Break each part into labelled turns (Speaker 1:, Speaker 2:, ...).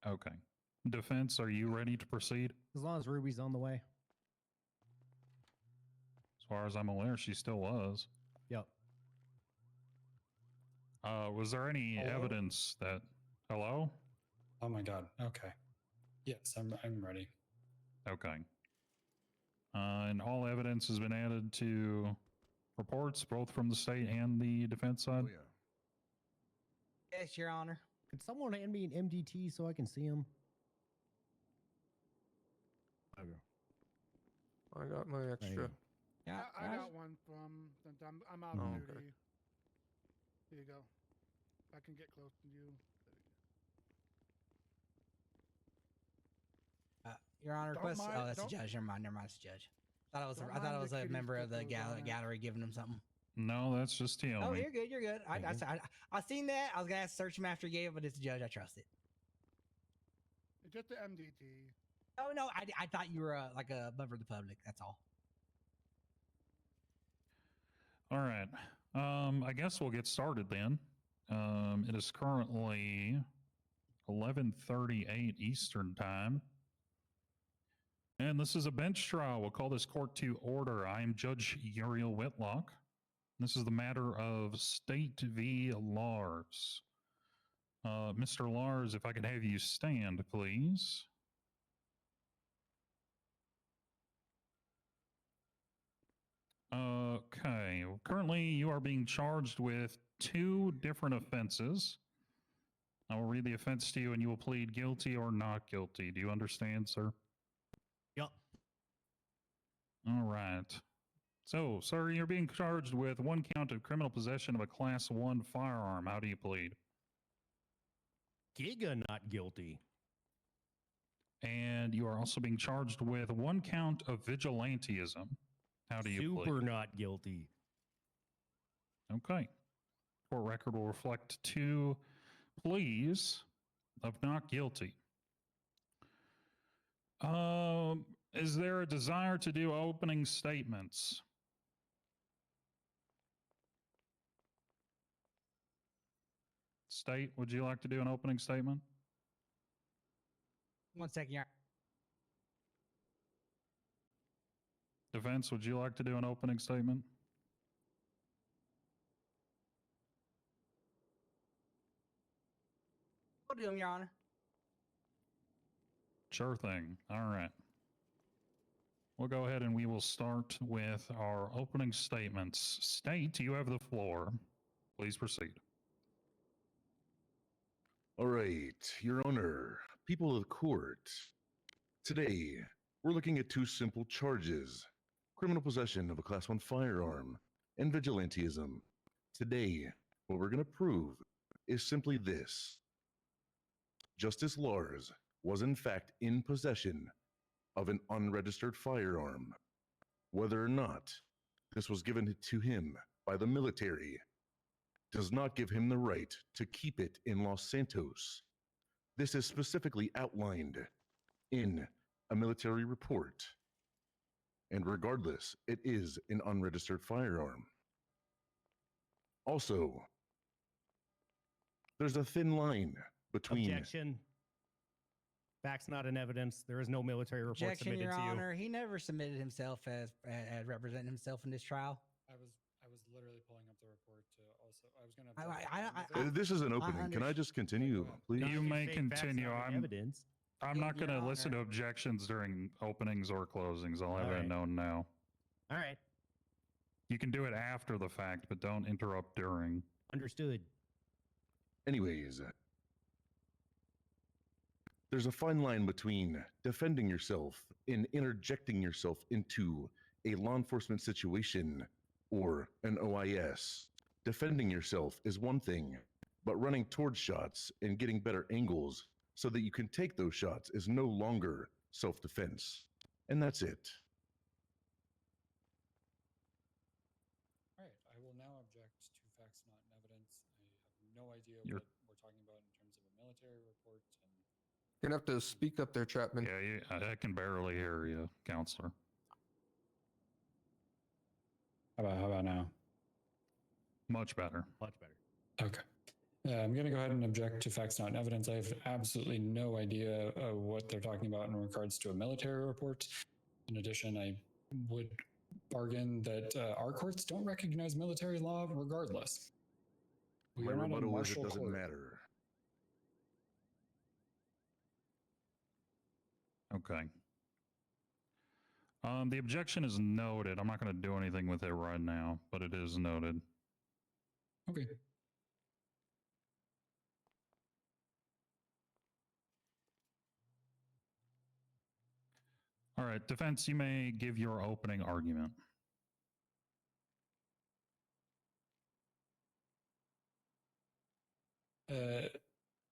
Speaker 1: Okay. Defense, are you ready to proceed?
Speaker 2: As long as Ruby's on the way.
Speaker 1: As far as I'm aware, she still was.
Speaker 2: Yep.
Speaker 1: Was there any
Speaker 3: Hello?
Speaker 1: evidence that... Hello?
Speaker 3: Oh my god. Okay. Yes, I'm ready.
Speaker 1: Okay. And all evidence has been added to reports, both from the state and the defense side?
Speaker 4: Oh, yeah.
Speaker 5: Yes, Your Honor.
Speaker 2: Could someone hand me an MDT so I can see him?
Speaker 6: I got my extra.
Speaker 5: Yeah,
Speaker 7: I got one from. I'm out
Speaker 6: Oh,
Speaker 7: of
Speaker 6: okay.
Speaker 7: duty. Here you go. I can get close to you.
Speaker 5: Your Honor,
Speaker 7: Don't
Speaker 5: request.
Speaker 7: mind-
Speaker 5: Oh, that's a
Speaker 7: don't-
Speaker 5: judge. Never mind. It's a judge. I
Speaker 7: Don't
Speaker 5: thought it
Speaker 7: mind
Speaker 5: was
Speaker 7: the
Speaker 5: a
Speaker 7: kitties
Speaker 5: member
Speaker 7: that
Speaker 5: of the
Speaker 7: goes on it.
Speaker 5: gallery giving him something.
Speaker 1: No, that's just Teal.
Speaker 5: Oh, you're good. You're good.
Speaker 2: Thank you.
Speaker 5: I seen that. I was gonna search him after he gave it, but it's a judge. I trust it.
Speaker 7: It's just the MDT.
Speaker 5: Oh no, I thought you were like a member of the public. That's all.
Speaker 1: All right. I guess we'll get started then. It is currently 11:38 Eastern Time. And this is a bench trial. We'll call this court to order. I am Judge Uriel Whitlock. This is the matter of State v. Lars. Mr. Lars, if I could have you stand, please. Okay. Currently, you are being charged with 2 different offenses. I will read the offense to you and you will plead guilty or not guilty. Do you understand, sir?
Speaker 2: Yep.
Speaker 1: All right. So, sir, you're being charged with 1 count of criminal possession of a Class 1 firearm. How do you plead?
Speaker 2: Giga not guilty.
Speaker 1: And you are also being charged with 1 count of vigilantism. How do you
Speaker 2: Super
Speaker 1: plead?
Speaker 2: not guilty.
Speaker 1: Okay. Court record will reflect 2 pleas of not guilty. Is there a desire to do opening statements? State, would you like to do an opening statement?
Speaker 5: 1 second, Your Honor.
Speaker 1: Defense, would you like to do an opening statement?
Speaker 5: We'll do him, Your Honor.
Speaker 1: Sure thing. All right. We'll go ahead and we will start with our opening statements. State, you have the floor. Please proceed.
Speaker 4: All right, Your Honor, people of the court. Today, we're looking at 2 simple charges: criminal possession of a Class 1 firearm and vigilantism. Today, what we're going to prove is simply this: Justice Lars was in fact in possession of an unregistered firearm. Whether or not this was given to him by the military does not give him the right to keep it in Los Santos. This is specifically outlined in a military report. And regardless, it is an unregistered firearm. Also, there's a thin line between...
Speaker 2: Objection. Facts not in evidence. There is no military report
Speaker 5: Objection,
Speaker 2: submitted
Speaker 5: Your
Speaker 2: to you.
Speaker 5: Honor. He never submitted himself as representing himself in this trial.
Speaker 3: I was literally pulling up the report to also. I was gonna.
Speaker 4: This is an opening. Can I just continue, please?
Speaker 1: You
Speaker 2: If
Speaker 1: may
Speaker 2: say facts
Speaker 1: continue.
Speaker 2: not in evidence.
Speaker 1: I'm not going to
Speaker 5: Your
Speaker 1: listen to
Speaker 5: Honor.
Speaker 1: objections during openings or closings. I'll have
Speaker 2: All
Speaker 1: that
Speaker 2: right.
Speaker 1: known now.
Speaker 2: All right.
Speaker 1: You can do it after the fact, but don't interrupt during.
Speaker 2: Understood.
Speaker 4: Anyways, there's a fine line between defending yourself and interjecting yourself into a law enforcement situation or an OIS. Defending yourself is one thing, but running towards shots and getting better angles so that you can take those shots is no longer self-defense. And that's it.
Speaker 3: All right, I will now object to facts not in evidence. I have no idea
Speaker 1: You're-
Speaker 3: what we're talking about in terms of a military report. And
Speaker 6: You're gonna have to speak up there, Chapman.
Speaker 1: Yeah, I can barely hear you, counselor.
Speaker 3: how about now?
Speaker 1: Much better.
Speaker 2: Much better.
Speaker 3: Okay. I'm going to go ahead and object to facts not in evidence. I have absolutely no idea what they're talking about in regards to a military report. In addition, I would bargain that our courts don't recognize military law regardless. We
Speaker 4: My
Speaker 3: are not a
Speaker 4: rebuttal is it
Speaker 3: martial
Speaker 4: doesn't
Speaker 3: court.
Speaker 4: matter.
Speaker 1: Okay. The objection is noted. I'm not going to do anything with it right now, but it is noted.
Speaker 3: Okay.
Speaker 1: All right, defense, you may give your opening argument.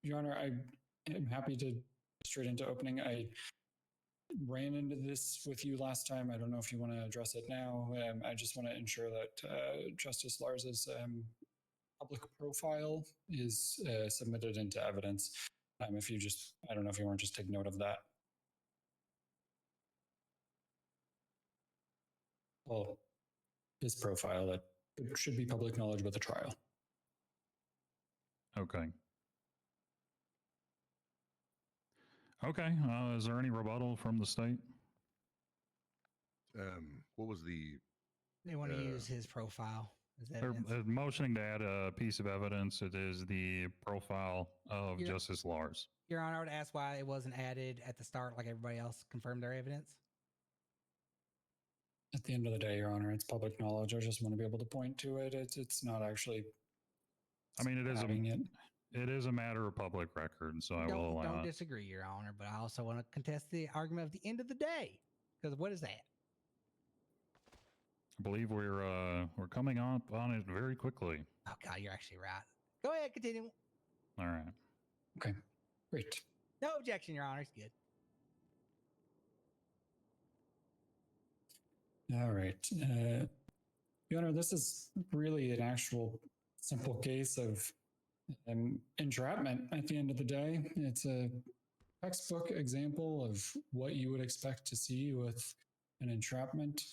Speaker 3: Your Honor, I am happy to straight into opening. I ran into this with you last time. I don't know if you want to address it now. I just want to ensure that Justice Lars's public profile is submitted into evidence. If you just, I don't know if you want to just take note of that. Well, his profile that should be public knowledge with the trial.
Speaker 1: Okay. Okay. Is there any rebuttal from the state?
Speaker 4: What was the
Speaker 5: They want to use his profile as
Speaker 1: They're
Speaker 5: evidence.
Speaker 1: motioning to add a piece of evidence. It is the profile of
Speaker 5: Yeah.
Speaker 1: Justice Lars.
Speaker 5: Your Honor, I would ask why it wasn't added at the start like everybody else confirmed their evidence.
Speaker 3: At the end of the day, Your Honor, it's public knowledge. I just want to be able to point to it. It's not actually.
Speaker 1: I mean,
Speaker 3: adding it.
Speaker 1: it is a matter of public record, so I will allow
Speaker 5: Don't
Speaker 1: it.
Speaker 5: disagree, Your Honor, but I also want to contest the argument of the end of the day. Because what is that?
Speaker 1: I believe we're coming up on it very quickly.
Speaker 5: Oh God, you're actually right. Go ahead, continue.
Speaker 1: All right.
Speaker 3: Okay, great.
Speaker 5: No objection, Your Honor. It's good.
Speaker 3: All right. Your Honor, this is really an actual simple case of entrapment at the end of the day. It's a textbook example of what you would expect to see with an entrapment.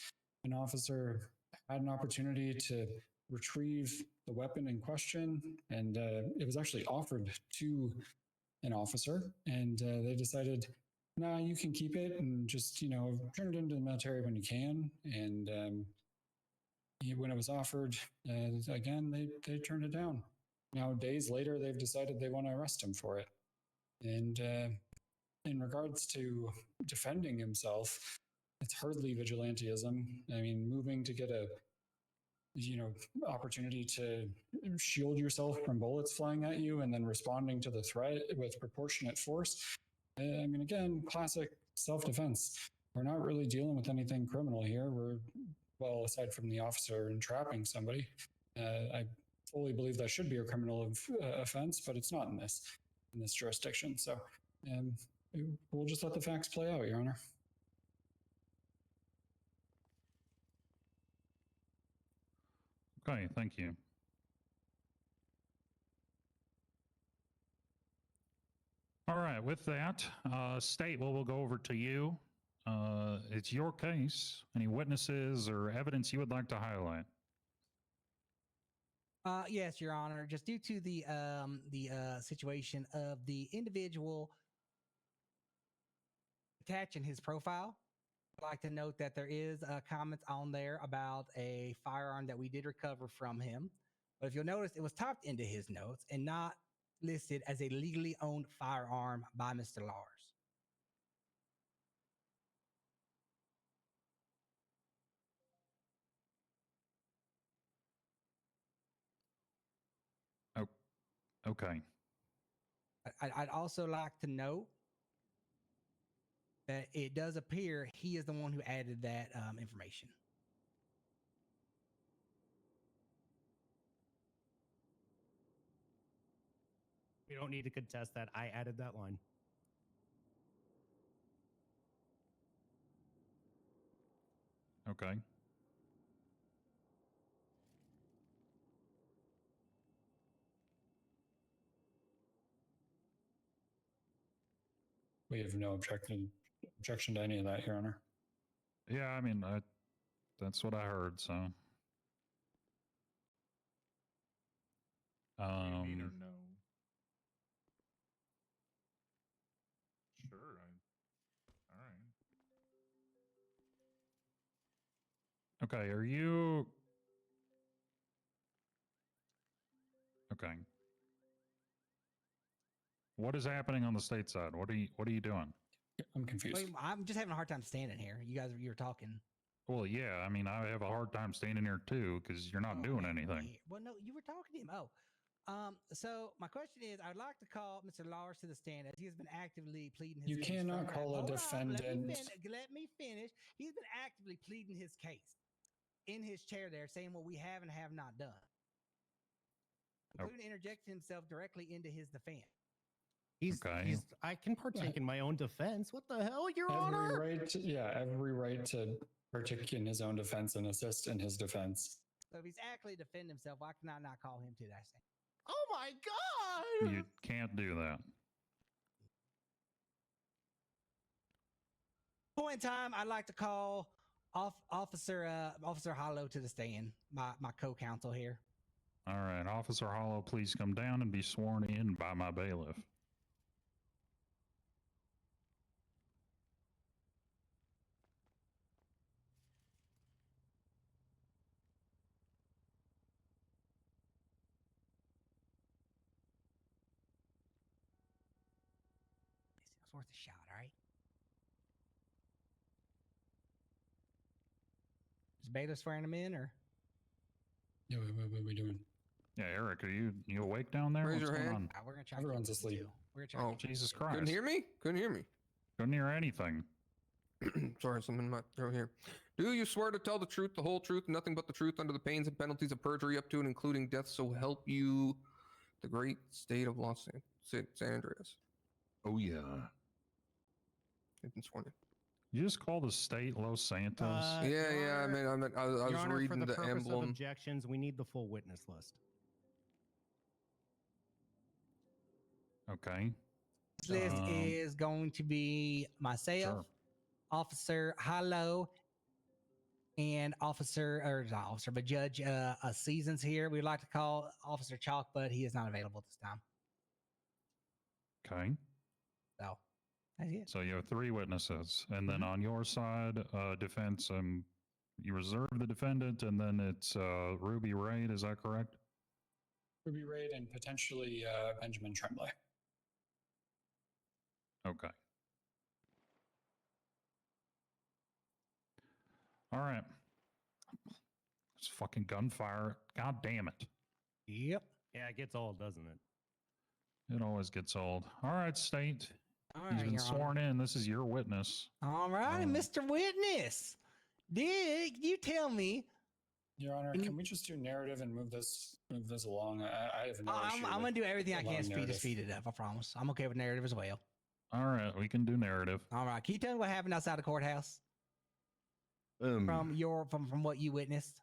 Speaker 3: An officer had an opportunity to retrieve the weapon in question, and it was actually offered to an officer, and they decided, nah, you can keep it and just, turn it into the military when you can. And when it was offered, again, they turned it down. Now, days later, they've decided they want to arrest him for it. And in regards to defending himself, it's hardly vigilantism. I mean, moving to get a, opportunity to shield yourself from bullets flying at you and then responding to the threat with proportionate force. I mean, again, classic self-defense. We're not really dealing with anything criminal here. Well, aside from the officer entrapping somebody, I fully believe that should be a criminal offense, but it's not in this jurisdiction. So we'll just let the facts play out, Your Honor.
Speaker 1: Okay, thank you. All right, with that, State, we'll go over to you. It's your case. Any witnesses or evidence you would like to highlight?
Speaker 5: Yes, Your Honor. Just due to the situation of the individual attaching his profile, I'd like to note that there is comments on there about a firearm that we did recover from him. But if you'll notice, it was typed into his notes and not listed as a legally owned firearm by Mr. Lars.
Speaker 1: Okay.
Speaker 5: I'd also like to note that it does appear he is the one who added that information.
Speaker 2: We don't need to contest that. I added that line.
Speaker 1: Okay.
Speaker 3: We have no objection to any of that, Your Honor.
Speaker 1: Yeah, I mean, that's what I heard, so.
Speaker 8: Do you need or no?
Speaker 1: Okay, are you okay? What is happening on the state side? What are you doing?
Speaker 3: I'm confused.
Speaker 5: Wait, I'm just having a hard time standing here. You were talking.
Speaker 1: Well, yeah, I mean, I have a hard time standing here too because you're not
Speaker 5: Oh,
Speaker 1: doing
Speaker 5: man,
Speaker 1: anything.
Speaker 5: wait. Well, no, you were talking to him. Oh, so my question is, I'd like to call Mr. Lars to the stand as he has been actively pleading his
Speaker 3: You
Speaker 5: case.
Speaker 3: cannot
Speaker 5: from-
Speaker 3: call a
Speaker 5: Hold on,
Speaker 3: defendant.
Speaker 5: let me finish. He's been actively pleading his case in his chair there, saying what we have and have not done,
Speaker 1: Oh.
Speaker 5: including interjecting himself directly into his defense.
Speaker 1: Okay.
Speaker 2: I can partake in my own defense. What the hell, Your
Speaker 3: Every
Speaker 2: Honor?
Speaker 3: right, every right to partake in his own defense and assist in his defense.
Speaker 5: So if he's actually defending himself, why can I not call him to that stand?
Speaker 2: Oh my God!
Speaker 1: You can't do that.
Speaker 5: Point in time, I'd like to call Officer Hollow to the stand, my co-counsel here.
Speaker 1: All right, Officer Hollow, please come down and be sworn in by my bailiff.
Speaker 5: It's worth a shot, all right? Is bailiff swearing him in, or?
Speaker 3: Yeah, what are we doing?
Speaker 1: Yeah, Eric, are you awake down there?
Speaker 6: Raise
Speaker 1: What's
Speaker 6: your
Speaker 1: going
Speaker 6: hand.
Speaker 1: on?
Speaker 5: We're gonna try.
Speaker 3: Everyone's
Speaker 5: to get
Speaker 3: asleep.
Speaker 5: you. We're gonna try.
Speaker 6: Oh,
Speaker 5: to get
Speaker 1: Jesus
Speaker 5: you.
Speaker 1: Christ!
Speaker 6: Couldn't hear me? Couldn't hear me.
Speaker 1: Couldn't hear anything.
Speaker 6: Sorry, something in my throat here. Do you swear to tell the truth, the whole truth, and nothing but the truth under the pains and penalties of perjury up to and including death, so help you the great state of San Andreas?
Speaker 4: Oh, yeah.
Speaker 6: They've been sworn in.
Speaker 1: You just call the state Los Santos?
Speaker 2: Uh,
Speaker 6: Yeah,
Speaker 2: Your
Speaker 6: yeah.
Speaker 2: Honor-
Speaker 6: I
Speaker 2: Your
Speaker 6: was
Speaker 2: Honor,
Speaker 6: reading
Speaker 2: for the
Speaker 6: the
Speaker 2: purpose of
Speaker 6: emblem.
Speaker 2: objections, we need the full witness list.
Speaker 1: Okay.
Speaker 5: This list
Speaker 1: Um,
Speaker 5: is going to be myself,
Speaker 1: Sure.
Speaker 5: Officer Hollow, and Judge Seasons here. We'd like to call Officer Chalk, but he is not available at this time.
Speaker 1: Okay.
Speaker 5: So that's it.
Speaker 1: So you have 3 witnesses, and then on your side, defense, you reserve the defendant, and then it's Ruby Raid. Is that correct?
Speaker 3: Ruby Raid and potentially Benjamin Tremblay.
Speaker 1: Okay. All right. It's fucking gunfire. God damn it.
Speaker 5: Yep.
Speaker 2: Yeah, it gets old, doesn't it?
Speaker 1: It always gets old. All right, state.
Speaker 5: All
Speaker 1: He's
Speaker 5: right,
Speaker 1: been
Speaker 5: Your Honor.
Speaker 1: sworn in. This is your witness.
Speaker 5: All right,
Speaker 1: Um,
Speaker 5: Mr. Witness. Did you tell me?
Speaker 3: Your Honor,
Speaker 5: Can you-
Speaker 3: can we just do narrative and move this along? I have no
Speaker 5: I'm
Speaker 3: issue.
Speaker 5: going to
Speaker 3: with
Speaker 5: do everything I
Speaker 3: long
Speaker 5: can to
Speaker 3: narrative.
Speaker 5: speed it up. I promise. I'm okay with narrative as well.
Speaker 1: All right, we can do narrative.
Speaker 5: All right. Can you tell me what happened outside the courthouse
Speaker 4: Um,
Speaker 5: from what you witnessed?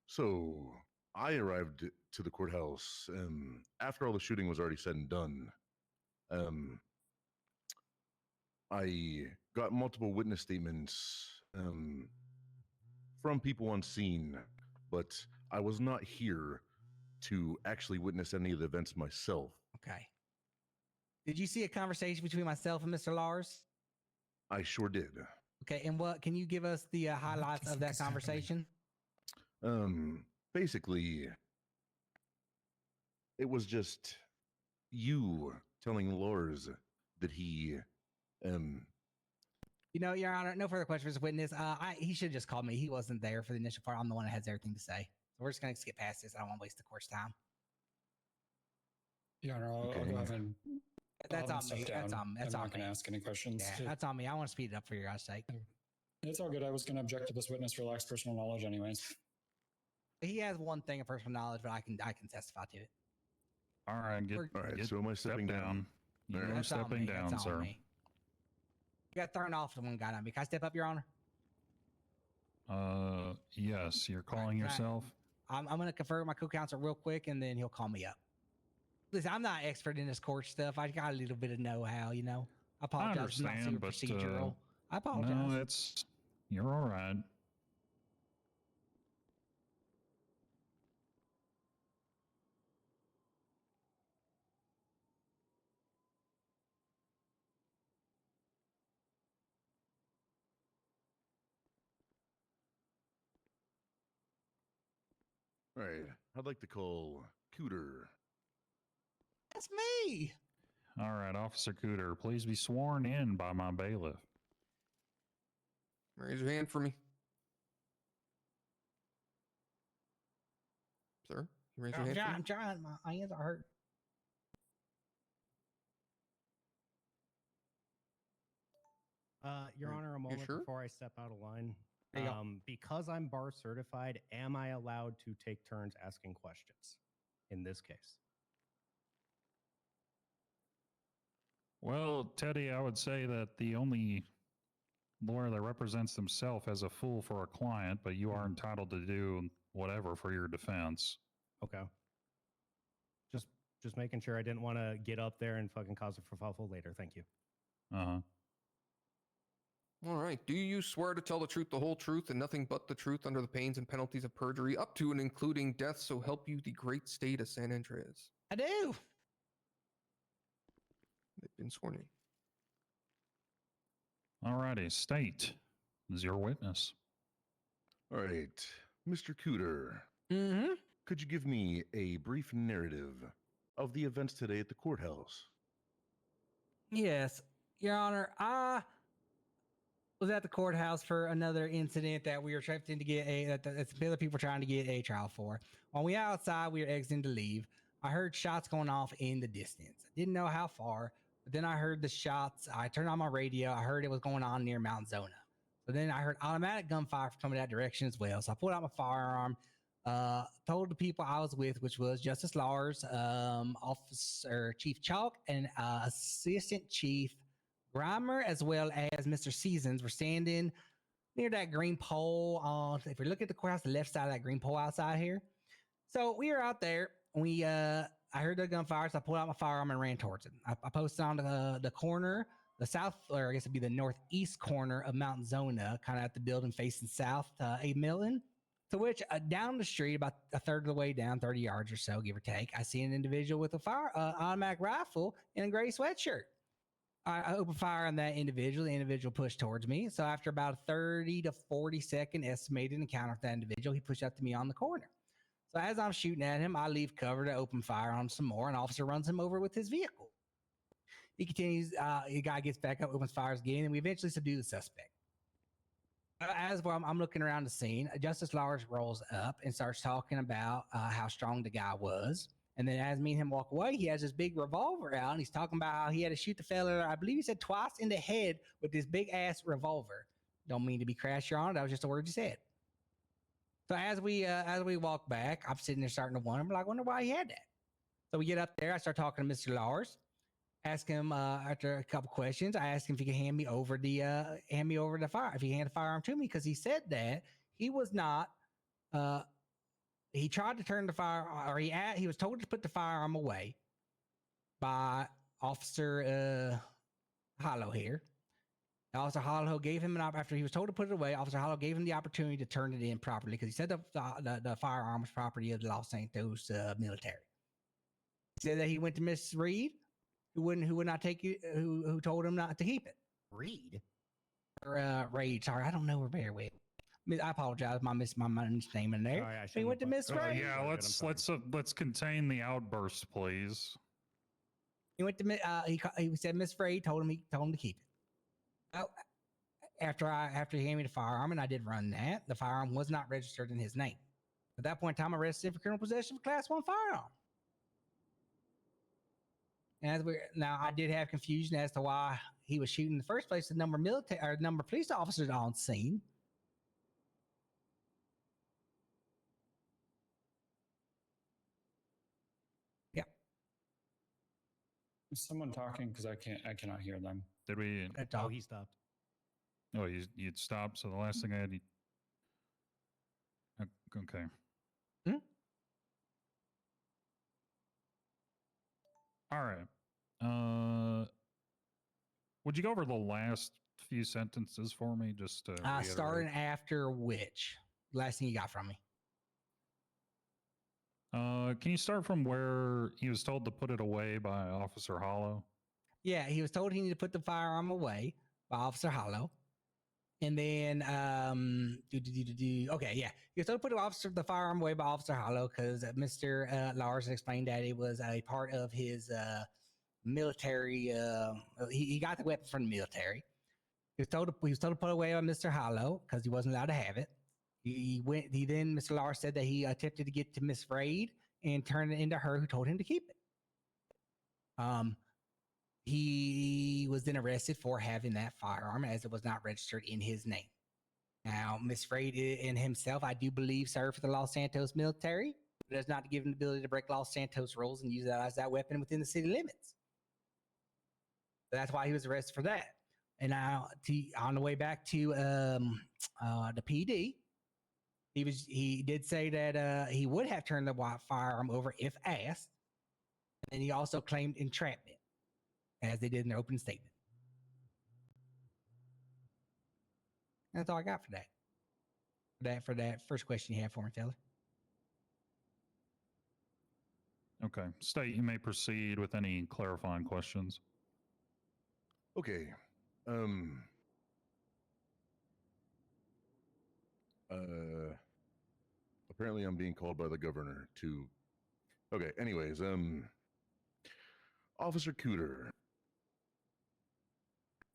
Speaker 4: So I arrived to the courthouse after all the shooting was already said and done. I got multiple witness statements from people on scene, but I was not here to actually witness any of the events myself.
Speaker 5: Okay. Did you see a conversation between myself and Mr. Lars?
Speaker 4: I sure did.
Speaker 5: Okay. And what can you give us the highlights of that
Speaker 3: fuck is happening?
Speaker 5: conversation?
Speaker 4: Basically, it was just you telling Lars that he
Speaker 5: You know, Your Honor, no further questions. Witness. He should have just called me. He wasn't there for the initial part. I'm the one that has everything to say. So we're just going to skip past this. I don't want to waste the court's time.
Speaker 3: Your Honor, I'll
Speaker 4: Okay.
Speaker 3: go ahead and
Speaker 5: That's
Speaker 3: I'll
Speaker 5: on
Speaker 3: step
Speaker 5: me. That's
Speaker 3: down.
Speaker 5: on. That's
Speaker 3: I'm
Speaker 5: on
Speaker 3: not going
Speaker 5: me.
Speaker 3: to ask any questions.
Speaker 5: Yeah, that's on me. I want to speed it up for your guys' sake.
Speaker 3: It's all good. I was going to object to this witness for lack of personal knowledge, anyways.
Speaker 5: He has one thing of personal knowledge, but I can testify to it.
Speaker 1: All right,
Speaker 5: We're-
Speaker 4: All right,
Speaker 1: get
Speaker 4: so am I
Speaker 1: step
Speaker 4: stepping down?
Speaker 1: You
Speaker 4: All right.
Speaker 1: are
Speaker 5: That's on
Speaker 1: stepping
Speaker 5: me.
Speaker 1: down,
Speaker 5: That's on
Speaker 1: sir.
Speaker 5: me. You got thrown off the one guy on me. Can I step up, Your Honor?
Speaker 1: Yes, you're calling
Speaker 5: Right.
Speaker 1: yourself.
Speaker 5: I'm going to confer with my co-counsel real quick, and then he'll call me up. Listen, I'm not expert in this court stuff. I got a little bit of know-how, you know. I apologize. I'm not
Speaker 1: understand,
Speaker 5: super
Speaker 1: but,
Speaker 5: procedural. I apologize.
Speaker 1: No, you're all right.
Speaker 4: All right. I'd like to call Cooter.
Speaker 5: That's me.
Speaker 1: All right, Officer Cooter, please be sworn in by my bailiff.
Speaker 6: Raise your hand for me. Sir, you raise your hand for me?
Speaker 5: I'm trying. My hands are hurt.
Speaker 2: Your
Speaker 6: You-
Speaker 2: Honor, a
Speaker 6: you
Speaker 2: moment
Speaker 6: sure?
Speaker 2: before I step out of line.
Speaker 5: There you go.
Speaker 2: Because I'm bar certified, am I allowed to take turns asking questions in this case?
Speaker 1: Well, Teddy, I would say that the only lawyer that represents himself as a fool for a client, but you are entitled to do whatever for your defense.
Speaker 2: Okay. Just making sure I didn't want to get up there and fucking cause a kerfuffle later. Thank you.
Speaker 1: Uh-huh.
Speaker 6: All right. Do you swear to tell the truth, the whole truth, and nothing but the truth under the pains and penalties of perjury, up to and including death, so help you the great state of San Andreas?
Speaker 5: I do.
Speaker 6: They've been sworn in.
Speaker 1: All righty, state is your witness.
Speaker 4: All right. Mr. Cooter,
Speaker 5: Mm-hmm.
Speaker 4: could you give me a brief narrative of the events today at the courthouse?
Speaker 5: Yes, Your Honor. I was at the courthouse for another incident that we were attempting to get that some other people were trying to get a trial for. When we were outside, we were exiting to leave. I heard shots going off in the distance. I didn't know how far, but then I heard the shots. I turned on my radio. I heard it was going on near Mount Zona. So then I heard automatic gunfire coming that direction as well. So I pulled out my firearm, told the people I was with, which was Justice Lars, Officer Chief Chalk, and Assistant Chief Grimer, as well as Mr. Seasons, were standing near that green pole. If we look at the courthouse, the left side of that green pole outside here. So we were out there. I heard the gunfire, so I pulled out my firearm and ran towards it. I posted on the corner, the south, or I guess it'd be the northeast corner of Mount Zona, kind of at the building facing south, A Milton. To which down the street, about a third of the way down, 30 yards or so, give or take, I see an individual with a automatic rifle in a gray sweatshirt. I opened fire on that individual. The individual pushed towards me. So after about a 30 to 40 second estimated encounter with that individual, he pushed up to me on the corner. So as I'm shooting at him, I leave cover to open fire on some more. An officer runs him over with his vehicle. He continues. The guy gets back up, opens fire again, and we eventually subdue the suspect. As well, I'm looking around the scene. Justice Lars rolls up and starts talking about how strong the guy was. And then as me and him walk away, he has this big revolver out, and he's talking about how he had to shoot the fella, I believe he said twice in the head with this big-ass revolver. Don't mean to be crass, Your Honor. That was just a word you said. So as we walk back, I'm sitting there starting to wonder, I wonder why he had that. So we get up there. I start talking to Mr. Lars. Ask him after a couple questions. I asked him if he could hand me over the fire, if he hand the firearm to me, because he said that he was not. He tried to turn the fire, or he was told to put the firearm away by Officer Hollow here. Officer Hollow gave him after he was told to put it away. Officer Hollow gave him the opportunity to turn it in properly because he said the firearm was property of the Los Santos military. He said that he went to Miss Reed, who would not take it, who told him not to keep it.
Speaker 2: Reed.
Speaker 5: Or Reed, sorry, I don't know her very well. I apologize, my name in there.
Speaker 2: Sorry, I
Speaker 5: He went to
Speaker 2: shouldn't
Speaker 5: Miss
Speaker 2: have put-
Speaker 5: Ray.
Speaker 1: Yeah,
Speaker 2: Good, I'm sorry.
Speaker 1: let's contain the outburst, please.
Speaker 5: He went to he said Miss Frey told him to keep it. After he handed me the firearm, and I did run that, the firearm was not registered in his name. At that point in time, I arrested him for criminal possession of a Class 1 firearm. And now I did have confusion as to why he was shooting in the first place. The number of police officers on scene.
Speaker 3: Is someone talking? Because I cannot hear them.
Speaker 1: Did we?
Speaker 5: That's
Speaker 2: Oh,
Speaker 5: all.
Speaker 2: he stopped.
Speaker 1: Oh, you'd stopped. So the last thing I had. Okay.
Speaker 5: Hmm?
Speaker 1: All right. Would you go over the last few sentences for me? Just to
Speaker 5: Starting
Speaker 1: reiterate?
Speaker 5: after which? Last thing you got from me.
Speaker 1: Can you start from where he was told to put it away by Officer Hollow?
Speaker 5: Yeah, he was told he needed to put the firearm away by Officer Hollow. And then, okay, yeah. He was told to put the firearm away by Officer Hollow because Mr. Lars explained that it was a part of his military. He got the weapon from the military. He was told to put it away by Mr. Hollow because he wasn't allowed to have it. He then Mr. Lars said that he attempted to get to Miss Raid and turn it into her, who told him to keep it. He was then arrested for having that firearm as it was not registered in his name. Now, Miss Raid and himself, I do believe, served for the Los Santos military, but does not give him the ability to break Los Santos rules and use that as that weapon within the city limits. So that's why he was arrested for that. And now, on the way back to the PD, he did say that he would have turned the firearm over if asked, and he also claimed entrapment, as they did in their open statement. That's all I got for that. For that first question you have for me, fella.
Speaker 1: Okay. State, you may proceed with any clarifying questions.
Speaker 4: Okay. Apparently I'm being called by the governor to. Okay. Anyways, Officer Cooter.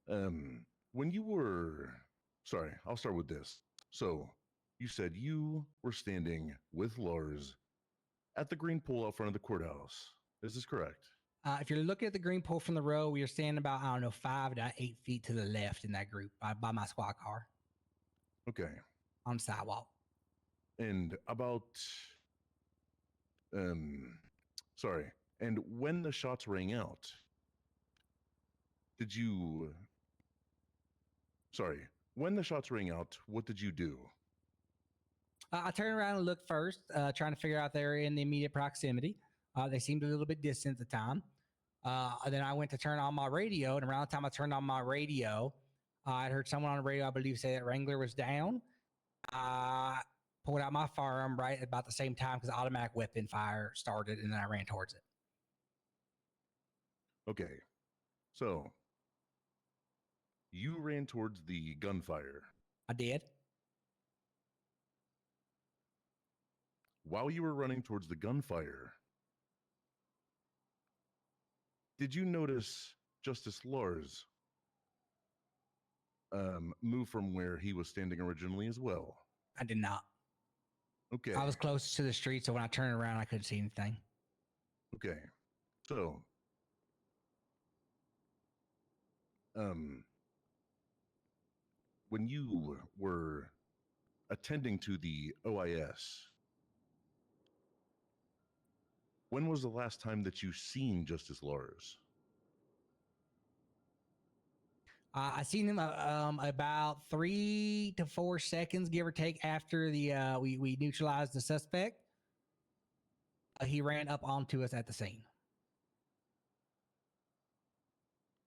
Speaker 4: When you were, sorry, I'll start with this. So, you said you were standing with Lars at the green pole out front of the courthouse. Is this correct?
Speaker 5: If you're looking at the green pole from the road, we are standing about, 5 to 8 feet to the left in that group by my squad car
Speaker 4: Okay.
Speaker 5: on the sidewalk.
Speaker 4: And about, sorry. And when the shots rang out, when the shots rang out, what did you do?
Speaker 5: I turned around and looked first, trying to figure out they're in the immediate proximity. They seemed a little bit distant at the time. Then I went to turn on my radio, and around the time I turned on my radio, I heard someone on the radio, I believe, say that Wrangler was down. I pulled out my firearm right about the same time because automatic weapon fire started, and then I ran towards it.
Speaker 4: Okay. So, you ran towards the gunfire.
Speaker 5: I did.
Speaker 4: While you were running towards the gunfire, did you notice Justice Lars move from where he was standing originally as well?
Speaker 5: I did not.
Speaker 4: Okay.
Speaker 5: I was close to the street, so when I turned around, I couldn't see anything.
Speaker 4: Okay. So, when you were attending to the OIS, when was the last time that you seen Justice Lars?
Speaker 5: I seen him about 3 to 4 seconds, give or take, after the we neutralized the suspect. He ran up onto us at the scene.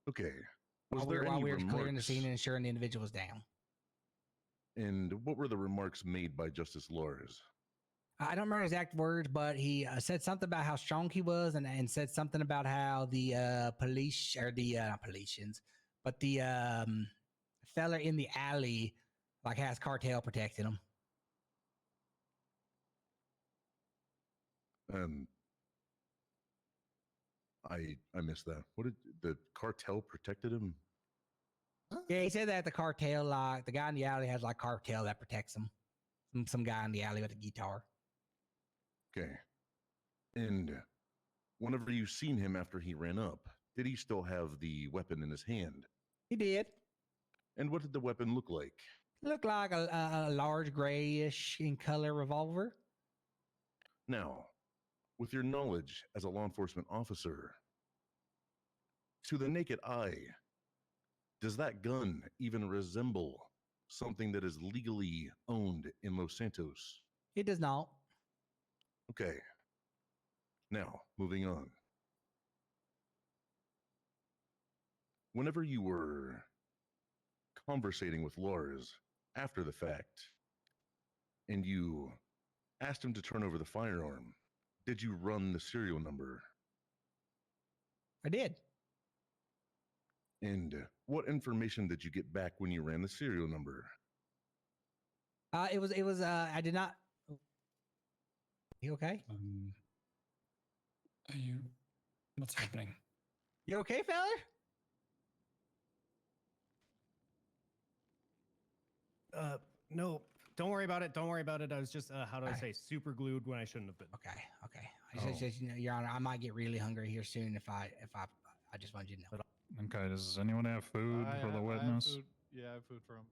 Speaker 4: Okay.
Speaker 5: While we were clearing the scene and ensuring the individual was down.
Speaker 4: And what were the remarks made by Justice Lars?
Speaker 5: I don't remember exact words, but he said something about how strong he was, and said something about how the police, or the not Policians, but the fella in the alley like has cartel protecting him.
Speaker 4: I missed that. What did the cartel protected him?
Speaker 5: Yeah, he said that the cartel, like the guy in the alley, has like cartel that protects him. Some guy in the alley with a guitar.
Speaker 4: Okay. And whenever you seen him after he ran up, did he still have the weapon in his hand?
Speaker 5: He did.
Speaker 4: And what did the weapon look like?
Speaker 5: Looked like a large grayish in color revolver.
Speaker 4: Now, with your knowledge as a law enforcement officer, to the naked eye, does that gun even resemble something that is legally owned in Los Santos?
Speaker 5: It does not.
Speaker 4: Okay. Now, moving on. Whenever you were conversating with Lars after the fact, and you asked him to turn over the firearm, did you run the serial number?
Speaker 5: I did.
Speaker 4: And what information did you get back when you ran the serial number?
Speaker 5: It was I did not. You okay?
Speaker 3: Are you? What's happening?
Speaker 5: You okay, fella?
Speaker 2: No, don't worry about it. Don't worry about it. I was just, how do I
Speaker 5: Okay.
Speaker 2: say, super glued when I shouldn't have been.
Speaker 5: Okay.
Speaker 1: Oh.
Speaker 5: Just, you know, Your Honor, I might get really hungry here soon if I just wanted you to know.
Speaker 1: Okay, does anyone have food for the witness?
Speaker 7: Yeah, I have food for him.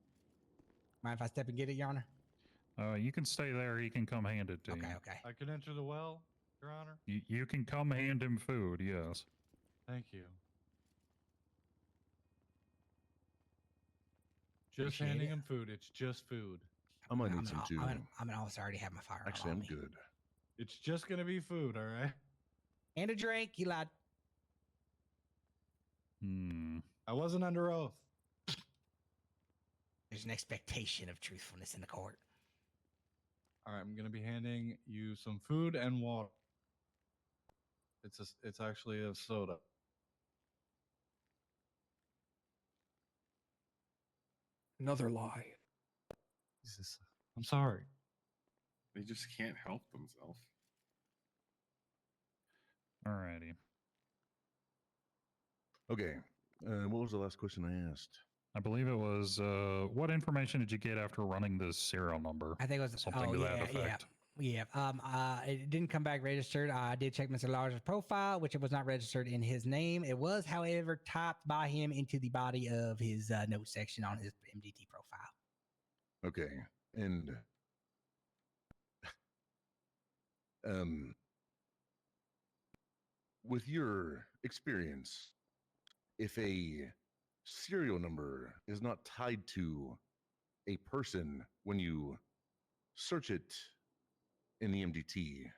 Speaker 5: Mind if I step and get it, Your Honor?
Speaker 1: You can stay there. He can come hand it to you.
Speaker 5: Okay.
Speaker 7: I can enter the well, Your Honor.
Speaker 1: You can come hand him food, yes.
Speaker 7: Thank you. Just
Speaker 5: Appreciate
Speaker 7: handing
Speaker 5: it.
Speaker 7: him food. It's just food.
Speaker 4: I might
Speaker 5: I'm
Speaker 4: need some too.
Speaker 5: I'm an officer. I already have my firearm
Speaker 4: Actually,
Speaker 5: on
Speaker 4: I'm
Speaker 5: me.
Speaker 4: good.
Speaker 7: It's just gonna be food, all right?
Speaker 5: And a drink. You lied.
Speaker 7: I wasn't under oath.
Speaker 5: There's an expectation of truthfulness in the court.
Speaker 7: All right, I'm gonna be handing you some food and water. It's actually a soda.
Speaker 6: Another lie.
Speaker 7: Jesus, I'm sorry.
Speaker 8: They just can't help themselves.
Speaker 1: Alrighty.
Speaker 4: Okay. What was the last question I asked?
Speaker 1: I believe it was, what information did you get after running the serial number?
Speaker 5: I think it was
Speaker 1: Something to that effect.
Speaker 5: Yeah. It didn't come back registered. I did check Mr. Large's profile, which it was not registered in his name. It was, however, typed by him into the body of his note section on his MDT profile.
Speaker 4: Okay. And with your experience, if a serial number is not tied to a person when you search it in the MDT,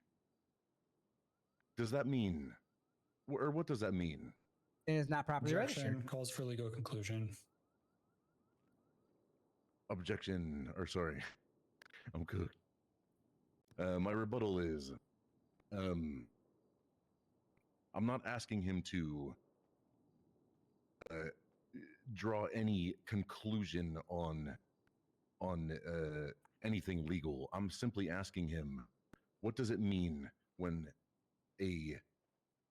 Speaker 4: does that mean, or what does that mean?
Speaker 5: It is not properly
Speaker 3: Objection
Speaker 5: registered.
Speaker 3: calls for legal conclusion.
Speaker 4: Objection, or sorry, I'm good. My rebuttal is, I'm not asking him to draw any conclusion on anything legal. I'm simply asking him, what does it mean when a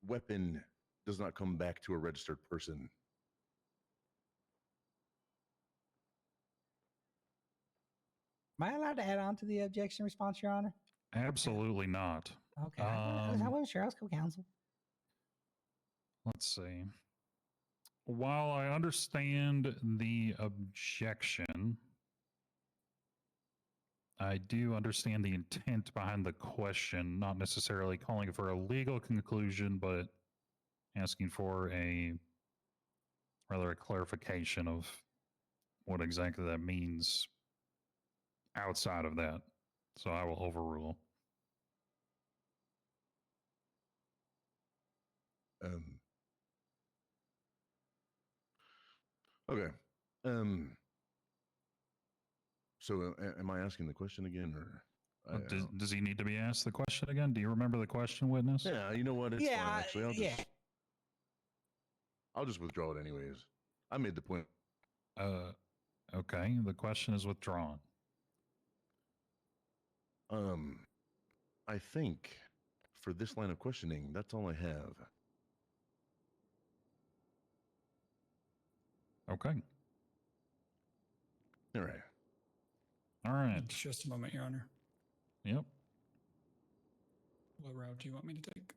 Speaker 4: weapon does not come back to a registered person?
Speaker 5: Am I allowed to add on to the objection response, Your Honor?
Speaker 1: Absolutely not.
Speaker 5: Okay. I wasn't sure. I was co-counsel.
Speaker 1: Let's see. While I understand the objection, I do understand the intent behind the question, not necessarily calling for a legal conclusion, but asking for a clarification of what exactly that means outside of that. So I will overrule.
Speaker 4: Okay. So am I asking the question again, or?
Speaker 1: Does he need to be asked the question again? Do you remember the question, witness?
Speaker 4: Yeah, you know what? It's
Speaker 5: Yeah,
Speaker 4: fine. Actually,
Speaker 5: yeah.
Speaker 4: I'll just withdraw it anyways. I made the point.
Speaker 1: Okay. The question is withdrawn.
Speaker 4: I think for this line of questioning, that's all I have.
Speaker 1: Okay.
Speaker 4: All right.
Speaker 1: All right.
Speaker 3: Just a moment, Your Honor.
Speaker 1: Yep.
Speaker 3: What route do you want me to take?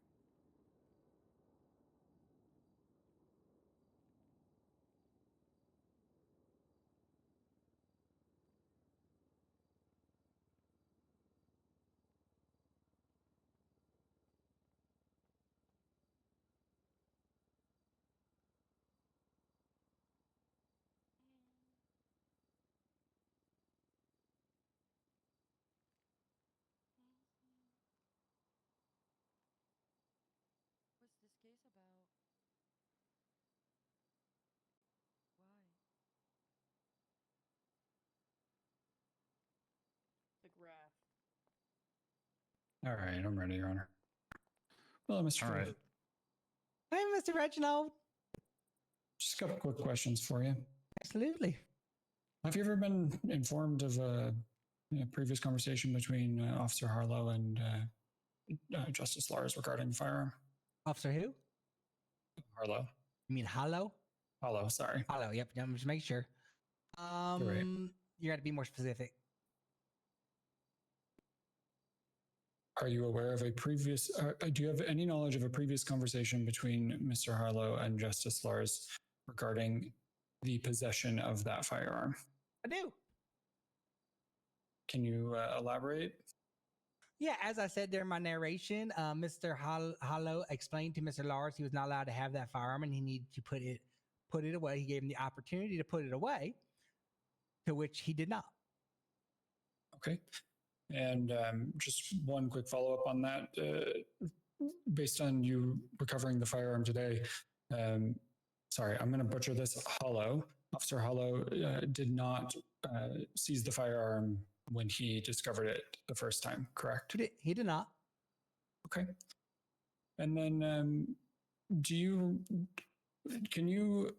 Speaker 9: What's this case about? Why? The graph.
Speaker 3: All right, I'm ready, Your Honor. Well, Mr.
Speaker 1: All right.
Speaker 3: Ford,
Speaker 5: Hey, Mr. Reginald.
Speaker 3: just a couple quick questions for you.
Speaker 5: Absolutely.
Speaker 3: Have you ever been informed of a previous conversation between Officer Harlow and Justice Lars regarding the firearm?
Speaker 5: Officer who?
Speaker 3: Harlow.
Speaker 5: You mean Hollow?
Speaker 3: Hollow, sorry.
Speaker 5: Hollow. Yep. I'm just making sure.
Speaker 3: right.
Speaker 5: You got to be more specific.
Speaker 3: Are you aware of a previous, do you have any knowledge of a previous conversation between Mr. Harlow and Justice Lars regarding the possession of that firearm?
Speaker 5: I do.
Speaker 3: Can you elaborate?
Speaker 5: Yeah, as I said during my narration, Mr. Hollow explained to Mr. Lars he was not allowed to have that firearm and he needed to put it away. He gave him the opportunity to put it away, to which he did not.
Speaker 3: Okay. And just one quick follow-up on that. Based on you recovering the firearm today, sorry, I'm going to butcher this. Hollow. Officer Hollow did not seize the firearm when he discovered it the first time, correct?
Speaker 5: He did not.
Speaker 3: Okay. And then can you,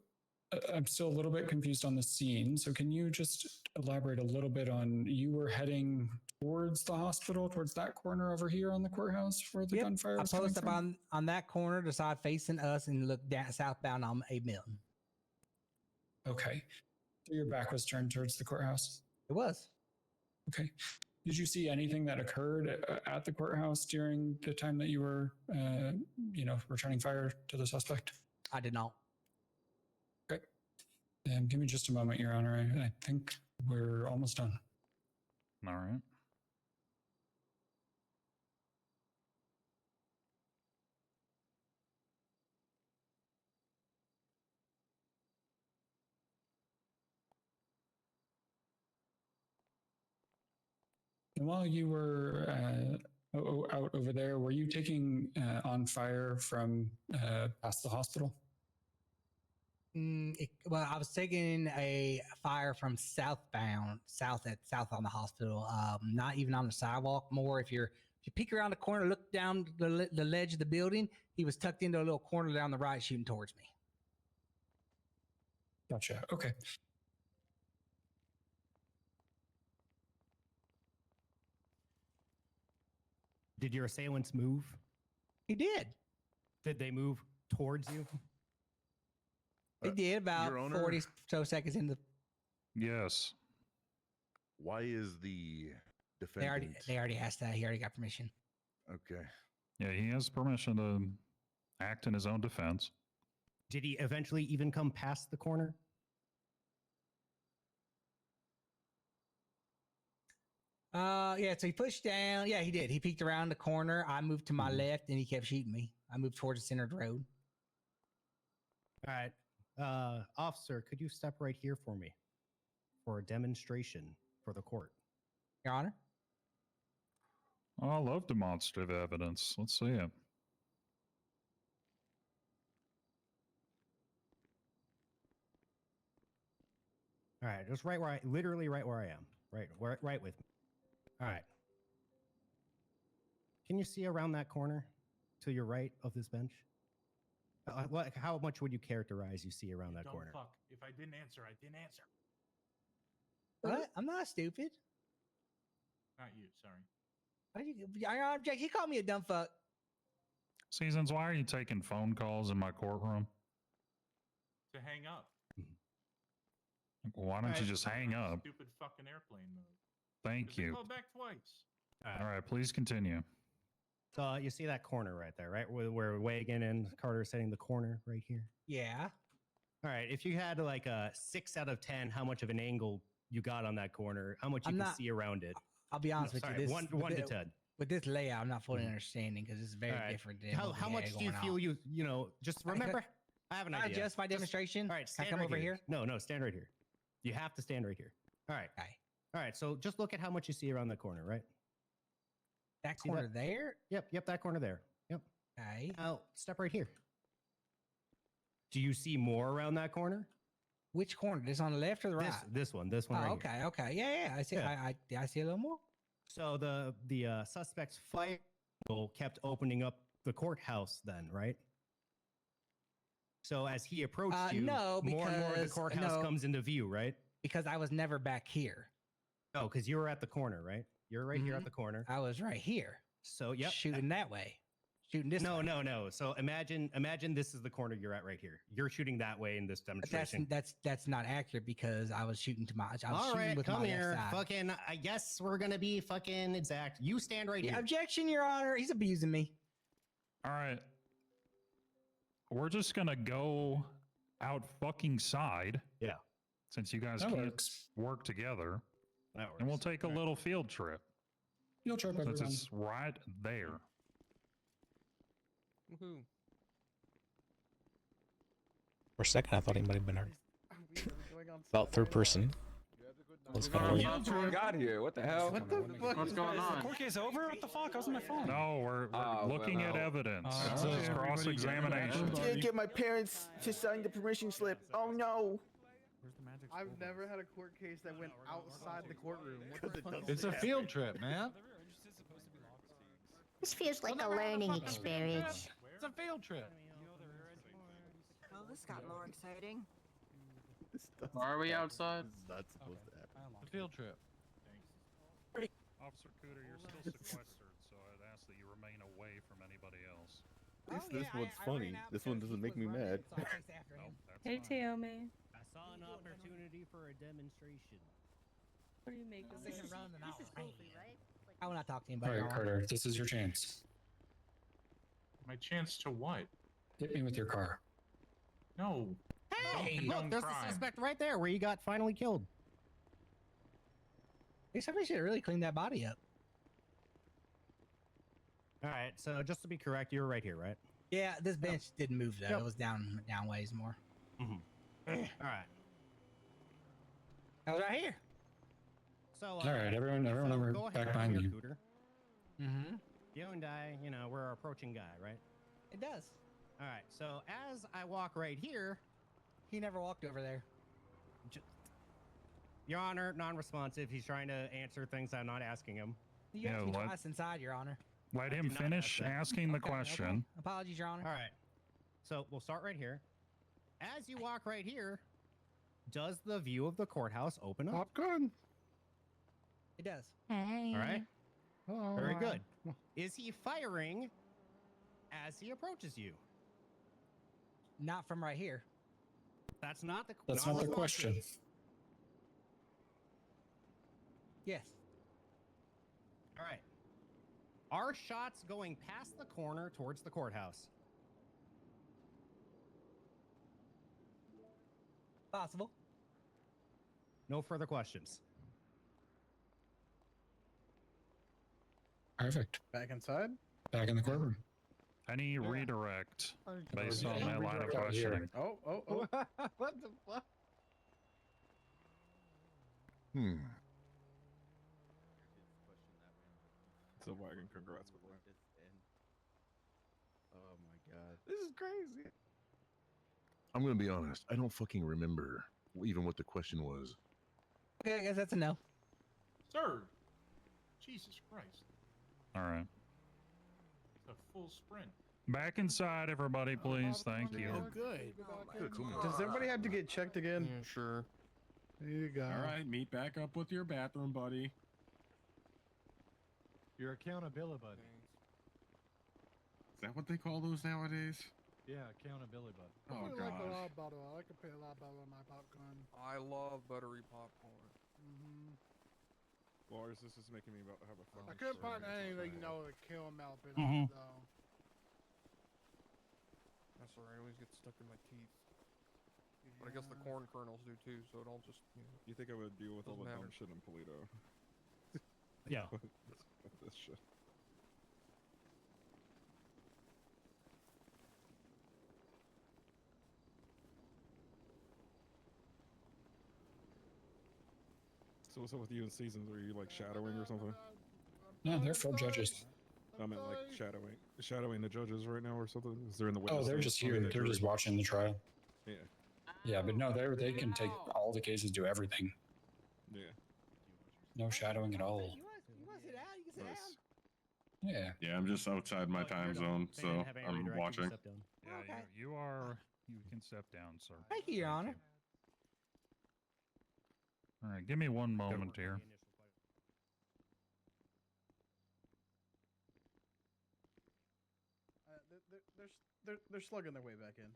Speaker 3: I'm still a little bit confused on the scene. So can you just elaborate a little bit on, you were heading towards the hospital, towards that corner over here on the courthouse where the gunfire
Speaker 5: I
Speaker 3: was coming
Speaker 5: posted up
Speaker 3: from?
Speaker 5: on that corner, the side facing us, and looked down southbound on a Milton.
Speaker 3: Okay. So your back was turned towards the courthouse?
Speaker 5: It was.
Speaker 3: Okay. Did you see anything that occurred at the courthouse during the time that you were, returning fire to the suspect?
Speaker 5: I did not.
Speaker 3: Okay. Give me just a moment, Your Honor. I think we're almost done.
Speaker 1: All right.
Speaker 3: And while you were out over there, were you taking on fire from past the hospital?
Speaker 5: Well, I was taking a fire from south on the hospital. Not even on the sidewalk. More if you peek around the corner, look down the ledge of the building. He was tucked into a little corner down the right, shooting towards me.
Speaker 3: Gotcha. Okay.
Speaker 2: Did your assailants move?
Speaker 5: He did.
Speaker 2: Did they move towards you?
Speaker 5: He did about
Speaker 4: Your Honor?
Speaker 5: 40 so seconds into.
Speaker 1: Yes.
Speaker 4: Why is the
Speaker 5: They already
Speaker 4: defendant?
Speaker 5: asked that. He already got permission.
Speaker 4: Okay.
Speaker 1: Yeah, he has permission to act in his own defense.
Speaker 2: Did he eventually even come past the corner?
Speaker 5: Yeah, so he pushed down. Yeah, he did. He peeked around the corner. I moved to my left and he kept shooting me. I moved towards the center of the road.
Speaker 2: All right. Officer, could you step right here for me for a demonstration for the court?
Speaker 5: Your Honor?
Speaker 1: Oh, I love demonstrative evidence. Let's see it.
Speaker 2: All right, just literally right where I am. Right with me. All right. Can you see around that corner to your right of this bench? How much would you characterize you see around that
Speaker 10: Dumb
Speaker 2: corner?
Speaker 10: fuck. If I didn't answer, I didn't answer.
Speaker 5: What? I'm not stupid.
Speaker 10: Not you, sorry.
Speaker 5: Why Your Honor, Jack, he called me a dumb fuck.
Speaker 1: Seasons, why are you taking phone calls in my courtroom?
Speaker 10: To hang up.
Speaker 1: Why don't you
Speaker 10: Guys,
Speaker 1: just
Speaker 10: I'm
Speaker 1: hang
Speaker 10: on
Speaker 1: up?
Speaker 10: Stupid fucking airplane mode.
Speaker 1: Thank
Speaker 10: 'Cause they
Speaker 1: you.
Speaker 10: called back twice.
Speaker 1: All right, please continue.
Speaker 2: So you see that corner right there, right? Where Wagon and Carter are sitting the corner right here.
Speaker 5: Yeah.
Speaker 2: All right. If you had like a 6 out of 10, how much of an angle you got on that corner? How much you
Speaker 5: I'm
Speaker 2: can
Speaker 5: not-
Speaker 2: see around it?
Speaker 5: I'll be honest with
Speaker 2: Sorry,
Speaker 5: you. This,
Speaker 2: one
Speaker 5: with
Speaker 2: to
Speaker 5: thi-
Speaker 2: 10.
Speaker 5: With this layout, I'm not fully
Speaker 2: Mhm.
Speaker 5: understanding because it's very
Speaker 2: All right.
Speaker 5: different. Than
Speaker 2: How,
Speaker 5: what
Speaker 2: how
Speaker 5: we
Speaker 2: much
Speaker 5: had
Speaker 2: do you
Speaker 5: going
Speaker 2: feel
Speaker 5: on.
Speaker 2: just
Speaker 5: I could-
Speaker 2: remember? I have an
Speaker 5: Can I
Speaker 2: idea.
Speaker 5: adjust my
Speaker 2: Just-
Speaker 5: demonstration?
Speaker 2: All right,
Speaker 5: Can I
Speaker 2: stand
Speaker 5: come
Speaker 2: right
Speaker 5: over
Speaker 2: here.
Speaker 5: here?
Speaker 2: No, stand right here. You have to stand right here. All right.
Speaker 5: Okay.
Speaker 2: All right. So just look at how much you see around the corner, right?
Speaker 5: That
Speaker 2: See
Speaker 5: corner
Speaker 2: that?
Speaker 5: there?
Speaker 2: Yep, that corner there. Yep.
Speaker 5: Okay.
Speaker 2: Now step right here. Do you see more around that corner?
Speaker 5: Which corner? This on the left or the right?
Speaker 2: This one
Speaker 5: Oh,
Speaker 2: right here.
Speaker 5: okay, okay. Yeah. I see.
Speaker 2: Yeah.
Speaker 5: I see a little more.
Speaker 2: So the suspect's fire kept opening up the courthouse then, right? So as he approached you,
Speaker 5: no,
Speaker 2: more and more of the
Speaker 5: because-
Speaker 2: courthouse
Speaker 5: no.
Speaker 2: comes into view, right?
Speaker 5: Because I was never back here.
Speaker 2: Oh, because you were at the corner, right? You're right here at the corner.
Speaker 5: I was right here.
Speaker 2: So yep.
Speaker 5: Shooting that way. Shooting this
Speaker 2: No,
Speaker 5: way.
Speaker 2: no. So imagine this is the corner you're at right here. You're shooting that way in this
Speaker 5: But
Speaker 2: demonstration.
Speaker 5: that's not accurate because I was shooting to my. I was
Speaker 2: All
Speaker 5: shooting
Speaker 2: right,
Speaker 5: with
Speaker 2: come
Speaker 5: my
Speaker 2: here.
Speaker 5: left side.
Speaker 2: Fucking, I guess we're gonna be fucking exact. You stand right
Speaker 5: Yeah,
Speaker 2: here.
Speaker 5: objection, Your Honor. He's abusing me.
Speaker 1: All right. We're just going to go out fucking side.
Speaker 2: Yeah.
Speaker 1: Since you guys
Speaker 3: That
Speaker 1: can't
Speaker 3: works.
Speaker 1: work together.
Speaker 2: That
Speaker 1: And we'll
Speaker 2: works.
Speaker 1: take a little field trip.
Speaker 3: Field trip,
Speaker 1: Since
Speaker 3: everyone.
Speaker 1: it's right there.
Speaker 6: Woohoo.
Speaker 11: For a second, I thought he might have been about third person. Let's go.
Speaker 12: Got here. What the hell?
Speaker 8: What the fuck? What's going on?
Speaker 10: Court case over? What the fuck? I was on my phone.
Speaker 1: No, we're looking at evidence. It's a cross-examination.
Speaker 12: Didn't get my parents to sign the permission slip. Oh no.
Speaker 10: I've never had a court case that went outside the courtroom.
Speaker 7: It's a field trip, man.
Speaker 13: This feels like a learning experience.
Speaker 7: It's a field trip.
Speaker 9: Oh, this got more exciting.
Speaker 8: Why are we outside?
Speaker 7: It's a field trip.
Speaker 1: Officer Cooter, you're still sequestered, so I'd ask that you remain away from anybody else.
Speaker 5: This one's funny. This one doesn't make me mad.
Speaker 1: No, that's
Speaker 9: Hey,
Speaker 1: fine.
Speaker 9: Taomi.
Speaker 2: I saw an opportunity for a demonstration.
Speaker 9: What do you make of this?
Speaker 5: I will not talk to
Speaker 3: All
Speaker 5: anybody.
Speaker 3: right, Carter, this is your chance.
Speaker 10: My chance to what?
Speaker 3: Hit me with your car.
Speaker 10: No.
Speaker 2: Hey,
Speaker 10: Don't
Speaker 2: look, there's
Speaker 10: crime.
Speaker 2: the suspect right there where you got finally killed.
Speaker 5: Hey, somebody should really clean that body up.
Speaker 2: All right, so just to be correct, you were right here, right?
Speaker 5: Yeah, this bench didn't move though.
Speaker 2: Yep.
Speaker 5: It was down ways more.
Speaker 2: All right.
Speaker 5: I was right here.
Speaker 2: So,
Speaker 3: All right, everyone
Speaker 2: so
Speaker 3: over
Speaker 2: go ahead
Speaker 3: back
Speaker 2: over
Speaker 3: behind
Speaker 2: here,
Speaker 3: you.
Speaker 2: Cooter.
Speaker 5: Mm-hmm.
Speaker 2: You and I, we're our approaching guy, right?
Speaker 5: It does.
Speaker 2: All right, so as I walk right here,
Speaker 5: He never walked over there.
Speaker 2: Your Honor, non-responsive. He's trying to answer things I'm not asking him.
Speaker 5: You
Speaker 1: Yeah,
Speaker 5: asked me
Speaker 1: what-
Speaker 5: twice inside, Your Honor.
Speaker 1: Let
Speaker 2: I
Speaker 1: him
Speaker 2: did not
Speaker 1: finish
Speaker 2: ask that.
Speaker 1: asking the
Speaker 5: Okay,
Speaker 1: question.
Speaker 5: okay. Apologies, Your Honor.
Speaker 2: All right. So we'll start right here. As you walk right here, does the view of the courthouse open up?
Speaker 8: Popcorn.
Speaker 5: It does.
Speaker 9: Hey.
Speaker 2: All right.
Speaker 8: Oh,
Speaker 2: Very good. Is he firing as he approaches you?
Speaker 5: Not from right here.
Speaker 2: That's not the.
Speaker 3: That's not the
Speaker 2: responsive.
Speaker 3: question.
Speaker 5: Yes.
Speaker 2: All right. Are shots going past the corner towards the courthouse?
Speaker 5: Possible.
Speaker 2: No further questions.
Speaker 3: Perfect.
Speaker 10: Back inside?
Speaker 3: Back in the courtroom.
Speaker 1: Any redirect based
Speaker 3: Yeah,
Speaker 1: on that line of
Speaker 3: redirect out here.
Speaker 1: questioning?
Speaker 10: Oh. What the fuck?
Speaker 8: So wagon, congrats with that.
Speaker 10: Oh my god. This is crazy.
Speaker 4: I'm gonna be honest. I don't fucking remember even what the question was.
Speaker 5: Okay, I guess that's a no.
Speaker 10: Sir. Jesus Christ.
Speaker 1: All right.
Speaker 10: It's a full sprint.
Speaker 1: Back inside, everybody, please. Thank you.
Speaker 10: Oh, good.
Speaker 4: Good, cool.
Speaker 10: Does everybody have to get checked again?
Speaker 6: Yeah, sure.
Speaker 10: There you go.
Speaker 8: All right, meet back up with your bathroom buddy.
Speaker 7: Your accountability buddy.
Speaker 8: Is that what they call those nowadays?
Speaker 7: Yeah, accountability buddy.
Speaker 8: Oh god.
Speaker 10: butter. I could put a lot of butter on my popcorn.
Speaker 6: I love buttery popcorn.
Speaker 8: Lars, this is making me about to have a fucking.
Speaker 10: I couldn't find
Speaker 8: stroke.
Speaker 10: anything, to kill him out, but
Speaker 2: Mhm.
Speaker 10: though.
Speaker 6: That's alright. I always get stuck in my teeth. But I guess the corn kernels do too, so it all just.
Speaker 8: You think I would deal with all
Speaker 6: Doesn't
Speaker 8: the dumb
Speaker 6: matter.
Speaker 8: shit in Polito?
Speaker 2: Yeah.
Speaker 8: With this shit. So what's up with you and Seasons? Are you like shadowing or something?
Speaker 3: No, they're full judges.
Speaker 8: I meant like shadowing the judges right now or something. Is there in the
Speaker 3: Oh,
Speaker 8: witness
Speaker 3: they're
Speaker 8: stand?
Speaker 3: just
Speaker 8: I mean,
Speaker 3: here.
Speaker 8: the
Speaker 3: They're
Speaker 8: jury.
Speaker 3: just watching the trial.
Speaker 8: Yeah,
Speaker 3: Yeah, but no, they can take all the cases, do everything.
Speaker 8: yeah.
Speaker 3: No shadowing at all.
Speaker 5: You want to sit down? You can sit
Speaker 8: Nice.
Speaker 5: down.
Speaker 3: Yeah.
Speaker 8: Yeah, I'm just outside my
Speaker 2: Oh,
Speaker 8: time
Speaker 2: you're
Speaker 8: zone,
Speaker 2: They
Speaker 8: so
Speaker 2: didn't have any
Speaker 8: I'm
Speaker 2: redirection,
Speaker 8: watching.
Speaker 2: step down.
Speaker 1: Yeah,
Speaker 5: Okay.
Speaker 1: you are You can step down, sir.
Speaker 5: Thank you, Your Honor.
Speaker 1: All right, give me one moment here.
Speaker 10: They're slugging their way back in.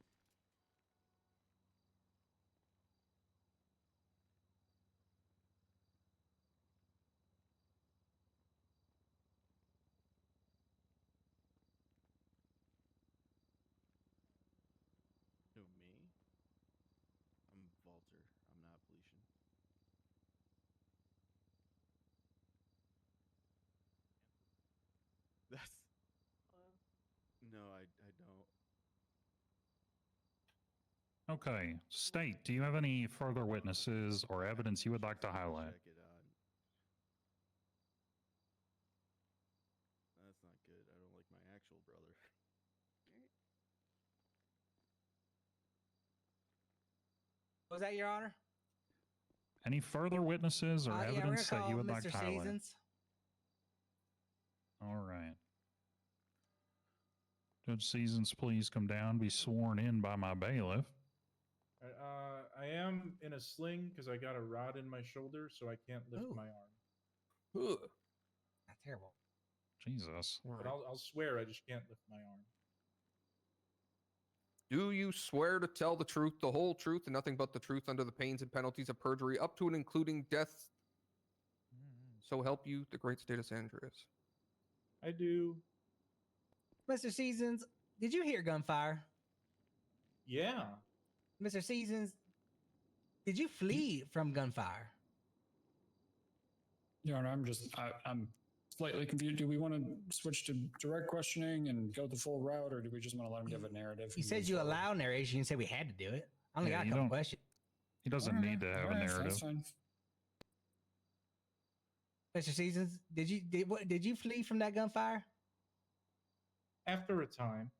Speaker 14: Who, me? I'm Walter. I'm not Felician. That's. No, I don't.
Speaker 1: Okay, State, do you have any further witnesses or evidence you would like to highlight?
Speaker 14: Check it out. That's not good. I don't like my actual brother.
Speaker 5: Was that Your Honor?
Speaker 1: Any further witnesses or
Speaker 5: Yeah, we're gonna
Speaker 1: evidence that
Speaker 5: call
Speaker 1: you would
Speaker 5: Mr.
Speaker 1: like to highlight?
Speaker 5: Seasons.
Speaker 1: All right. Judge Seasons, please come down, be sworn in by my bailiff.
Speaker 8: I am in a sling because I got a rod in my shoulder, so I can't lift
Speaker 5: Ooh.
Speaker 8: my arm.
Speaker 6: Ugh.
Speaker 5: That's terrible.
Speaker 1: Jesus.
Speaker 8: But I'll swear I just can't lift my arm.
Speaker 6: Do you swear to tell the truth, the whole truth, and nothing but the truth under the pains and penalties of perjury, up to and including death? So help you, the great state of San Andreas.
Speaker 8: I do.
Speaker 5: Mr. Seasons, did you hear gunfire?
Speaker 8: Yeah.
Speaker 5: Mr. Seasons, did you flee from gunfire?
Speaker 3: Your Honor, I'm slightly confused. Do we want to switch to direct questioning and go the full route, or do we just want to let him give a narrative?
Speaker 5: You said you allow narration. You said we had to do it. I only
Speaker 1: Yeah,
Speaker 5: got a
Speaker 1: you
Speaker 5: couple
Speaker 1: don't-
Speaker 5: questions.
Speaker 1: He doesn't need to have a narrative.
Speaker 3: That's fine.
Speaker 5: Mr. Seasons, did you flee from that gunfire?
Speaker 8: After a time,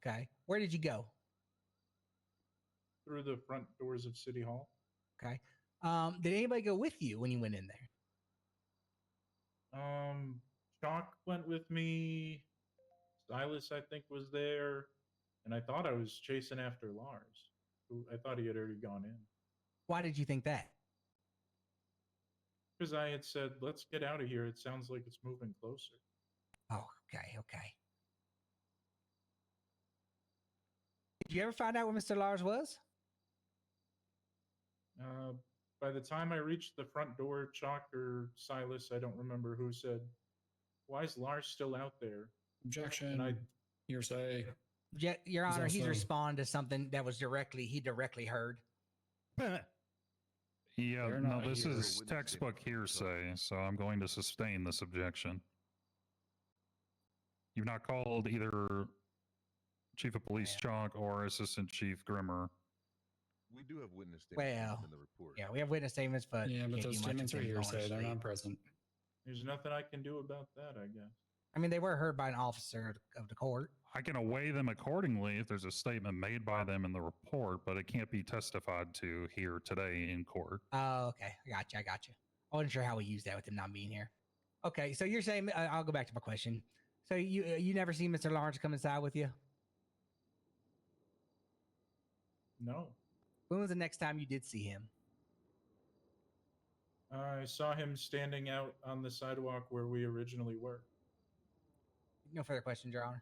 Speaker 5: Okay. Where did you go?
Speaker 8: through the front doors of City Hall.
Speaker 5: Okay. Did anybody go with you when you went in there?
Speaker 8: Chalk went with me. Silas, I think, was there. And I thought I was chasing after Lars. I thought he had already gone in.
Speaker 5: Why did you think that?
Speaker 8: Because I had said, let's get out of here. It sounds like it's moving closer.
Speaker 5: Oh, okay, okay. Did you ever find out where Mr. Lars was?
Speaker 8: By the time I reached the front door, Chalk or Silas, I don't remember who, said, why is Lars still out there?
Speaker 3: Objection.
Speaker 8: And I,
Speaker 3: Hearsay.
Speaker 5: Your Honor, he's
Speaker 3: also-
Speaker 5: responded to something that was he directly heard.
Speaker 1: Yeah,
Speaker 3: They're
Speaker 1: no,
Speaker 3: not
Speaker 1: this
Speaker 3: here.
Speaker 1: is textbook hearsay, so I'm going to sustain this objection. You've not called either Chief of Police Chalk or Assistant Chief Grimmer.
Speaker 4: We do have witness statements
Speaker 5: Well,
Speaker 4: in the report.
Speaker 5: yeah, we have witness statements, but
Speaker 3: Yeah, but
Speaker 5: can't
Speaker 3: those
Speaker 5: do much with
Speaker 3: statements are
Speaker 5: them going to
Speaker 3: hearsay. They're
Speaker 5: sleep.
Speaker 3: not present.
Speaker 8: there's nothing I can do about that, I guess.
Speaker 5: I mean, they were heard by an officer of the court.
Speaker 1: I can weigh them accordingly if there's a statement made by them in the report, but it can't be testified to here today in court.
Speaker 5: Oh, okay. I got you. I wasn't sure how we use that with him not being here. Okay, so you're saying I'll go back to my question. So you never seen Mr. Lawrence come inside with you?
Speaker 8: No.
Speaker 5: When was the next time you did see him?
Speaker 8: I saw him standing out on the sidewalk where we originally were.
Speaker 5: No further questions, Your Honor.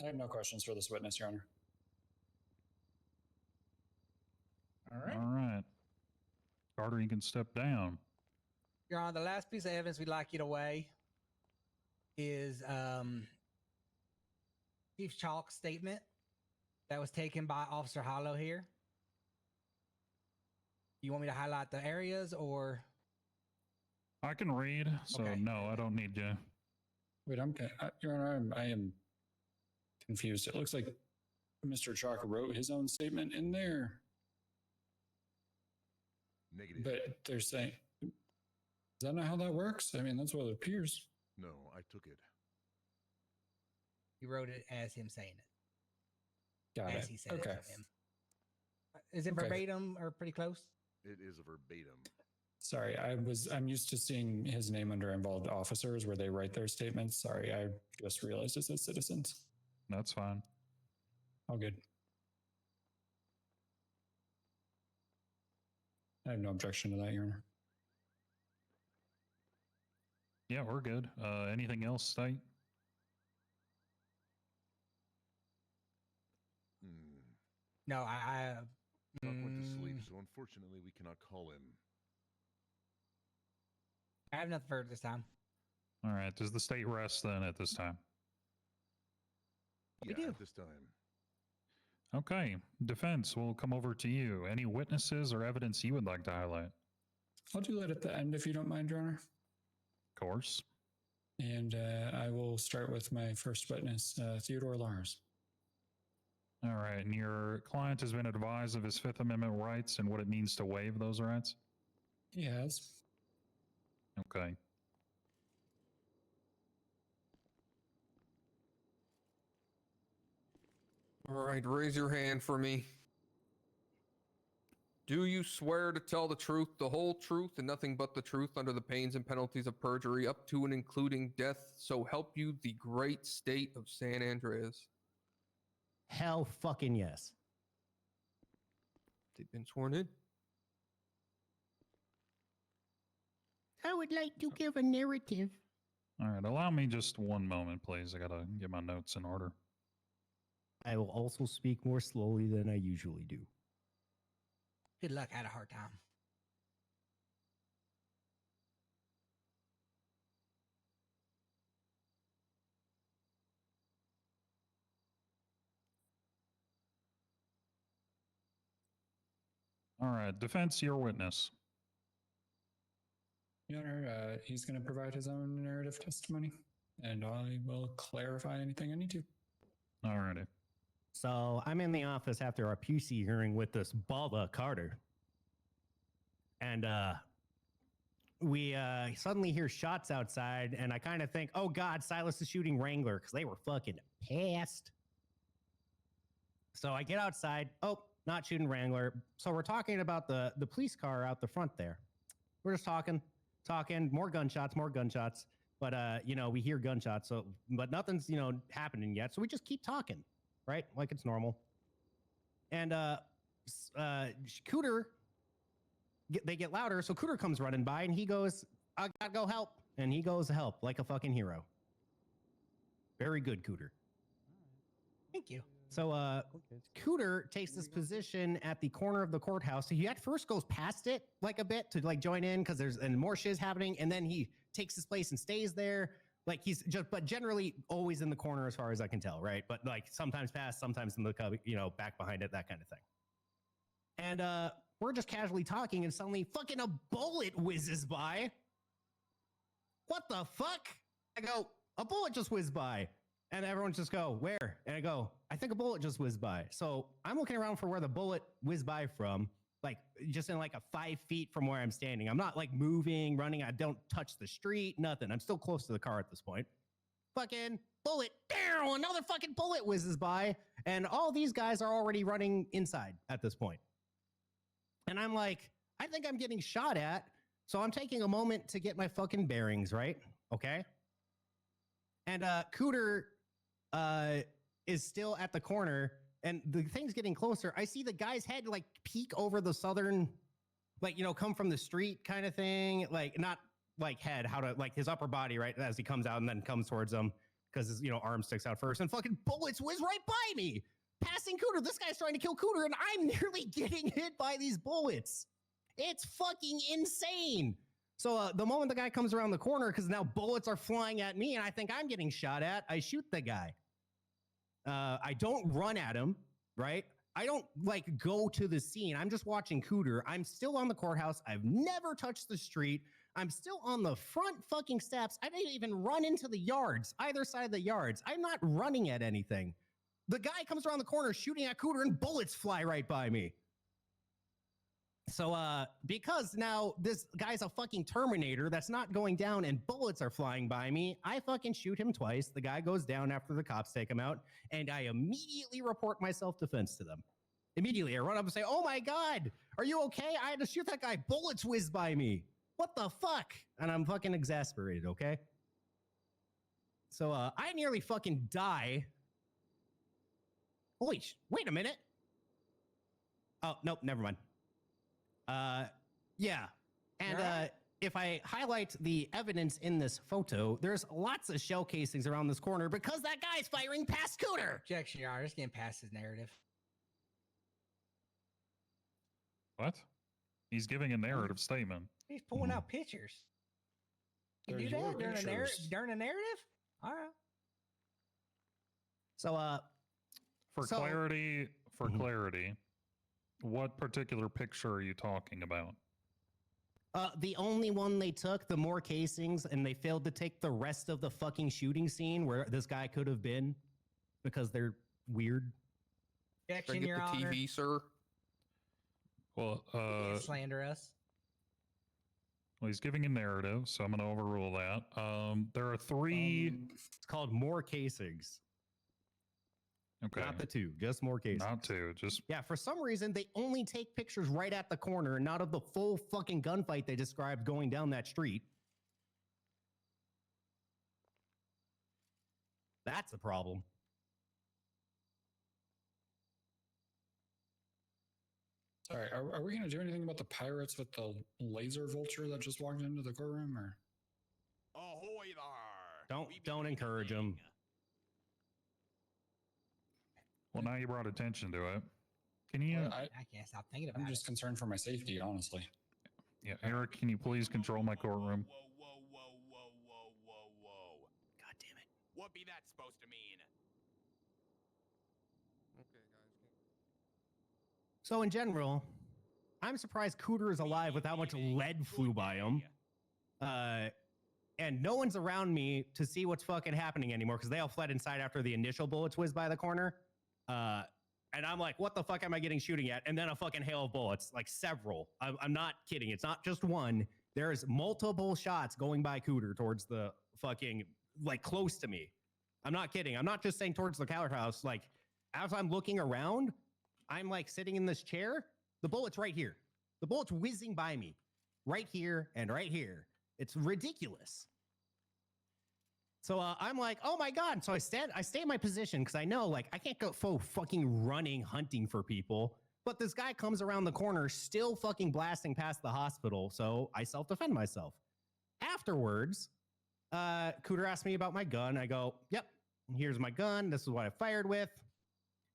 Speaker 3: I have no questions for this witness, Your Honor.
Speaker 8: All right.
Speaker 1: All right. Carter, you can step down.
Speaker 5: Your Honor, the last piece of evidence we'd like you to weigh is Chief Chalk's statement that was taken by Officer Hollow here. You want me to highlight the areas or?
Speaker 1: I can read, so
Speaker 5: Okay.
Speaker 1: no, I don't need you.
Speaker 3: Wait, Your Honor, I am confused. It looks like Mr. Chalk wrote his own statement in there,
Speaker 4: Negative.
Speaker 3: but they're saying, is that not how that works? I mean, that's what it appears.
Speaker 4: No, I took it.
Speaker 5: He wrote it as him saying it.
Speaker 3: Got
Speaker 5: as
Speaker 3: it.
Speaker 5: he said
Speaker 3: Okay.
Speaker 5: it from him. Is it
Speaker 3: Okay.
Speaker 5: verbatim or pretty close?
Speaker 4: It is a verbatim.
Speaker 3: Sorry, I'm used to seeing his name under involved officers where they write their statements. Sorry, I just realized it says citizens.
Speaker 1: That's fine.
Speaker 3: All good. I have no objection to that, Your Honor.
Speaker 1: Yeah, we're good. Anything else, State?
Speaker 5: No, I
Speaker 4: Doc went to sleep, so unfortunately we cannot call him.
Speaker 5: I have nothing further this time.
Speaker 1: All right. Does the state rest then at this time?
Speaker 4: Yeah,
Speaker 5: do.
Speaker 4: at this time.
Speaker 1: Okay. Defense, we'll come over to you. Any witnesses or evidence you would like to highlight?
Speaker 3: I'll do that at the end if you don't mind, Your Honor.
Speaker 1: Of course.
Speaker 3: And I will start with my first witness, Theodore Lars.
Speaker 1: All right. And your client has been advised of his Fifth Amendment rights and what it means to waive those rights?
Speaker 3: He has.
Speaker 1: Okay.
Speaker 6: All right, raise your hand for me. Do you swear to tell the truth, the whole truth, and nothing but the truth under the pains and penalties of perjury, up to and including death, so help you the great state of San Andreas?
Speaker 2: Hell fucking yes.
Speaker 6: They've been sworn in.
Speaker 13: I would like to give a narrative.
Speaker 1: All right. Allow me just one moment, please. I got to get my notes in order.
Speaker 2: I will also speak more slowly than I usually do.
Speaker 5: Good luck. I had a hard time.
Speaker 1: All right. Defense, your witness.
Speaker 3: Your Honor, he's going to provide his own narrative testimony, and I will clarify anything I need to.
Speaker 1: All righty.
Speaker 2: So I'm in the office after our PC hearing with this Bubba Carter. And we suddenly hear shots outside, and I kind of think, oh God, Silas is shooting Wrangler, because they were fucking pissed. So I get outside. Oh, not shooting Wrangler. So we're talking about the police car out the front there. We're just talking, more gunshots. But, we hear gunshots, but nothing's, happening yet. So we just keep talking, right? Like it's normal. And Cooter, they get louder. So Cooter comes running by and he goes, I gotta go help. And he goes help like a fucking hero. Very good, Cooter.
Speaker 5: Thank you.
Speaker 2: So Cooter takes this position at the corner of the courthouse. So he at first goes past it like a bit to like join in because there's more shit happening, and then he takes his place and stays there. Like he's just, but generally always in the corner as far as I can tell, right? But like sometimes past, sometimes in the back behind it, that kind of thing. And we're just casually talking, and suddenly fucking a bullet whizzes by. What the fuck? I go, a bullet just whizzed by. And everyone just go, where? And I go, I think a bullet just whizzed by. So I'm looking around for where the bullet whizzed by from, like just in like a 5 feet from where I'm standing. I'm not like moving, running. I don't touch the street, nothing. I'm still close to the car at this point. Fucking bullet, down, another fucking bullet whizzes by. And all these guys are already running inside at this point. And I'm like, I think I'm getting shot at. So I'm taking a moment to get my fucking bearings, right? Okay. And Cooter is still at the corner, and the thing's getting closer. I see the guy's head like peek over the southern, like, come from the street kind of thing. Like not like head, how to like his upper body, right? As he comes out and then comes towards him because his, arm sticks out first, and fucking bullets whiz right by me, passing Cooter. This guy's trying to kill Cooter, and I'm nearly getting hit by these bullets. It's fucking insane. So the moment the guy comes around the corner, because now bullets are flying at me and I think I'm getting shot at, I shoot the guy. I don't run at him, right? I don't like go to the scene. I'm just watching Cooter. I'm still on the courthouse. I've never touched the street. I'm still on the front fucking steps. I didn't even run into the yards, either side of the yards. I'm not running at anything. The guy comes around the corner shooting at Cooter and bullets fly right by me. So, because now this guy's a fucking Terminator that's not going down and bullets are flying by me, I fucking shoot him twice. The guy goes down after the cops take him out, and I immediately report my self-defense to them. Immediately, I run up and say, oh my God, are you okay? I had to shoot that guy. Bullets whizzed by me. what the fuck? And I'm fucking exasperated, okay? So I nearly fucking die. Wait a minute. Oh, nope, never mind. Yeah. And if I highlight the evidence in this photo, there's lots of shell casings around this corner because that guy's firing past Cooter.
Speaker 5: Objection, Your Honor. Just getting past his narrative.
Speaker 1: What? He's giving a narrative statement.
Speaker 5: He's pulling out pictures. You do that during a narrative? All right.
Speaker 2: So,
Speaker 1: For clarity, what particular picture are you talking about?
Speaker 2: the only one they took, the more casings, and they failed to take the rest of the fucking shooting scene where this guy could have been because they're weird.
Speaker 5: Objection, Your Honor.
Speaker 6: TV, sir.
Speaker 1: Well,
Speaker 5: You can't slander us.
Speaker 1: well, he's giving a narrative, so I'm going to overrule that. There are three.
Speaker 2: It's called more casings.
Speaker 1: Okay.
Speaker 2: Not the two, just more casings.
Speaker 1: Not two, just
Speaker 2: Yeah, for some reason, they only take pictures right at the corner, not of the full fucking gunfight they described going down that street. That's a problem.
Speaker 3: Sorry, are we going to do anything about the pirates with the laser vulture that just walked into the courtroom? Or
Speaker 15: Ahoy there!
Speaker 2: Don't encourage them.
Speaker 1: well, now you brought attention to it. Can you?
Speaker 5: I can't stop thinking about
Speaker 3: I'm
Speaker 5: it.
Speaker 3: just concerned for my safety, honestly.
Speaker 1: Yeah, Eric, can you please control my courtroom?
Speaker 15: God damn it! What be that supposed to mean?
Speaker 6: Okay, guys.
Speaker 2: So in general, I'm surprised Cooter is alive with how much lead flew by him. And no one's around me to see what's fucking happening anymore because they all fled inside after the initial bullets whizzed by the corner. And I'm like, what the fuck am I getting shooting at? And then a fucking hail of bullets, like several. I'm not kidding. It's not just one. There's multiple shots going by Cooter towards the fucking, like, close to me. I'm not kidding. I'm not just saying towards the courthouse. Like, as I'm looking around, I'm like sitting in this chair. The bullet's right here. The bullet's whizzing by me right here and right here. It's ridiculous. So I'm like, oh my God. So I stay in my position because I know, like, I can't go fucking running, hunting for people. But this guy comes around the corner still fucking blasting past the hospital. So I self-defend myself. Afterwards, Cooter asked me about my gun. I go, yep, here's my gun. This is what I fired with.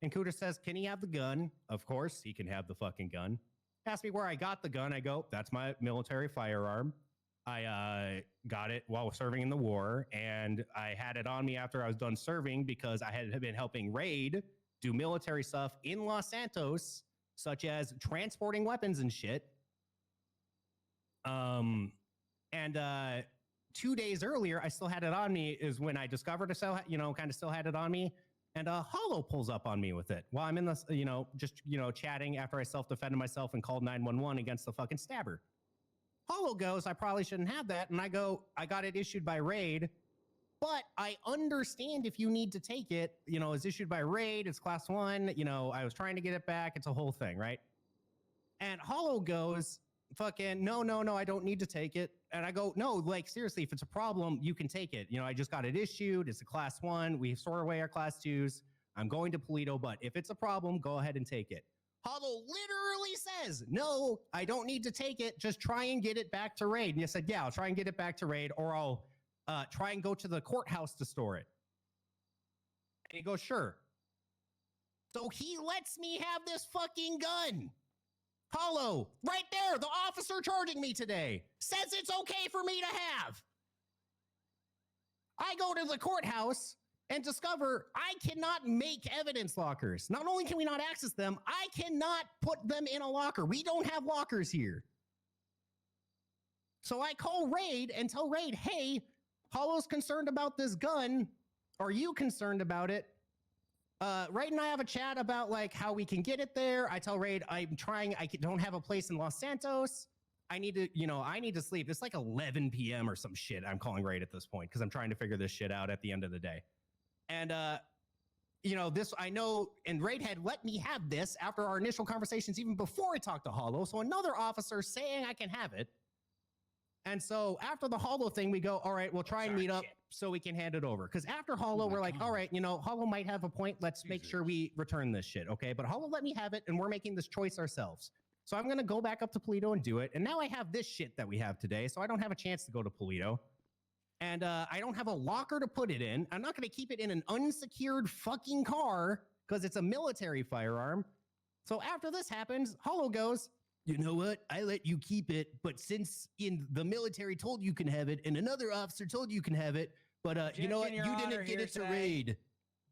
Speaker 2: And Cooter says, can he have the gun? Of course, he can have the fucking gun. Asked me where I got the gun. I go, that's my military firearm. I got it while serving in the war, and I had it on me after I was done serving because I had been helping Raid do military stuff in Los Santos, such as transporting weapons and shit. And 2 days earlier, I still had it on me is when I discovered kind of still had it on me. And Hollow pulls up on me with it while I'm in this, chatting after I self-defended myself and called 911 against the fucking stabber. Hollow goes, I probably shouldn't have that. And I go, I got it issued by Raid, but I understand if you need to take it, it's issued by Raid, it's class 1, I was trying to get it back. It's a whole thing, right? And Hollow goes, fucking, no, I don't need to take it. And I go, no, like, seriously, if it's a problem, you can take it. I just got it issued. It's a class 1. We store away our class 2s. I'm going to Polito, but if it's a problem, go ahead and take it. Hollow literally says, no, I don't need to take it. Just try and get it back to Raid. And you said, yeah, I'll try and get it back to Raid, or I'll try and go to the courthouse to store it. And he goes, sure. So he lets me have this fucking gun. Hollow, right there, the officer charging me today, says it's okay for me to have. I go to the courthouse and discover I cannot make evidence lockers. Not only can we not access them, I cannot put them in a locker. We don't have lockers here. So I call Raid and tell Raid, hey, Hollow's concerned about this gun. Are you concerned about it? Raid and I have a chat about like how we can get it there. I tell Raid I don't have a place in Los Santos. I need to sleep. It's like 11 p.m. or some shit. I'm calling Raid at this point because I'm trying to figure this shit out at the end of the day. And, this I know, and Raid had let me have this after our initial conversations, even before I talked to Hollow. So another officer saying I can have it. And so after the Hollow thing, we go, all right, we'll try and meet up so we can hand it over. Because after Hollow, we're like, all right, you know, Hollow might have a point. Let's make sure we return this shit, okay? But Hollow let me have it, and we're making this choice ourselves. So I'm going to go back up to Polito and do it. And now I have this shit that we have today, so I don't have a chance to go to Polito. And I don't have a locker to put it in. I'm not going to keep it in an unsecured fucking car because it's a military firearm. So after this happens, Hollow goes, you know what? I let you keep it, but since the military told you can have it, and another officer told you can have it, but you know what? You didn't get it to raid.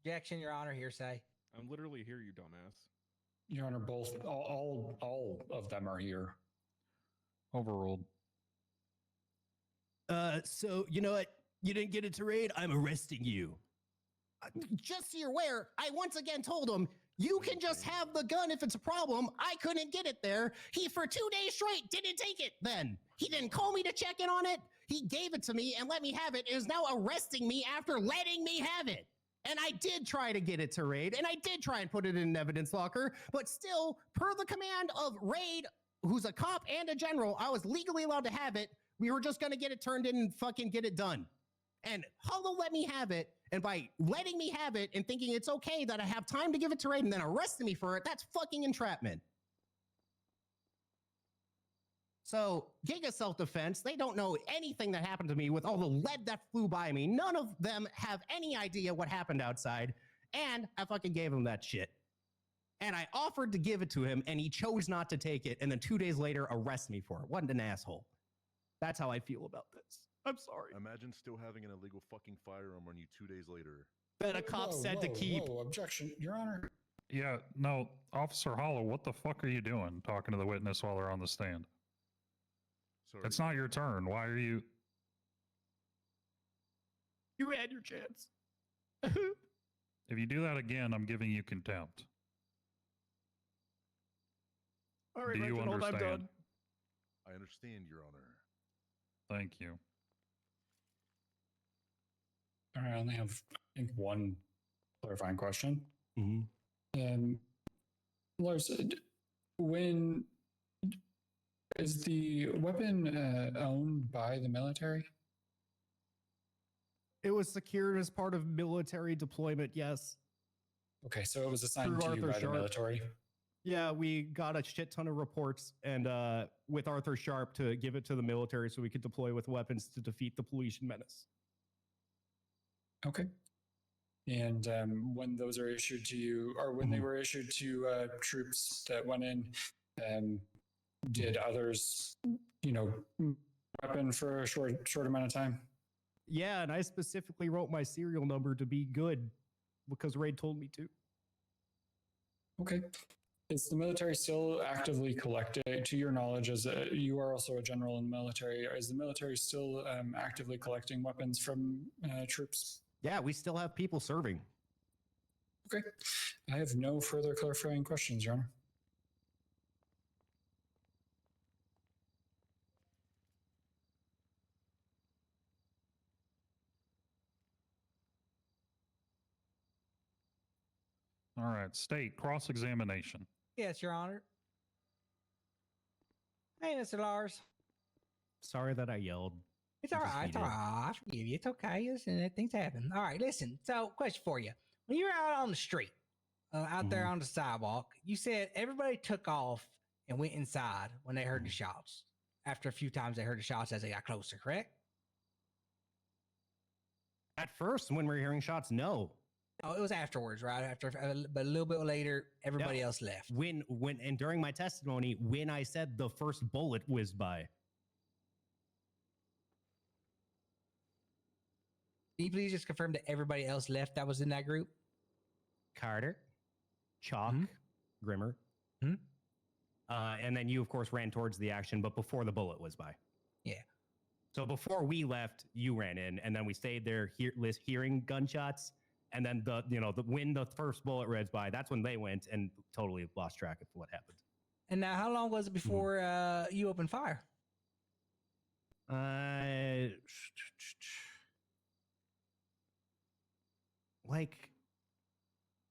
Speaker 5: Objection, Your Honor, hearsay.
Speaker 14: I'm literally here, you dumbass.
Speaker 3: Your Honor, both all of them are here.
Speaker 1: Overruled.
Speaker 2: So you know what? You didn't get it to raid. I'm arresting you. Just so you're aware, I once again told him, you can just have the gun if it's a problem. I couldn't get it there. He, for 2 days straight, didn't take it then. He didn't call me to check in on it. He gave it to me and let me have it. Is now arresting me after letting me have it. And I did try to get it to raid, and I did try and put it in an evidence locker, but still, per the command of Raid, who's a cop and a general, I was legally allowed to have it. We were just going to get it turned in and fucking get it done. And Hollow let me have it, and by letting me have it and thinking it's okay that I have time to give it to Raid and then arresting me for it, that's fucking entrapment. So, Giga self-defense, they don't know anything that happened to me with all the lead that flew by me. None of them have any idea what happened outside, and I fucking gave him that shit. And I offered to give it to him, and he chose not to take it, and then 2 days later, arrest me for it. What an asshole. That's how I feel about this. I'm sorry.
Speaker 4: Imagine still having an illegal fucking firearm on you 2 days later.
Speaker 2: That a cop said to keep.
Speaker 3: Whoa, objection, Your Honor.
Speaker 1: Yeah, no, Officer Hollow, what the fuck are you doing talking to the witness while they're on the stand?
Speaker 4: Sorry.
Speaker 1: It's not your turn. Why are you?
Speaker 2: You had your chance.
Speaker 1: If you do that again, I'm giving you contempt.
Speaker 2: All right,
Speaker 1: Do you
Speaker 2: Reginald, I'm
Speaker 1: understand?
Speaker 2: done.
Speaker 4: I understand, Your Honor.
Speaker 1: Thank you.
Speaker 3: All right, I only have, I think, one clarifying question.
Speaker 2: Mm-hmm.
Speaker 3: Lars, when is the weapon owned by the military?
Speaker 2: It was secured as part of military deployment, yes.
Speaker 3: Okay, so it was assigned
Speaker 2: Through
Speaker 3: to you
Speaker 2: Arthur
Speaker 3: by
Speaker 2: Sharp.
Speaker 3: the military.
Speaker 2: Yeah, we got a shit ton of reports and with Arthur Sharp to give it to the military so we could deploy with weapons to defeat the Pollution Menace.
Speaker 3: Okay. And when those are issued to you, or when they were issued to troops that went in, did others, you know, weapon for a short amount of time?
Speaker 2: Yeah, and I specifically wrote my serial number to be good because Raid told me to.
Speaker 3: Okay. Is the military still actively collecting, to your knowledge, as you are also a general in the military, is the military still actively collecting weapons from troops?
Speaker 2: Yeah, we still have people serving.
Speaker 3: Okay. I have no further clarifying questions, Your Honor.
Speaker 1: All right, state cross-examination.
Speaker 5: Yes, Your Honor. Hey, Mr. Lars.
Speaker 2: Sorry that I yelled.
Speaker 5: It's all right. It's all right. I forgive you. It's okay. Listen, things happen. All right, listen. So, question for you. When you were out on the street, out there on the sidewalk, you said everybody took off and went inside when they heard the shots. After a few times they heard the shots as they got closer, correct?
Speaker 2: At first, when we were hearing shots, no.
Speaker 5: Oh, it was afterwards, right? After, but a little bit later, everybody else left.
Speaker 2: When and during my testimony, when I said the first bullet whizzed by.
Speaker 5: Can you please just confirm that everybody else left that was in that group?
Speaker 2: Carter, Chalk, Grimmer. And then you, of course, ran towards the action, but before the bullet was by.
Speaker 5: Yeah.
Speaker 2: So before we left, you ran in, and then we stayed there hearing gunshots. And then when the first bullet whizzed by, that's when they went and totally lost track of what happened.
Speaker 5: And now, how long was it before you opened fire?
Speaker 2: Like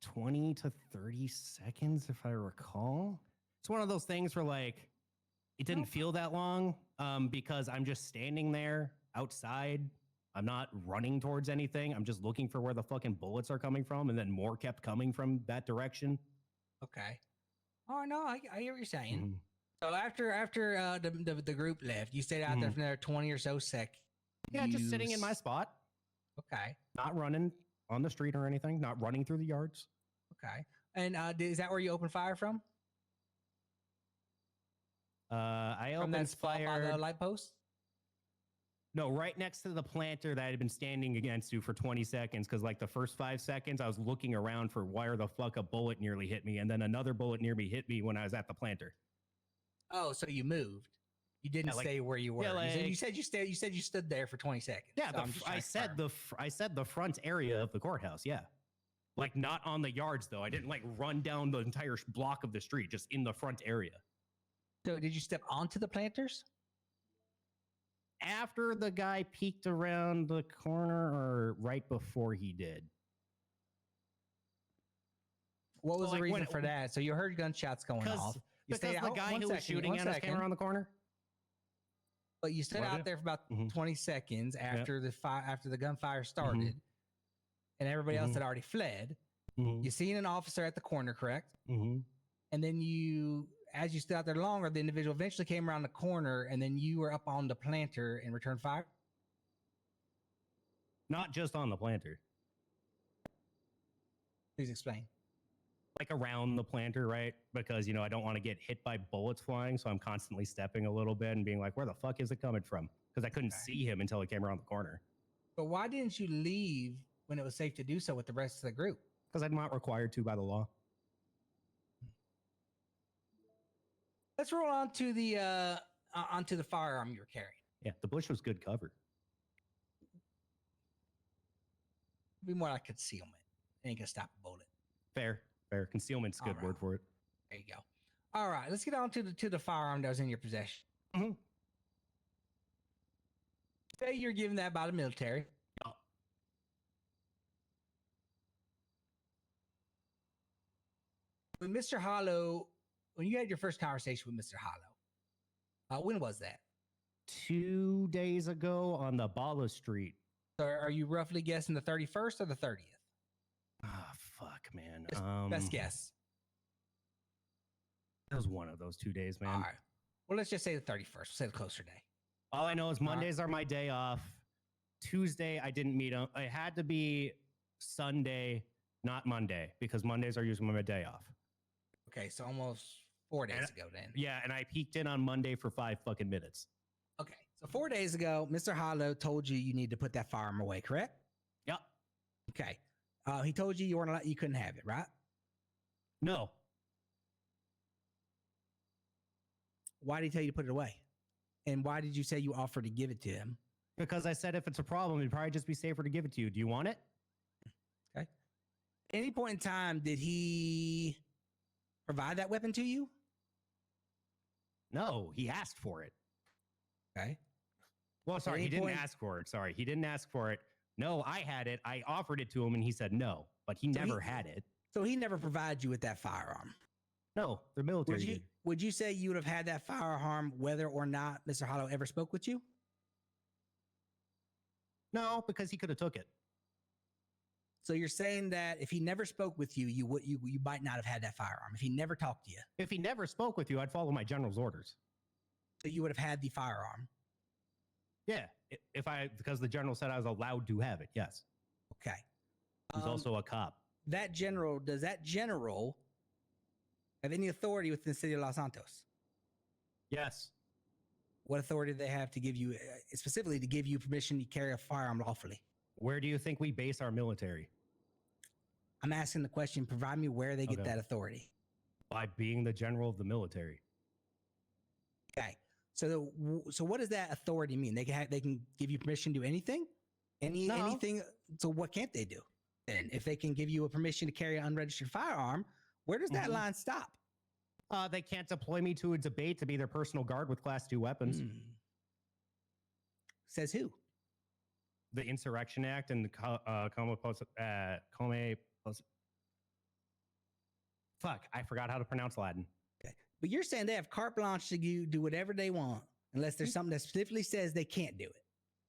Speaker 2: 20 to 30 seconds, if I recall. It's one of those things where, like, It didn't feel that long because I'm just standing there outside. I'm not running towards anything. I'm just looking for where the fucking bullets are coming from, and then more kept coming from that direction.
Speaker 5: Okay. Oh no, I hear what you're saying.
Speaker 2: Mhm.
Speaker 5: So after the group left, you stayed out there for another 20 or so seconds.
Speaker 2: Yeah, just
Speaker 5: You
Speaker 2: sitting in my
Speaker 5: s-
Speaker 2: spot,
Speaker 5: Okay.
Speaker 2: not running on the street or anything, not running through the yards.
Speaker 5: Okay. And is that where you opened fire from?
Speaker 2: I
Speaker 5: From that
Speaker 2: opened
Speaker 5: spot by
Speaker 2: fire.
Speaker 5: the light post?
Speaker 2: No, right next to the planter that I had been standing against you for 20 seconds. Because like the first 5 seconds, I was looking around for where the fuck a bullet nearly hit me, and then another bullet near me hit me when I was at the planter.
Speaker 5: Oh, so you moved. You didn't
Speaker 2: Yeah, like-
Speaker 5: stay where you were.
Speaker 2: yeah,
Speaker 5: You said you stood there for 20 seconds.
Speaker 2: Yeah,
Speaker 5: So I'm just
Speaker 2: I
Speaker 5: trying to
Speaker 2: said
Speaker 5: confirm.
Speaker 2: I said the front area of the courthouse. Yeah, like not on the yards though. I didn't like run down the entire block of the street, just in the front area.
Speaker 5: So did you step onto the planters?
Speaker 2: After the guy peeked around the corner, or right before he did?
Speaker 5: What was
Speaker 2: So,
Speaker 5: the
Speaker 2: like,
Speaker 5: reason
Speaker 2: when-
Speaker 5: for that? So you heard gunshots going off. You
Speaker 2: Because
Speaker 5: stayed
Speaker 2: the
Speaker 5: out-
Speaker 2: guy
Speaker 5: one
Speaker 2: who was
Speaker 5: second,
Speaker 2: shooting
Speaker 5: one
Speaker 2: at us came
Speaker 5: second.
Speaker 2: around the corner.
Speaker 5: But you stood
Speaker 1: What
Speaker 5: out
Speaker 1: if-
Speaker 5: there for about
Speaker 2: Mhm.
Speaker 5: 20 seconds after the gunfire started, and everybody else
Speaker 2: Mhm.
Speaker 5: had already fled.
Speaker 2: Mm-hmm.
Speaker 5: You seen an officer at the corner, correct?
Speaker 2: Mm-hmm.
Speaker 5: And then as you stood out there longer, the individual eventually came around the corner, and then you were up on the planter and returned fire.
Speaker 2: Not just on the planter,
Speaker 5: Please explain.
Speaker 2: like around the planter, right? Because I don't want to get hit by bullets flying, so I'm constantly stepping a little bit and being like, "Where the fuck is it coming from?" Because I couldn't see him until he came around the corner.
Speaker 5: But why didn't you leave when it was safe to do so with the rest of the group?
Speaker 2: Because I'm not required to by the law.
Speaker 5: Let's roll on to onto the firearm you were carrying.
Speaker 2: Yeah, the bush was good cover.
Speaker 5: Be more like concealment. It ain't gonna stop a bullet.
Speaker 2: Fair. Concealment's a good word for it.
Speaker 5: There you go. All right, let's get on to the firearm that was in your possession.
Speaker 2: Mhm.
Speaker 5: Say you're given that by the military. When Mr. Hollow, when you had your first conversation with Mr. Hollow, when was that?
Speaker 2: 2 days ago on the Bala Street.
Speaker 5: So are you roughly guessing the 31st or the 30th?
Speaker 2: Ah, fuck, man.
Speaker 5: Best guess.
Speaker 2: That was one of those 2 days, man.
Speaker 5: All right. Well, let's just say the 31st. We'll say the closer day.
Speaker 2: All I know is
Speaker 5: All right.
Speaker 2: Mondays are my day off. Tuesday, I didn't meet him. It had to be Sunday, not Monday, because Mondays are usually my day off.
Speaker 5: Okay, so almost 4 days ago then.
Speaker 2: Yeah, and I peeked in on Monday for 5 fucking minutes.
Speaker 5: Okay, so 4 days ago, Mr. Hollow told you need to put that firearm away, correct?
Speaker 2: Yep.
Speaker 5: Okay. He told you you couldn't have it, right?
Speaker 2: No.
Speaker 5: Why did he tell you to put it away? And why did you say you offered to give it to him?
Speaker 2: Because I said if it's a problem, it'd probably just be safer to give it to you. Do you want it?
Speaker 5: Okay. Any point in time, did he provide that weapon to you?
Speaker 2: No, he asked for it.
Speaker 5: Okay.
Speaker 2: Well, sorry, he
Speaker 5: any
Speaker 2: didn't
Speaker 5: point-
Speaker 2: ask for it. Sorry, he didn't ask for it. No, I had it. I offered it to him and he said no, but he
Speaker 5: So
Speaker 2: never had it.
Speaker 5: So he never provided you with that firearm.
Speaker 2: No, the military did.
Speaker 5: Would you say you would have had that firearm whether or not Mr. Hollow ever spoke with you?
Speaker 2: No, because he could have took it.
Speaker 5: So you're saying that if he never spoke with you, you might not have had that firearm. If he never talked to you,
Speaker 2: If he never spoke with you, I'd follow my general's orders.
Speaker 5: so you would have had the firearm.
Speaker 2: Yeah, because the general said I was allowed to have it. Yes,
Speaker 5: Okay.
Speaker 2: he's also a cop.
Speaker 5: Does that general have any authority within the city of Los Santos?
Speaker 2: Yes,
Speaker 5: What authority do they have to give you, specifically to give you permission to carry a firearm lawfully?
Speaker 2: where do you think we base our military?
Speaker 5: I'm asking the question. Provide me where they get
Speaker 2: Okay.
Speaker 5: that authority.
Speaker 2: By being the general of the military.
Speaker 5: Okay. So what does that authority mean? They can give you permission to do anything,
Speaker 2: No.
Speaker 5: anything. So what can't they do? Then, if they can give you a permission to carry an unregistered firearm, where does that
Speaker 2: Mhm.
Speaker 5: line stop?
Speaker 2: They can't deploy me to a debate to be their personal guard with Class 2 weapons.
Speaker 5: Says who?
Speaker 2: The Insurrection Act and the Fuck, I forgot how to pronounce Latin.
Speaker 5: But you're saying they have carte blanche to do whatever they want, unless there's something that specifically says they can't do it.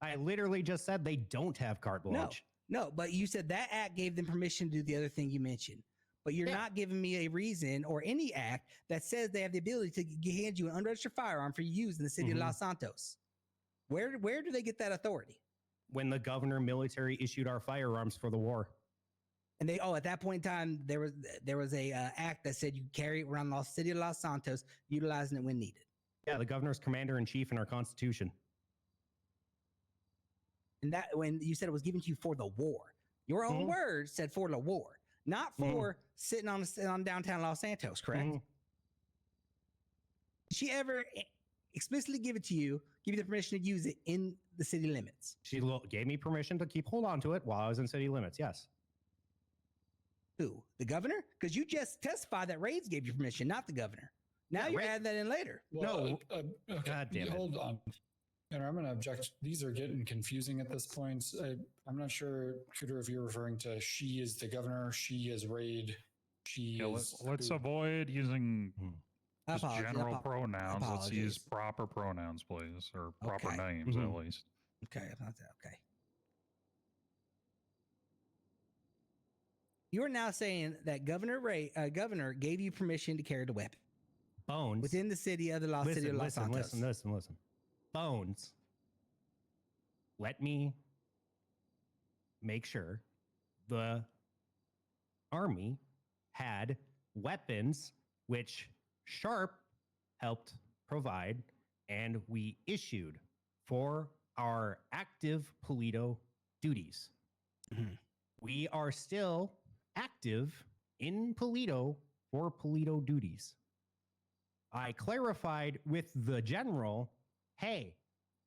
Speaker 2: I literally just said they don't have carte blanche.
Speaker 5: No, but you said that act gave them permission to do the other thing you mentioned. But you're not giving me a reason or any act that says they have the ability to hand you an unregistered firearm for use in the city of Los Santos. Where do they get that authority?
Speaker 2: When the governor military issued our firearms for the war.
Speaker 5: And they at that point in time there was a act that said you carry it around the city of Los Santos, utilizing it when needed.
Speaker 2: Yeah, the governor's commander in chief in our constitution.
Speaker 5: And that when you said it was given to you for the war, your own words said for the war, not for sitting on downtown Los Santos, correct? Did she ever explicitly give it to you, give you the permission to use it in the city limits?
Speaker 2: She gave me permission to hold on to it while I was in city limits, yes.
Speaker 5: Who? The governor? Because you just testified that Raids gave you permission, not the governor. Now you're adding that in later.
Speaker 3: Well,
Speaker 2: okay.
Speaker 3: God damn it. Hold on. And I'm going to object. These are getting confusing at this point. I'm not sure, Cooter, if you're referring to she is the governor, she is Raid, she is...
Speaker 1: Let's avoid using just general pronouns. Let's
Speaker 5: Apologies.
Speaker 1: use proper pronouns, please, or proper names at least.
Speaker 5: Okay, about that. Okay. You are now saying that Governor gave you permission to carry the weapon.
Speaker 2: Bones.
Speaker 5: Within the city of the city of Los Santos.
Speaker 2: Listen. Bones. Let me make sure the army had weapons which Sharp helped provide and we issued for our active Polito duties. We are still active in Polito for Polito duties. I clarified with the general, hey,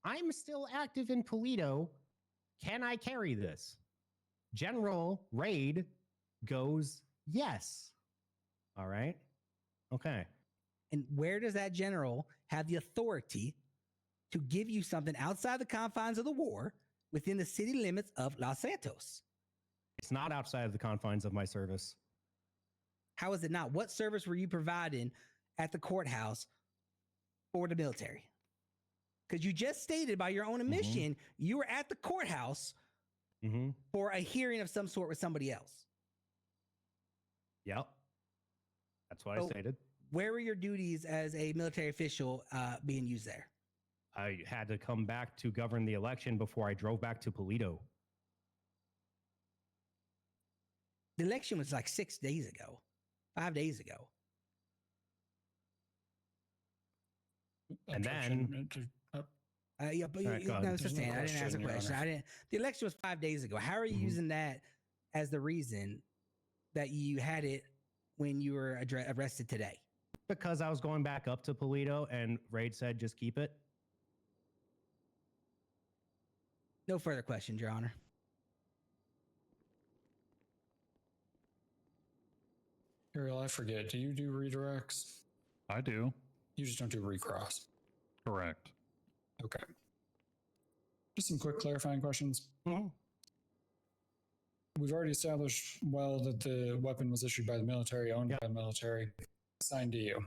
Speaker 2: I'm still active in Polito. Can I carry this? General Raid goes, yes. All right. Okay.
Speaker 5: And where does that general have the authority to give you something outside the confines of the war within the city limits of Los Santos?
Speaker 2: It's not outside of the confines of my service.
Speaker 5: How is it not? What service were you providing at the courthouse for the military? Because you just stated by your own admission, you were at the courthouse for a hearing of some sort with somebody else.
Speaker 2: Yep. That's what I stated.
Speaker 5: Where were your duties as a military official being used there?
Speaker 2: I had to come back to govern the election before I drove back to Polito.
Speaker 5: The election was like 6 days ago, 5 days ago.
Speaker 2: And then...
Speaker 5: yeah, but
Speaker 2: All right,
Speaker 5: no, it's just saying, I didn't ask a question. The election was 5 days ago. How are you using that as the reason that you had it when you were arrested today?
Speaker 2: Because I was going back up to Polito and Raid said, just keep it.
Speaker 5: No further questions, Your Honor.
Speaker 3: Ariel, I forget. Do you do redirects?
Speaker 1: I do.
Speaker 3: You just don't do recross.
Speaker 1: Correct.
Speaker 3: Okay. Just some quick clarifying questions. We've already established well that the weapon was issued by the military, owned by the military, assigned to you.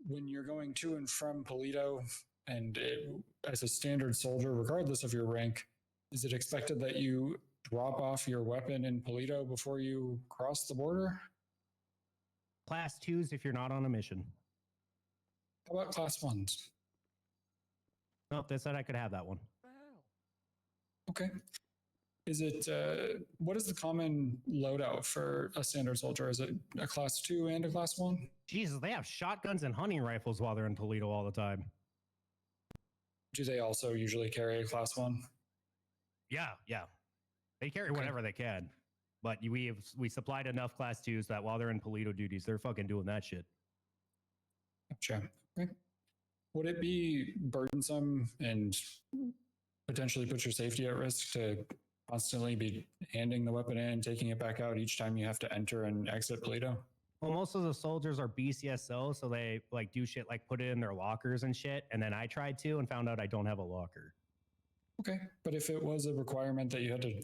Speaker 3: When you're going to and from Polito, and as a standard soldier, regardless of your rank, is it expected that you drop off your weapon in Polito before you cross the border?
Speaker 2: Class 2s if you're not on a mission.
Speaker 3: How about class 1s?
Speaker 2: Nope, they said I could have that one.
Speaker 3: Okay. Is it, what is the common loadout for a standard soldier? Is it a class 2 and a class 1?
Speaker 2: Jesus, they have shotguns and hunting rifles while they're in Polito all the time.
Speaker 3: Do they also usually carry a class 1?
Speaker 2: Yeah. They carry whatever they can. But we supplied enough class 2s that while they're in Polito duties, they're fucking doing that shit.
Speaker 3: Gotcha. Okay. Would it be burdensome and potentially put your safety at risk to constantly be handing the weapon in and taking it back out each time you have to enter and exit Polito?
Speaker 2: Well, most of the soldiers are BCSO, so they like do shit like put it in their lockers and shit. And then I tried to and found out I don't have a locker.
Speaker 3: Okay. But if it was a requirement that you had to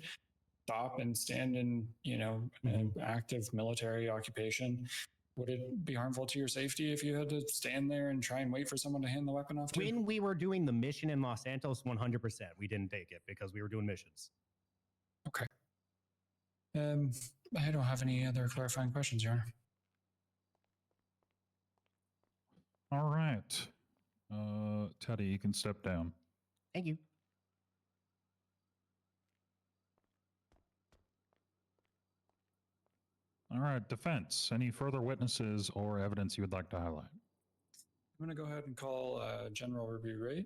Speaker 3: stop and stand in, an active military occupation, would it be harmful to your safety if you had to stand there and try and wait for someone to hand the weapon off to you?
Speaker 2: When we were doing the mission in Los Santos, 100%, we didn't take it because we were doing missions.
Speaker 3: Okay. I don't have any other clarifying questions, Your Honor.
Speaker 1: All right. Teddy, you can step down.
Speaker 2: Thank you.
Speaker 1: All right, defense. Any further witnesses or evidence you would like to highlight?
Speaker 3: I'm going to go ahead and call General Ruby Ray.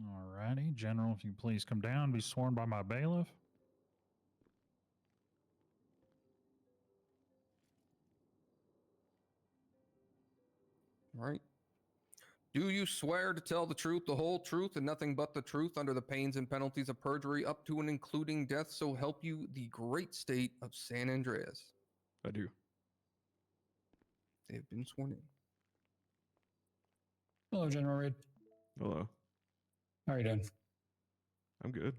Speaker 1: All righty. General, if you please come down, be sworn by my bailiff.
Speaker 6: All right. Do you swear to tell the truth, the whole truth, and nothing but the truth under the pains and penalties of perjury up to and including death, so help you the great state of San Andreas?
Speaker 14: I do.
Speaker 6: They have been sworn in.
Speaker 3: Hello, General Reed.
Speaker 14: Hello.
Speaker 3: How are you doing?
Speaker 14: I'm good.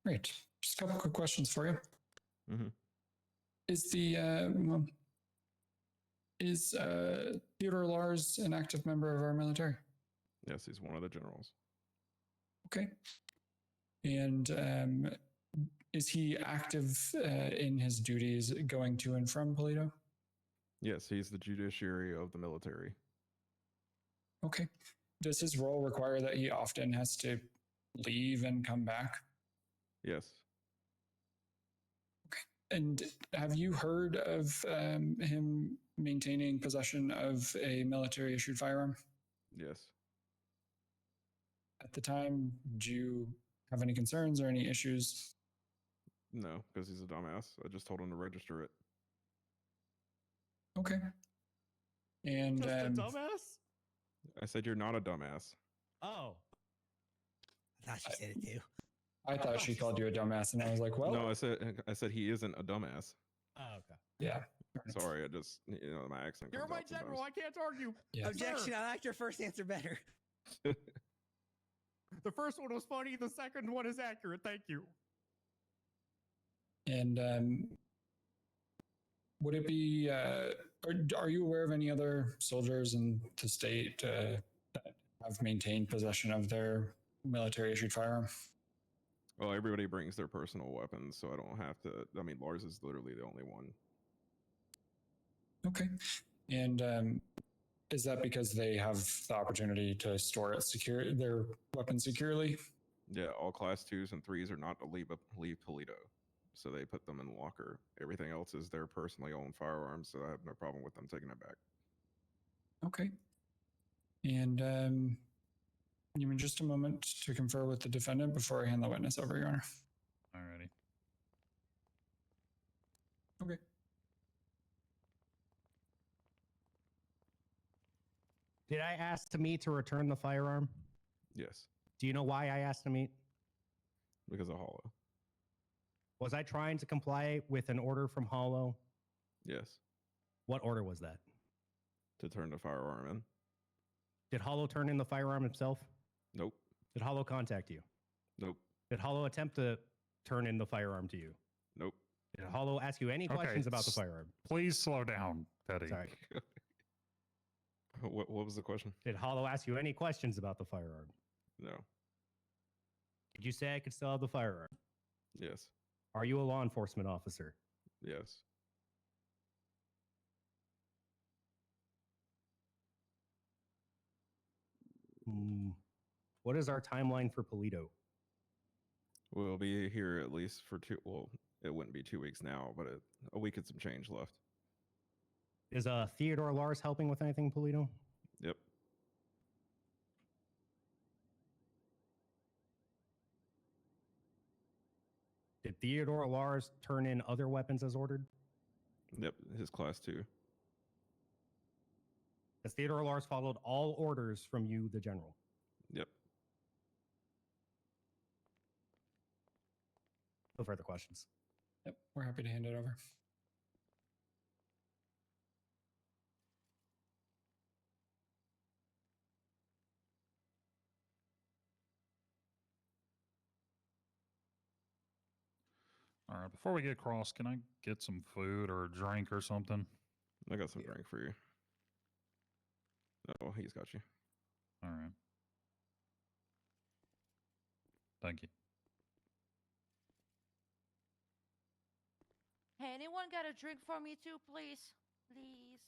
Speaker 3: Great. Just a couple quick questions for you.
Speaker 14: Mm-hmm.
Speaker 3: Is Theodore Lars an active member of our military?
Speaker 14: Yes, he's one of the generals.
Speaker 3: Okay. And is he active in his duties going to and from Polito?
Speaker 14: Yes, he's the judiciary of the military.
Speaker 3: Okay. Does his role require that he often has to leave and come back?
Speaker 14: Yes.
Speaker 3: And have you heard of him maintaining possession of a military issued firearm?
Speaker 14: Yes.
Speaker 3: At the time, do you have any concerns or any issues?
Speaker 14: No, because he's a dumbass. I just told him to register it.
Speaker 3: Okay. And
Speaker 14: Just a dumbass? I said you're not a dumbass.
Speaker 5: Oh. I thought she said it too.
Speaker 3: I thought she called you a dumbass, and I was like, well,
Speaker 14: No, I said he isn't a dumbass.
Speaker 5: Oh, okay.
Speaker 3: yeah.
Speaker 14: Sorry, I just my accent.
Speaker 5: You're
Speaker 14: comes
Speaker 5: my
Speaker 14: out
Speaker 5: general.
Speaker 14: sometimes.
Speaker 5: I can't argue.
Speaker 3: Yeah.
Speaker 5: Objection. I liked your first answer better. The first one was funny. The second one is accurate. Thank you.
Speaker 3: And would it be, are you aware of any other soldiers in the state that have maintained possession of their military issued firearm?
Speaker 14: Well, everybody brings their personal weapons, so I don't have to. I mean, Lars is literally the only one.
Speaker 3: Okay. And is that because they have the opportunity to store it their weapons securely?
Speaker 14: Yeah, all class 2s and 3s are not to leave Toledo, so they put them in the locker. Everything else is their personally owned firearms, so I have no problem with them taking it back.
Speaker 3: Okay. And give me just a moment to confer with the defendant before I hand the witness over, Your Honor.
Speaker 1: All righty.
Speaker 3: Okay.
Speaker 2: Did I ask to meet to return the firearm?
Speaker 14: Yes,
Speaker 2: Do you know why I asked to meet?
Speaker 14: because of Hollow.
Speaker 2: Was I trying to comply with an order from Hollow?
Speaker 14: Yes,
Speaker 2: What order was that?
Speaker 14: to turn the firearm in.
Speaker 2: Did Hollow turn in the firearm himself?
Speaker 14: Nope,
Speaker 2: Did Hollow contact you?
Speaker 14: nope,
Speaker 2: Did Hollow attempt to turn in the firearm to you?
Speaker 14: nope.
Speaker 2: Did Hollow ask you any
Speaker 1: Okay,
Speaker 2: questions about the firearm?
Speaker 1: Please slow down, Teddy.
Speaker 2: Sorry.
Speaker 14: What was the question?
Speaker 2: Did Hollow ask you any questions about the firearm?
Speaker 14: No.
Speaker 2: Did you say I could still have the firearm?
Speaker 14: Yes.
Speaker 2: Are you a law enforcement officer?
Speaker 14: Yes.
Speaker 2: What is our timeline for Polito?
Speaker 14: We'll be here at least for well, it wouldn't be 2 weeks now, but a week and some change left.
Speaker 2: Is Theodore Lars helping with anything, Polito?
Speaker 14: Yep.
Speaker 2: Did Theodore Lars turn in other weapons as ordered?
Speaker 14: Yep. His class 2.
Speaker 2: Has Theodore Lars followed all orders from you, the general?
Speaker 14: Yep.
Speaker 2: No further questions.
Speaker 3: Yep, we're happy to hand it over.
Speaker 1: All right. Before we get cross, can I get some food or a drink or something?
Speaker 14: I got some drink for you. Oh, he's got you.
Speaker 1: All right. Thank you.
Speaker 16: Hey, anyone got a drink for me too, please? Please.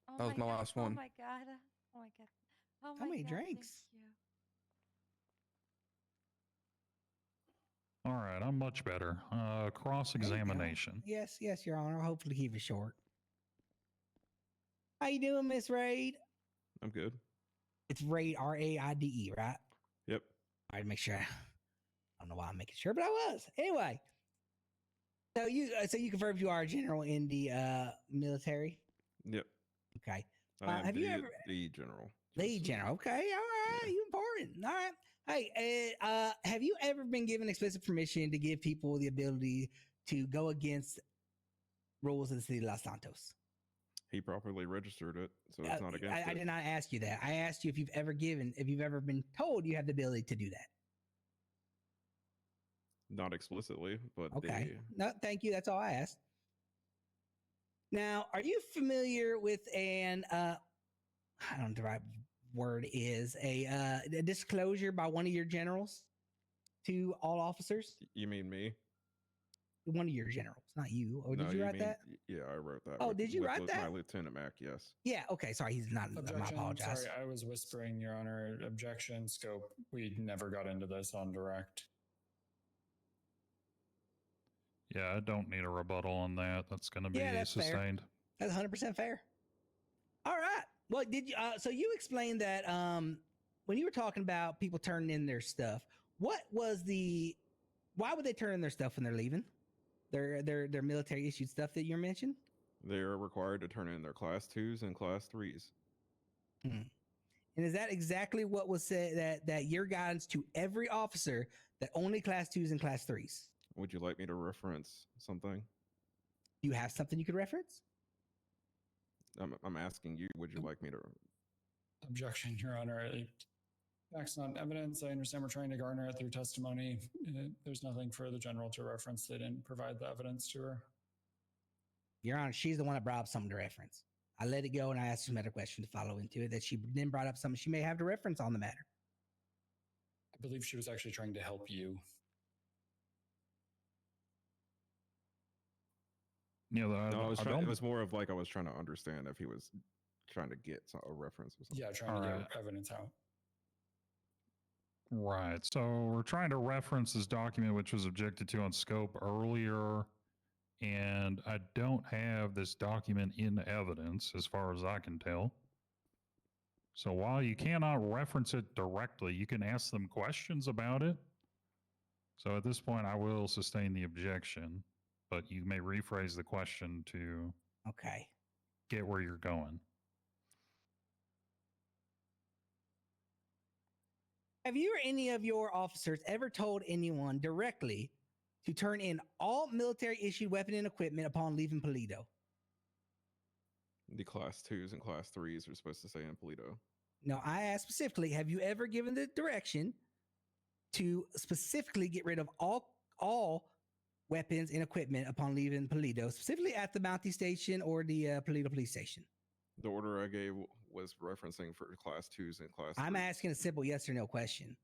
Speaker 16: Oh
Speaker 6: That was my
Speaker 16: God.
Speaker 6: last one.
Speaker 16: Oh my god. Oh my god. Oh
Speaker 5: How
Speaker 16: my
Speaker 5: many
Speaker 16: God,
Speaker 5: drinks?
Speaker 16: Thank you.
Speaker 1: All right, I'm much better. Cross
Speaker 5: There you go.
Speaker 1: examination.
Speaker 5: Yes, yes, Your Honor. Hopefully keep it short. How you doing, Miss Raid?
Speaker 14: I'm good.
Speaker 5: It's Raid, R-A-I-D-E, right?
Speaker 14: Yep.
Speaker 5: All right, make sure. I don't know why I'm making sure, but I was. Anyway, so you confirmed you are a general in the military.
Speaker 14: Yep.
Speaker 5: Okay.
Speaker 14: I am
Speaker 5: have you
Speaker 14: the-
Speaker 5: ever
Speaker 14: the general?
Speaker 5: lead general? Okay, all right. You important. All right. Hey, have you ever been given explicit permission to give people the ability to go against rules of the city of Los Santos?
Speaker 14: He properly registered it, so it's not against
Speaker 5: I
Speaker 14: it.
Speaker 5: did not ask you that. I asked you if you've ever been told you have the ability to do that.
Speaker 14: Not explicitly, but
Speaker 5: Okay. No, thank you. That's all I asked. Now, are you familiar with an I don't know the right word is a disclosure by one of your generals to all officers?
Speaker 14: You mean me?
Speaker 5: One of your generals, not you. Oh,
Speaker 14: No,
Speaker 5: did you write that?
Speaker 14: Yeah, I wrote that.
Speaker 5: Oh, did you write
Speaker 14: My
Speaker 5: that?
Speaker 14: Lieutenant Mac, yes.
Speaker 5: Yeah. Okay. Sorry, he's not. I
Speaker 3: Objection.
Speaker 5: apologize.
Speaker 3: Sorry, I was whispering, Your Honor. Objection. Scope. We never got into this on direct.
Speaker 1: Yeah, I don't need a rebuttal on that. That's going to be
Speaker 5: Yeah, that's fair.
Speaker 1: sustained.
Speaker 5: That's 100% fair. All right. Well, did you? So you explained that when you were talking about people turning in their stuff, what was the? Why would they turn in their stuff when they're leaving? Their military issued stuff that you mentioned.
Speaker 14: They're required to turn in their Class 2s and Class 3s.
Speaker 5: And is that exactly what was said that your guidance to every officer that only Class 2s and Class 3s?
Speaker 14: Would you like me to reference something?
Speaker 5: Do you have something you could reference?
Speaker 14: I'm asking you, would you like me to?
Speaker 3: Objection, Your Honor. Facts, not evidence. I understand we're trying to garner it through testimony. There's nothing for the general to reference. They didn't provide the evidence to her.
Speaker 5: Your Honor, she's the one that brought up something to reference. I let it go and I asked some other question to follow into it that she then brought up something she may have to reference on the matter.
Speaker 3: I believe she was actually trying to help you.
Speaker 1: Yeah,
Speaker 14: No, it was more of like I was trying to understand if he was trying to get a reference or something.
Speaker 3: Yeah, trying to get evidence out.
Speaker 1: Right. So we're trying to reference this document, which was objected to on scope earlier. And I don't have this document in evidence as far as I can tell. So while you cannot reference it directly, you can ask them questions about it. So at this point, I will sustain the objection, but you may rephrase the question to get where you're going.
Speaker 5: Have you or any of your officers ever told anyone directly to turn in all military issued weapon and equipment upon leaving Polito?
Speaker 14: The Class 2s and Class 3s are supposed to stay in Polito.
Speaker 5: No, I asked specifically, have you ever given the direction to specifically get rid of all weapons and equipment upon leaving Polito, specifically at the Bounty Station or the Polito Police Station?
Speaker 14: The order I gave was referencing for Class 2s and Class 3s.
Speaker 5: I'm asking a simple yes or no question.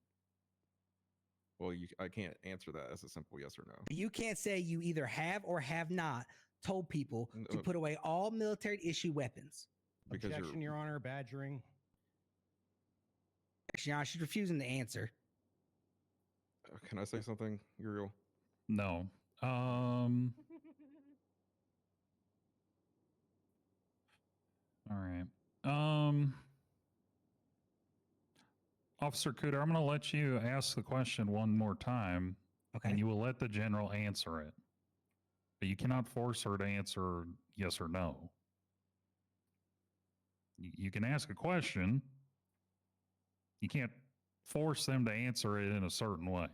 Speaker 14: Well, I can't answer that as a simple yes or no.
Speaker 5: You can't say you either have or have not told people to put away all military issue weapons.
Speaker 14: Because
Speaker 2: Objection, Your Honor, badgering.
Speaker 5: Actually, Your Honor, she's refusing to answer.
Speaker 14: Can I say something, Uriel?
Speaker 1: No. All right. Officer Cooter, I'm going to let you ask the question one more time.
Speaker 5: Okay.
Speaker 1: And you will let the general answer it. But you cannot force her to answer yes or no. You can ask a question. You can't force them to answer it in a certain way.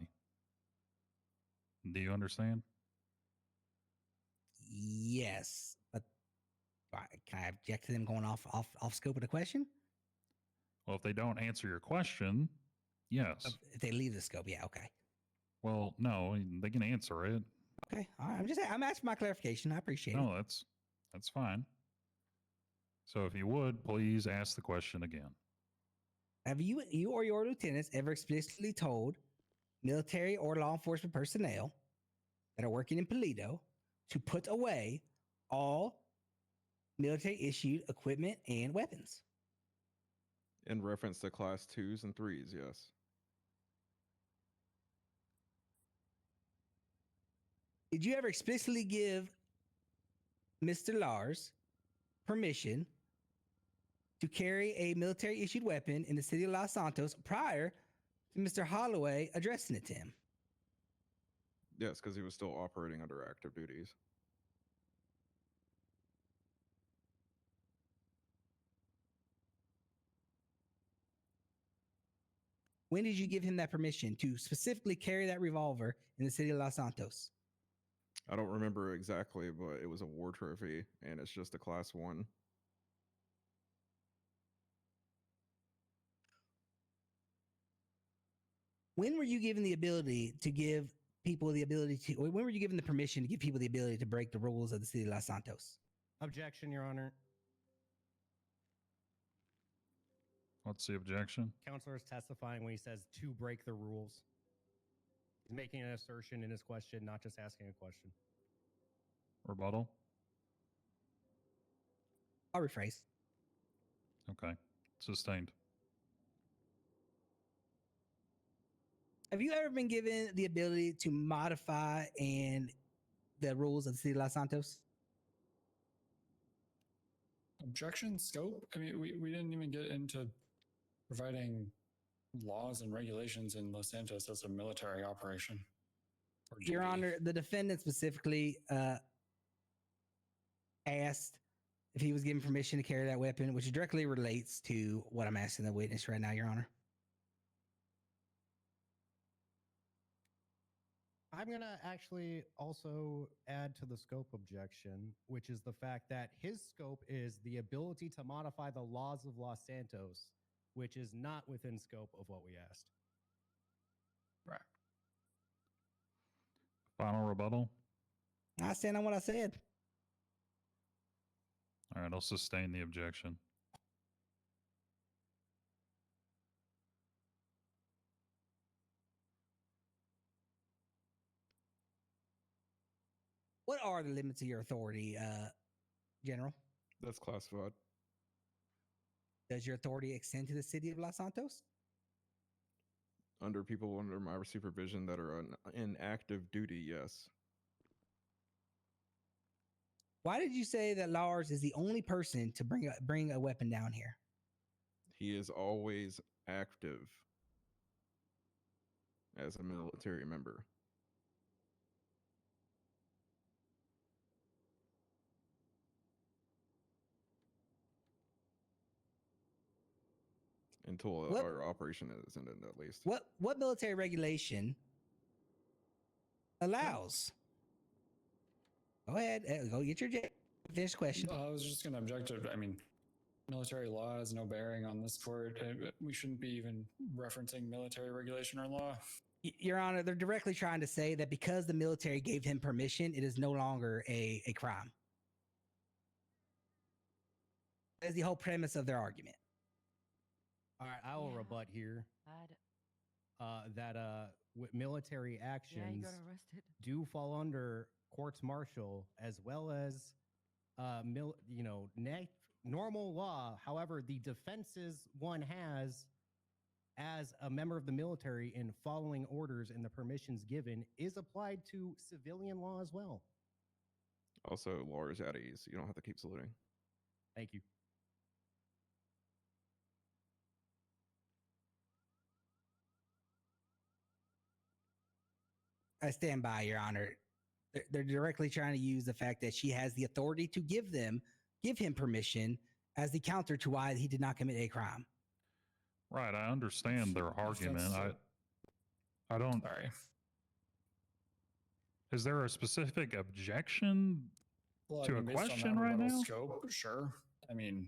Speaker 1: Do you understand?
Speaker 5: Yes, but can I object to them going off scope of the question?
Speaker 1: Well, if they don't answer your question, yes.
Speaker 5: If they leave the scope, yeah, okay.
Speaker 1: Well, no, they can answer it.
Speaker 5: Okay. All right. I'm asking my clarification. I appreciate it.
Speaker 1: No, that's fine. So if you would, please ask the question again.
Speaker 5: Have you or your lieutenants ever explicitly told military or law enforcement personnel that are working in Polito to put away all military issued equipment and weapons?
Speaker 14: In reference to class 2s and 3s, yes.
Speaker 5: Did you ever explicitly give Mr. Lars permission to carry a military issued weapon in the city of Los Santos prior to Mr. Holloway addressing it to him?
Speaker 14: Yes, because he was still operating under active duties.
Speaker 5: When did you give him that permission to specifically carry that revolver in the city of Los Santos?
Speaker 14: I don't remember exactly, but it was a war trophy, and it's just a class 1.
Speaker 5: When were you given the ability to give people the ability to, or when were you given the permission to give people the ability to break the rules of the city of Los Santos?
Speaker 2: Objection, Your Honor.
Speaker 1: What's the objection?
Speaker 2: Counselor is testifying when he says to break the rules. He's making an assertion in his question, not just asking a question.
Speaker 1: Rebuttal?
Speaker 5: I'll rephrase.
Speaker 1: Okay. Sustained.
Speaker 5: Have you ever been given the ability to modify the rules of the city of Los Santos?
Speaker 3: Objection scope? I mean, we didn't even get into providing laws and regulations in Los Santos as a military operation.
Speaker 5: Your Honor, the defendant specifically asked if he was given permission to carry that weapon, which directly relates to what I'm asking the witness right now, Your Honor.
Speaker 2: I'm going to actually also add to the scope objection, which is the fact that his scope is the ability to modify the laws of Los Santos, which is not within scope of what we asked.
Speaker 3: Right.
Speaker 1: Final rebuttal?
Speaker 5: I stand on what I said.
Speaker 1: All right, I'll sustain the objection.
Speaker 5: What are the limits of your authority, General?
Speaker 14: That's classified.
Speaker 5: Does your authority extend to the city of Los Santos?
Speaker 14: Under people under my supervision that are in active duty, yes.
Speaker 5: Why did you say that Lars is the only person to bring a weapon down here?
Speaker 14: He is always active as a military member. Until our operation is ended, at least.
Speaker 5: What military regulation allows? Go ahead, go get your finish question.
Speaker 3: I was just going to object to, I mean, military law has no bearing on this court. We shouldn't be even referencing military regulation or law.
Speaker 5: Your Honor, they're directly trying to say that because the military gave him permission, it is no longer a crime. That's the whole premise of their argument.
Speaker 2: All right, I will rebut here that military actions do fall under courts martial as well as normal law. However, the defenses one has as a member of the military in following orders and the permissions given is applied to civilian law as well.
Speaker 14: Also, Laura's at ease. You don't have to keep saluting.
Speaker 2: Thank you.
Speaker 5: I stand by, Your Honor. They're directly trying to use the fact that she has the authority to give him permission as the counter to why he did not commit a crime.
Speaker 1: Right, I understand their argument. I don't.
Speaker 3: Sorry.
Speaker 1: Is there a specific objection
Speaker 3: Well,
Speaker 1: to a
Speaker 3: based on that
Speaker 1: question right
Speaker 3: rebuttal
Speaker 1: now?
Speaker 3: Scope, sure. I mean,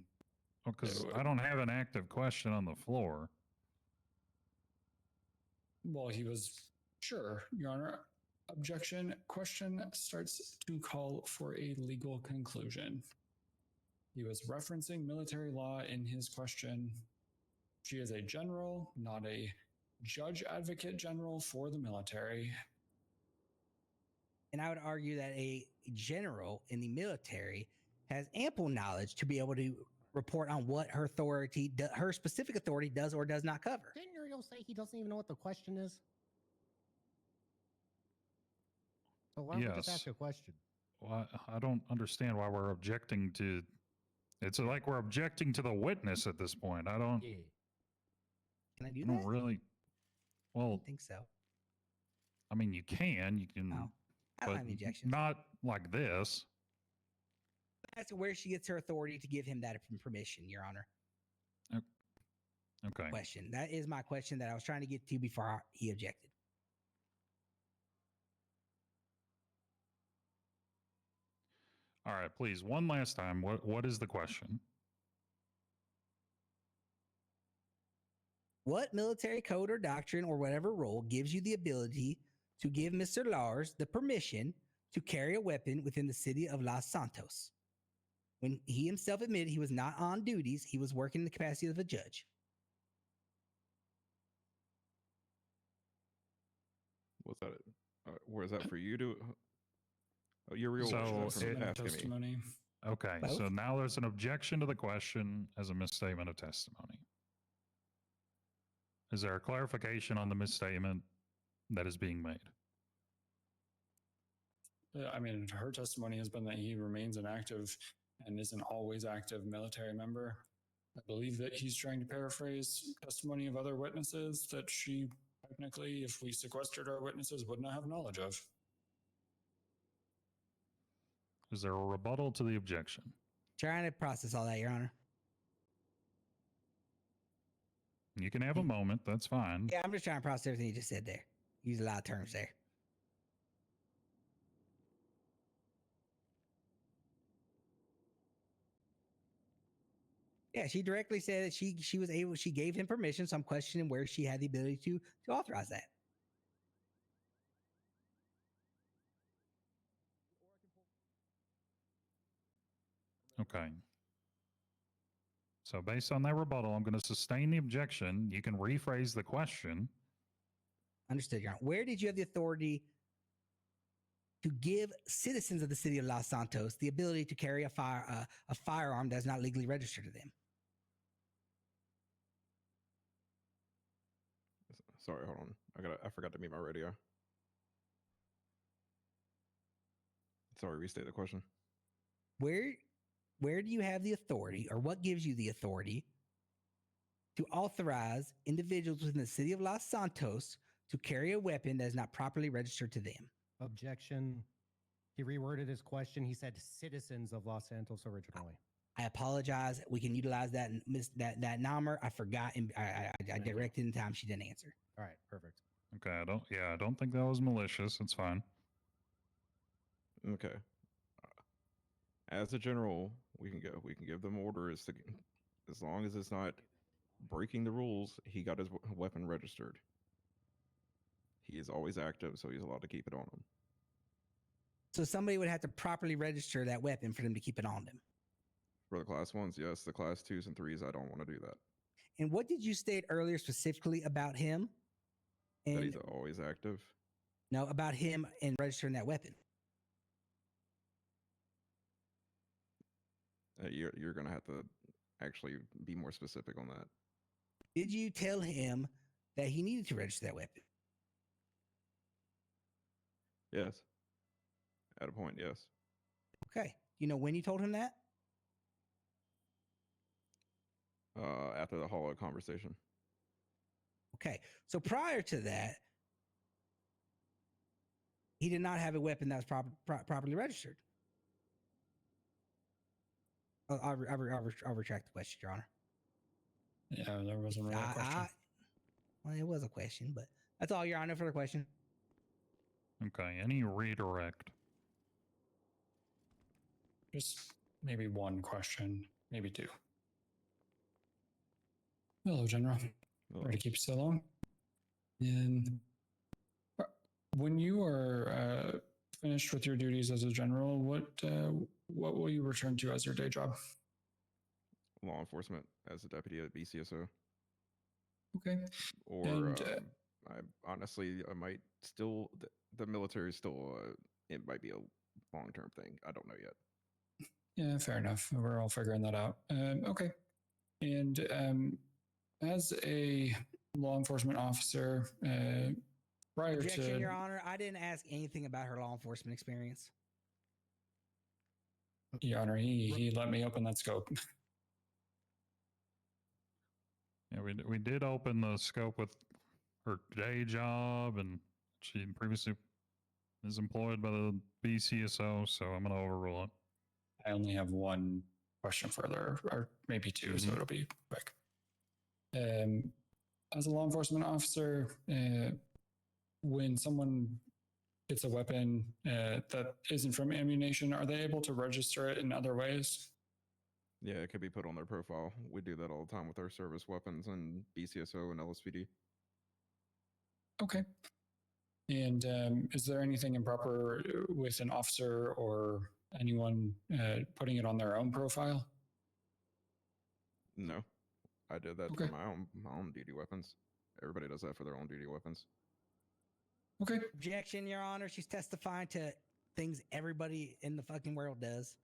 Speaker 1: Because I don't have an active question on the floor.
Speaker 3: well, he was Sure, Your Honor. Objection. Question starts to call for a legal conclusion. He was referencing military law in his question. She is a general, not a judge advocate general for the military.
Speaker 5: And I would argue that a general in the military has ample knowledge to be able to report on what her authority, her specific authority, does or does not cover.
Speaker 2: Didn't Uriel say he doesn't even know what the question is? So why don't we just ask
Speaker 1: Yes.
Speaker 2: a question?
Speaker 1: Well, I don't understand why we're objecting to. It's like we're objecting to the witness at this point. I don't.
Speaker 2: Yeah.
Speaker 5: Can I do
Speaker 1: I don't
Speaker 5: that?
Speaker 1: really. Well,
Speaker 5: I think so.
Speaker 1: I mean, you can. You can.
Speaker 5: Oh, I don't
Speaker 1: but
Speaker 5: have any objections.
Speaker 1: not like this.
Speaker 5: That's where she gets her authority to give him that permission, Your Honor.
Speaker 1: Okay.
Speaker 5: Question. That is my question that I was trying to get to before he objected.
Speaker 1: All right, please, one last time. What is the question?
Speaker 5: What military code or doctrine or whatever rule gives you the ability to give Mr. Lars the permission to carry a weapon within the city of Los Santos? When he himself admitted he was not on duties, he was working in the capacity of a judge.
Speaker 14: Was that? Where is that for you to? Your real
Speaker 1: So
Speaker 14: from
Speaker 1: it-
Speaker 14: asking me.
Speaker 3: Testimony.
Speaker 1: Okay,
Speaker 5: Both?
Speaker 1: so now there's an objection to the question as a misstatement of testimony. Is there a clarification on the misstatement that is being made?
Speaker 3: I mean, her testimony has been that he remains an active and is an always active military member. I believe that he's trying to paraphrase testimony of other witnesses that she technically, if we sequestered our witnesses, would not have knowledge of.
Speaker 1: Is there a rebuttal to the objection?
Speaker 5: Trying to process all that, Your Honor.
Speaker 1: You can have a moment. That's fine.
Speaker 5: Yeah, I'm just trying to process everything you just said there. Use a lot of terms there. Yeah, she directly said that she was able, she gave him permission, so I'm questioning where she had the ability to authorize that.
Speaker 1: Okay. So based on that rebuttal, I'm going to sustain the objection. You can rephrase the question.
Speaker 5: Understood, Your Honor. Where did you have the authority to give citizens of the city of Los Santos the ability to carry a firearm that's not legally registered to them?
Speaker 14: Sorry, hold on. I forgot to mute my radio. Sorry, restate the question.
Speaker 5: Where do you have the authority, or what gives you the authority to authorize individuals within the city of Los Santos to carry a weapon that is not properly registered to them?
Speaker 2: Objection. He reworded his question. He said citizens of Los Santos originally.
Speaker 5: I apologize. We can utilize that that number. I forgot, and I directed in time. She didn't answer.
Speaker 2: All right, perfect.
Speaker 1: Okay, I don't think that was malicious. It's fine.
Speaker 14: Okay. As a general, we can give them orders to, as long as it's not breaking the rules. He got his weapon registered. He is always active, so he's allowed to keep it on him.
Speaker 5: So somebody would have to properly register that weapon for them to keep it on them.
Speaker 14: For the class 1s, yes. The class 2s and 3s, I don't want to do that.
Speaker 5: And what did you state earlier specifically about him?
Speaker 14: That
Speaker 5: And
Speaker 14: he's always active.
Speaker 5: no, about him and registering that weapon.
Speaker 14: You're going to have to actually be more specific on that.
Speaker 5: Did you tell him that he needed to register that weapon?
Speaker 14: Yes. At a point, yes.
Speaker 5: Okay. You know when you told him that?
Speaker 14: After the hollow conversation.
Speaker 5: Okay. So prior to that, he did not have a weapon that was properly registered. I'll retract the question, Your Honor.
Speaker 3: Yeah, there wasn't really a question.
Speaker 5: Well, it was a question, but that's all, Your Honor, for the question.
Speaker 1: Okay, any redirect?
Speaker 3: Just maybe one question, maybe two. Hello, General. Sorry to keep you so long. And when you are finished with your duties as a general, what will you return to as your day job?
Speaker 14: Law enforcement as a deputy at BCSO.
Speaker 3: Okay.
Speaker 14: Or
Speaker 3: And,
Speaker 14: I honestly, I might still, the military is still, it might be a long-term thing. I don't know yet.
Speaker 3: Yeah, fair enough. We're all figuring that out. Okay. And as a law enforcement officer, prior
Speaker 5: Objection,
Speaker 3: to
Speaker 5: Your Honor. I didn't ask anything about her law enforcement experience.
Speaker 3: Your Honor, he let me open that scope.
Speaker 1: Yeah, we did open the scope with her day job, and she previously is employed by the BCSO, so I'm going to overrule it.
Speaker 3: I only have one question further, or maybe two, so it'll be quick. As a law enforcement officer, when someone gets a weapon that isn't from ammunition, are they able to register it in other ways?
Speaker 14: Yeah, it could be put on their profile. We do that all the time with our service weapons and BCSO and LSPD.
Speaker 3: Okay. And is there anything improper with an officer or anyone putting it on their own profile?
Speaker 14: No, I did that
Speaker 3: Okay.
Speaker 14: for my own duty weapons. Everybody does that for their own duty weapons.
Speaker 3: Okay.
Speaker 5: Objection, Your Honor. She's testifying to things everybody in the fucking world does.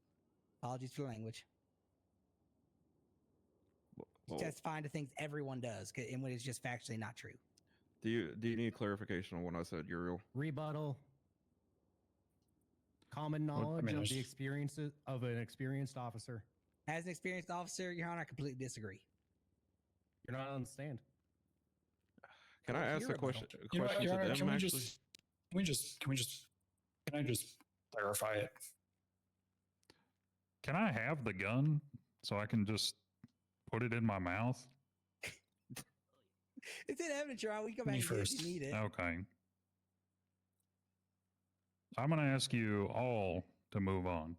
Speaker 5: Apologies for language. She's
Speaker 14: Well,
Speaker 5: testifying to things everyone does, and when it's just factually not true.
Speaker 14: do you need clarification on what I said, Uriel?
Speaker 2: Rebuttal. Common knowledge
Speaker 3: mean,
Speaker 2: of
Speaker 3: there's-
Speaker 2: the experiences of an experienced officer.
Speaker 5: As an experienced officer, Your Honor, I completely disagree.
Speaker 2: You're not on the stand.
Speaker 14: Can I ask
Speaker 2: hear
Speaker 14: a
Speaker 2: it,
Speaker 14: question?
Speaker 2: though.
Speaker 3: You know what,
Speaker 14: Question
Speaker 3: Your
Speaker 14: to
Speaker 3: Honor,
Speaker 14: them,
Speaker 3: can I
Speaker 14: actually?
Speaker 3: just clarify it?
Speaker 1: Can I have the gun so I can just put it in my mouth?
Speaker 5: It's in evidence, Your Honor. We can come
Speaker 3: Me
Speaker 5: back and get it if
Speaker 3: first.
Speaker 5: you need it.
Speaker 1: Okay. I'm going to ask you all to move on.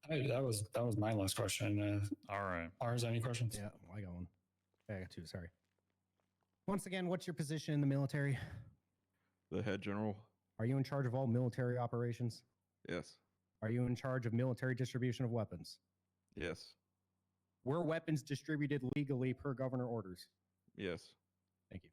Speaker 3: That was my last question.
Speaker 1: All right.
Speaker 3: Lars, any questions?
Speaker 2: Yeah, I got one. I got two. Sorry. Once again, what's your position in the military?
Speaker 14: The head general?
Speaker 2: Are you in charge of all military operations?
Speaker 14: Yes.
Speaker 2: Are you in charge of military distribution of weapons?
Speaker 14: Yes.
Speaker 2: Were weapons distributed legally per governor orders?
Speaker 14: Yes.
Speaker 2: Thank you.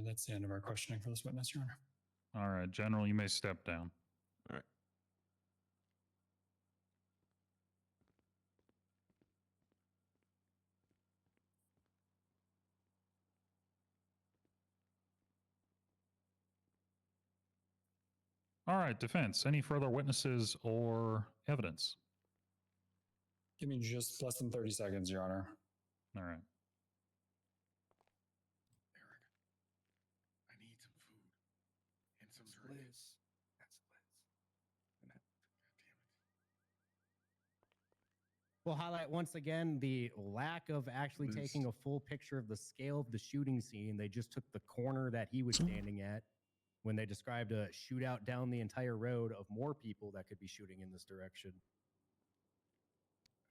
Speaker 3: That's the end of our questioning for this witness, Your Honor.
Speaker 1: All right, General, you may step down.
Speaker 14: All right.
Speaker 1: All right, defense. Any further witnesses or evidence?
Speaker 3: Give me just less than 30 seconds, Your Honor.
Speaker 1: All right.
Speaker 15: I need some food and some drinks. That's Liz.
Speaker 2: We'll highlight once again the lack of actually taking a full picture of the scale of the shooting scene. They just took the corner that he was standing at when they described a shootout down the entire road of more people that could be shooting in this direction.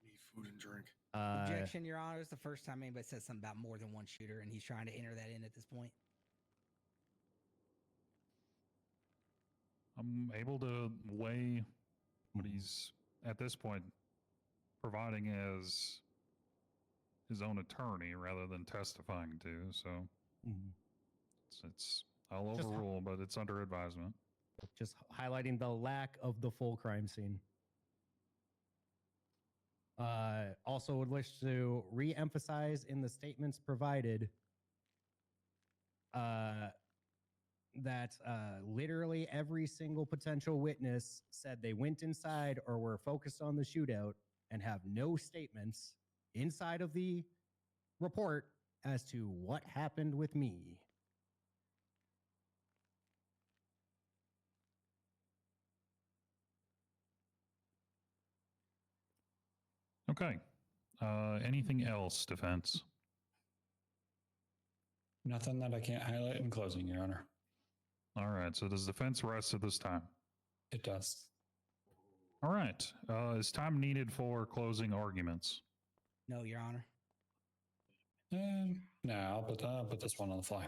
Speaker 15: I need food and drink.
Speaker 5: Objection, Your Honor. It's the first time anybody said something about more than one shooter, and he's trying to enter that in at this point.
Speaker 1: I'm able to weigh what he's, at this point, providing as his own attorney rather than testifying to. So I'll
Speaker 2: Just-
Speaker 1: overrule, but it's under advisement.
Speaker 2: Just highlighting the lack of the full crime scene. Also would wish to re-emphasize in the statements provided that literally every single potential witness said they went inside or were focused on the shootout and have no statements inside of the report as to what happened with me.
Speaker 1: Okay. Anything else, defense?
Speaker 3: Nothing that I can't highlight in closing, Your Honor.
Speaker 1: All right. So does defense rest at this time?
Speaker 3: It does.
Speaker 1: All right. Is time needed for closing arguments?
Speaker 5: No, Your Honor.
Speaker 3: No, I'll put this one on the fly.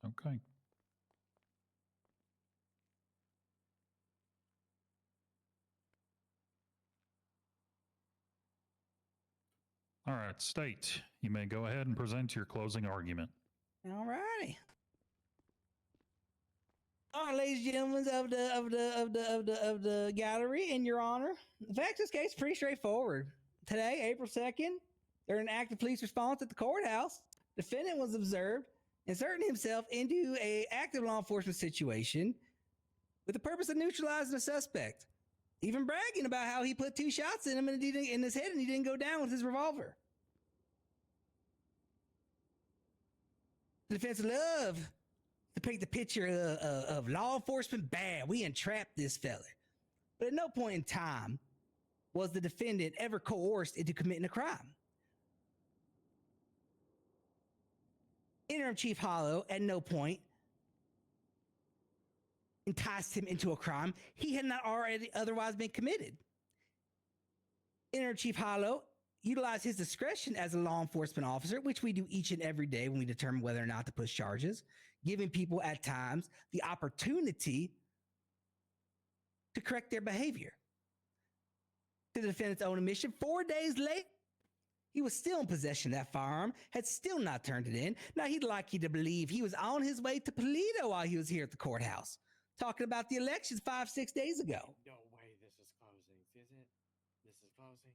Speaker 1: Okay. All right, State, you may go ahead and present your closing argument.
Speaker 5: All righty. All right, ladies and gentlemen of the gallery, in Your Honor, the facts of this case is pretty straightforward. Today, April 2nd, during an active police response at the courthouse, defendant was observed inserting himself into a active law enforcement situation with the purpose of neutralizing the suspect, even bragging about how he put 2 shots in him and in his head and he didn't go down with his revolver. The defense love to paint the picture of law enforcement bad. We entrapped this fella. But at no point in time was the defendant ever coerced into committing a crime. Interim Chief Hollow at no point enticed him into a crime he had not already otherwise been committed. Interim Chief Hollow utilized his discretion as a law enforcement officer, which we do each and every day when we determine whether or not to push charges, giving people at times the opportunity to correct their behavior. To the defendant's own admission, 4 days late, he was still in possession of that firearm, had still not turned it in. Now, he'd like you to believe he was on his way to Toledo while he was here at the courthouse, talking about the elections 5-6 days ago.
Speaker 15: No way this is closing, is it? This is closing.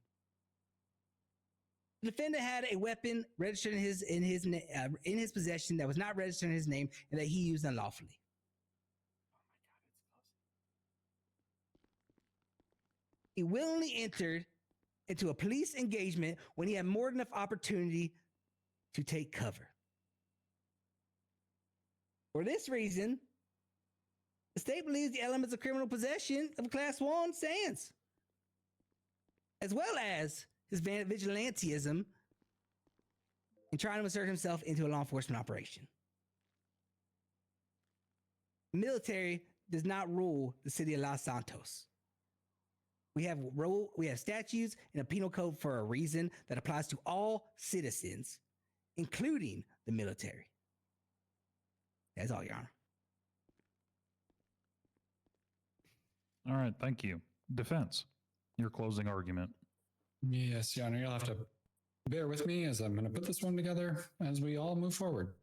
Speaker 5: The defendant had a weapon registered in his possession that was not registered in his name and that he used unlawfully. He willingly entered into a police engagement when he had more than enough opportunity to take cover. For this reason, the state believes the elements of criminal possession of Class 1 stands, as well as his vigilantism in trying to insert himself into a law enforcement operation. The military does not rule the city of Los Santos. We have statutes and a penal code for a reason that applies to all citizens, including the military. That's all, Your Honor.
Speaker 1: All right, thank you. Defense, your closing argument.
Speaker 3: Yes, Your Honor, you'll have to bear with me as I'm going to put this one together as we all move forward.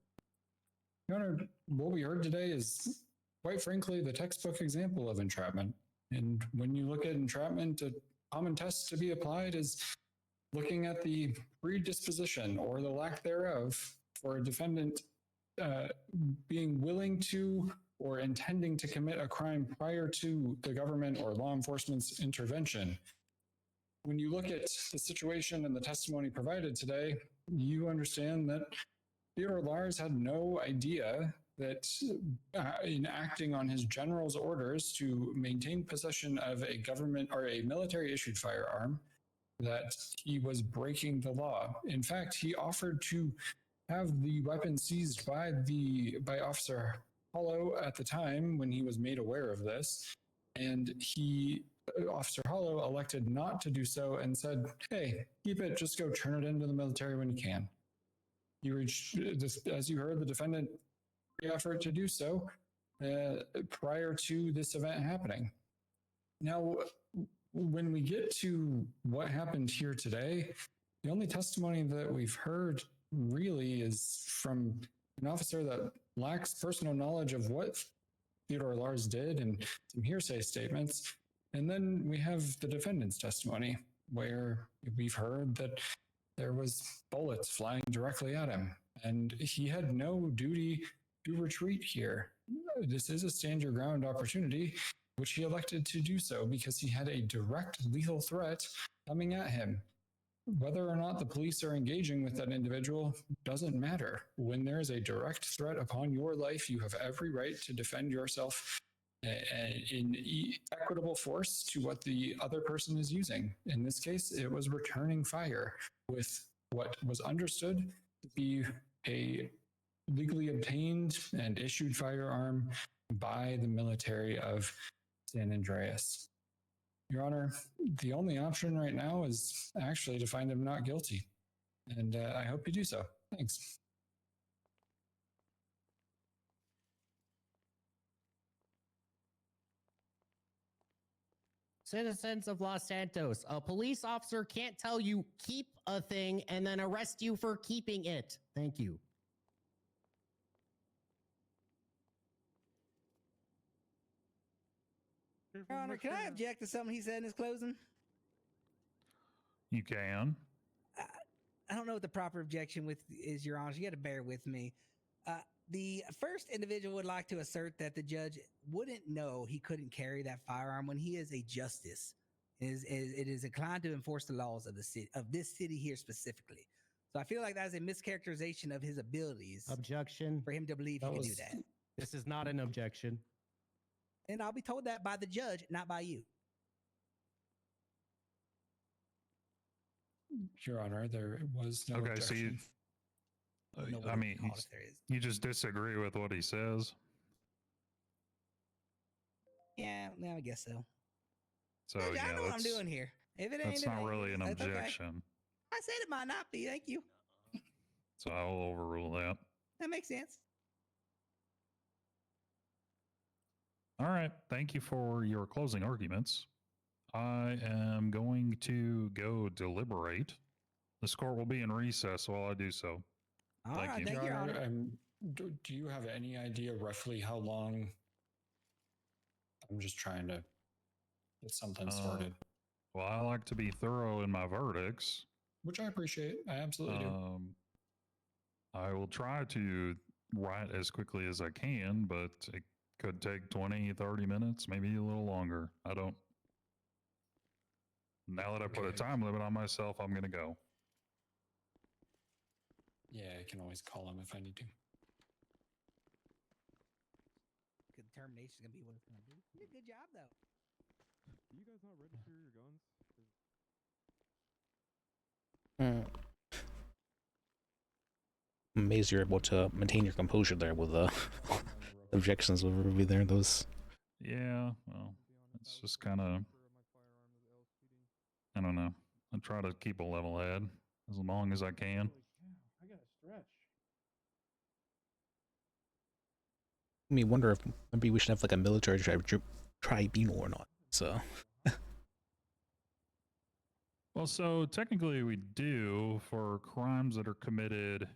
Speaker 3: Your Honor, what we heard today is, quite frankly, the textbook example of entrapment. And when you look at entrapment, a common test to be applied is looking at the predisposition or the lack thereof for a defendant being willing to or intending to commit a crime prior to the government or law enforcement's intervention. When you look at the situation and the testimony provided today, you understand that Theodore Lars had no idea that in acting on his general's orders to maintain possession of a government or a military issued firearm, that he was breaking the law. In fact, he offered to have the weapon seized by Officer Hollow at the time when he was made aware of this, and Officer Hollow elected not to do so and said, "Hey, keep it, just go turn it into the military when you can." He reached, as you heard, the defendant effort to do so prior to this event happening. Now, when we get to what happened here today, the only testimony that we've heard really is from an officer that lacks personal knowledge of what Theodore Lars did and some hearsay statements. And then we have the defendant's testimony where we've heard that there was bullets flying directly at him and he had no duty to retreat here. This is a stand your ground opportunity, which he elected to do so because he had a direct lethal threat coming at him. Whether or not the police are engaging with that individual doesn't matter. When there is a direct threat upon your life, you have every right to defend yourself in equitable force to what the other person is using. In this case, it was returning fire with what was understood to be a legally obtained and issued firearm by the military of San Andreas. Your Honor, the only option right now is actually to find him not guilty. And I hope you do so. Thanks.
Speaker 2: Citizens of Los Santos, a police officer can't tell you keep a thing and then arrest you for keeping it. Thank you.
Speaker 5: Your Honor, can I object to something he said in his closing?
Speaker 1: You can.
Speaker 5: I don't know what the proper objection with is, Your Honor. You got to bear with me. The first individual would like to assert that the judge wouldn't know he couldn't carry that firearm when he is a justice. It is inclined to enforce the laws of the city, of this city here specifically. So I feel like that is a mischaracterization of his abilities.
Speaker 2: Objection.
Speaker 5: For him to believe he can do that.
Speaker 2: This is not an objection.
Speaker 5: And I'll be told that by the judge, not by you.
Speaker 3: Your Honor, there was no
Speaker 1: Okay, so you,
Speaker 3: objection.
Speaker 1: I mean, you just disagree with what he says.
Speaker 5: Yeah, I guess so.
Speaker 1: So
Speaker 5: Judge, I
Speaker 1: yeah,
Speaker 5: know what I'm
Speaker 1: that's,
Speaker 5: doing here. If it ain't,
Speaker 1: that's
Speaker 5: it
Speaker 1: not
Speaker 5: ain't.
Speaker 1: really an
Speaker 5: That's okay.
Speaker 1: objection.
Speaker 5: I said it might not be. Thank you.
Speaker 1: So I will overrule that.
Speaker 5: That makes sense.
Speaker 1: All right. Thank you for your closing arguments. I am going to go deliberate. This court will be in recess while I do so.
Speaker 5: All
Speaker 1: Thank
Speaker 5: right,
Speaker 1: you.
Speaker 5: thank you, Your Honor.
Speaker 3: Do you have any idea roughly how long? I'm just trying to get something sorted.
Speaker 1: Well, I like to be thorough in my verdicts.
Speaker 3: Which I appreciate. I absolutely do.
Speaker 1: I will try to write as quickly as I can, but it could take 20, 30 minutes, maybe a little longer. I don't. Now that I put a time limit on myself, I'm going to go.
Speaker 3: Yeah, I can always call him if I need to.
Speaker 5: Good determination is gonna be what it's gonna be. You did a good job though.
Speaker 14: Do you guys not register your guns?
Speaker 11: I'm amazed you're able to maintain your composure there with objections will be there. Those.
Speaker 1: Yeah, well, it's just kind of, I don't know. I try to keep a level head as long as I can.
Speaker 8: I gotta stretch.
Speaker 11: I mean, wonder if maybe we should have like a military tribunal or not. So.
Speaker 1: Well, so technically we do for crimes that are committed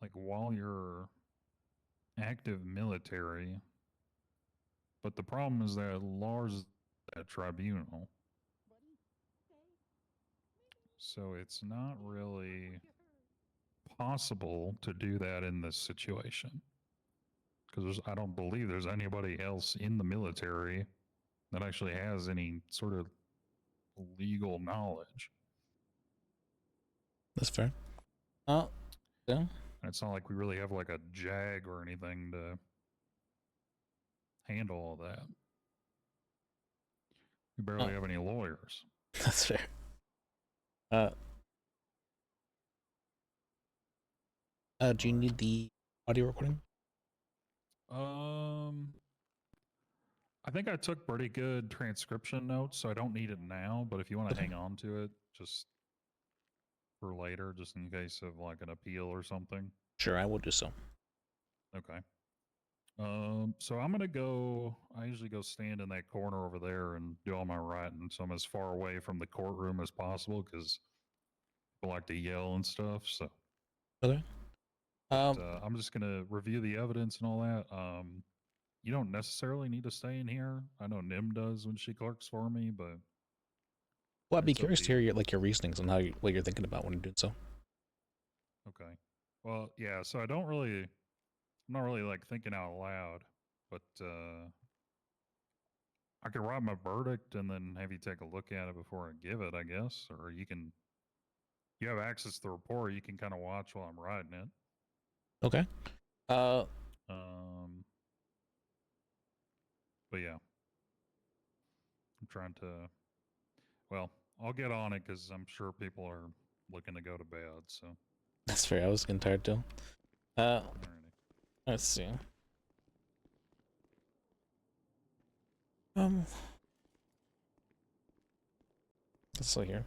Speaker 1: like while you're active military. But the problem is that LAR's a tribunal. So it's not really possible to do that in this situation. Because I don't believe there's anybody else in the military that actually has any sort of legal knowledge.
Speaker 11: That's fair. Yeah.
Speaker 1: It's not like we really have like a JAG or anything to handle all that. We barely have any lawyers.
Speaker 11: That's fair. Do you need the audio recording?
Speaker 1: I think I took pretty good transcription notes, so I don't need it now, but if you want to hang on to it just for later, just in case of like an appeal or something.
Speaker 11: Sure, I will do so.
Speaker 1: Okay. So I'm gonna go. I usually go stand in that corner over there and do all my writing, so I'm as far away from the courtroom as possible because people like to yell and stuff. So.
Speaker 11: Okay.
Speaker 1: I'm just gonna review the evidence and all that. You don't necessarily need to stay in here. I know Nim does when she clerks for me, but.
Speaker 11: Well, I'd be curious to hear your reasonings on what you're thinking about when you're doing so.
Speaker 1: Okay. Well, yeah. So I'm not really like thinking out loud, but I could write my verdict and then have you take a look at it before I give it, I guess, or you have access to the report. You can kind of watch while I'm writing it.
Speaker 11: Okay.
Speaker 1: But yeah, I'm trying to. Well, I'll get on it because I'm sure people are looking to go to bed. So.
Speaker 11: That's fair. I was getting tired too. Let's see. It's still here.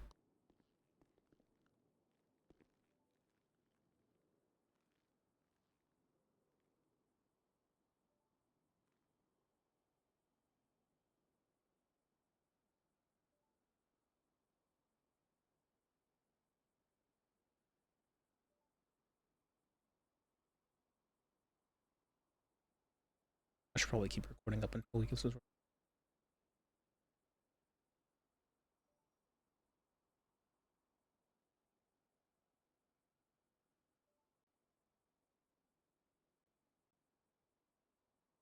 Speaker 11: I should probably keep recording up until he gives his.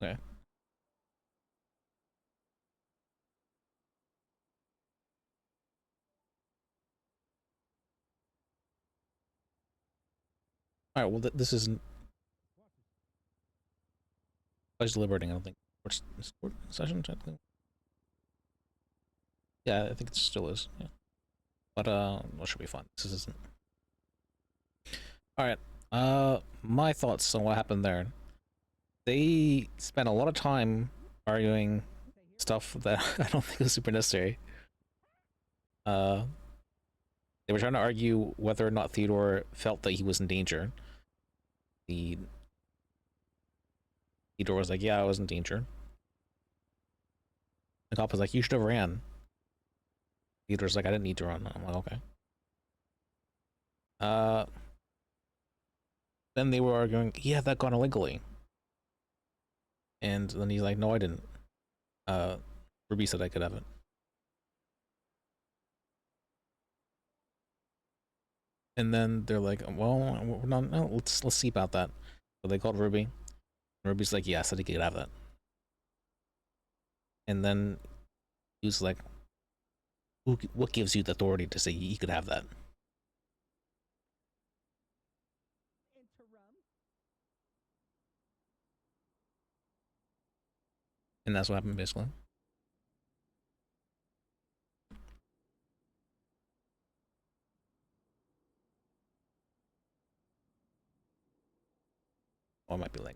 Speaker 11: Okay. All right. Well, this isn't. I was deliberating. I don't think. What's this court session technically? Yeah, I think it still is. Yeah. But what should be fun? This isn't. All right. My thoughts on what happened there. They spent a lot of time arguing stuff that I don't think was super necessary. They were trying to argue whether or not Theodore felt that he was in danger. Theodore was like, "Yeah, I was in danger." The cop was like, "You should have ran." Theodore's like, "I didn't need to run." I'm like, "Okay." Then they were arguing, "He had that gun illegally," and then he's like, "No, I didn't." Ruby said I could have it. And then they're like, "Well, we're not. No, let's see about that." So they called Ruby. Ruby's like, "Yeah, I said he could have that." And then he was like, "What gives you the authority to say he could have that?" And that's what happened basically. Or it might be like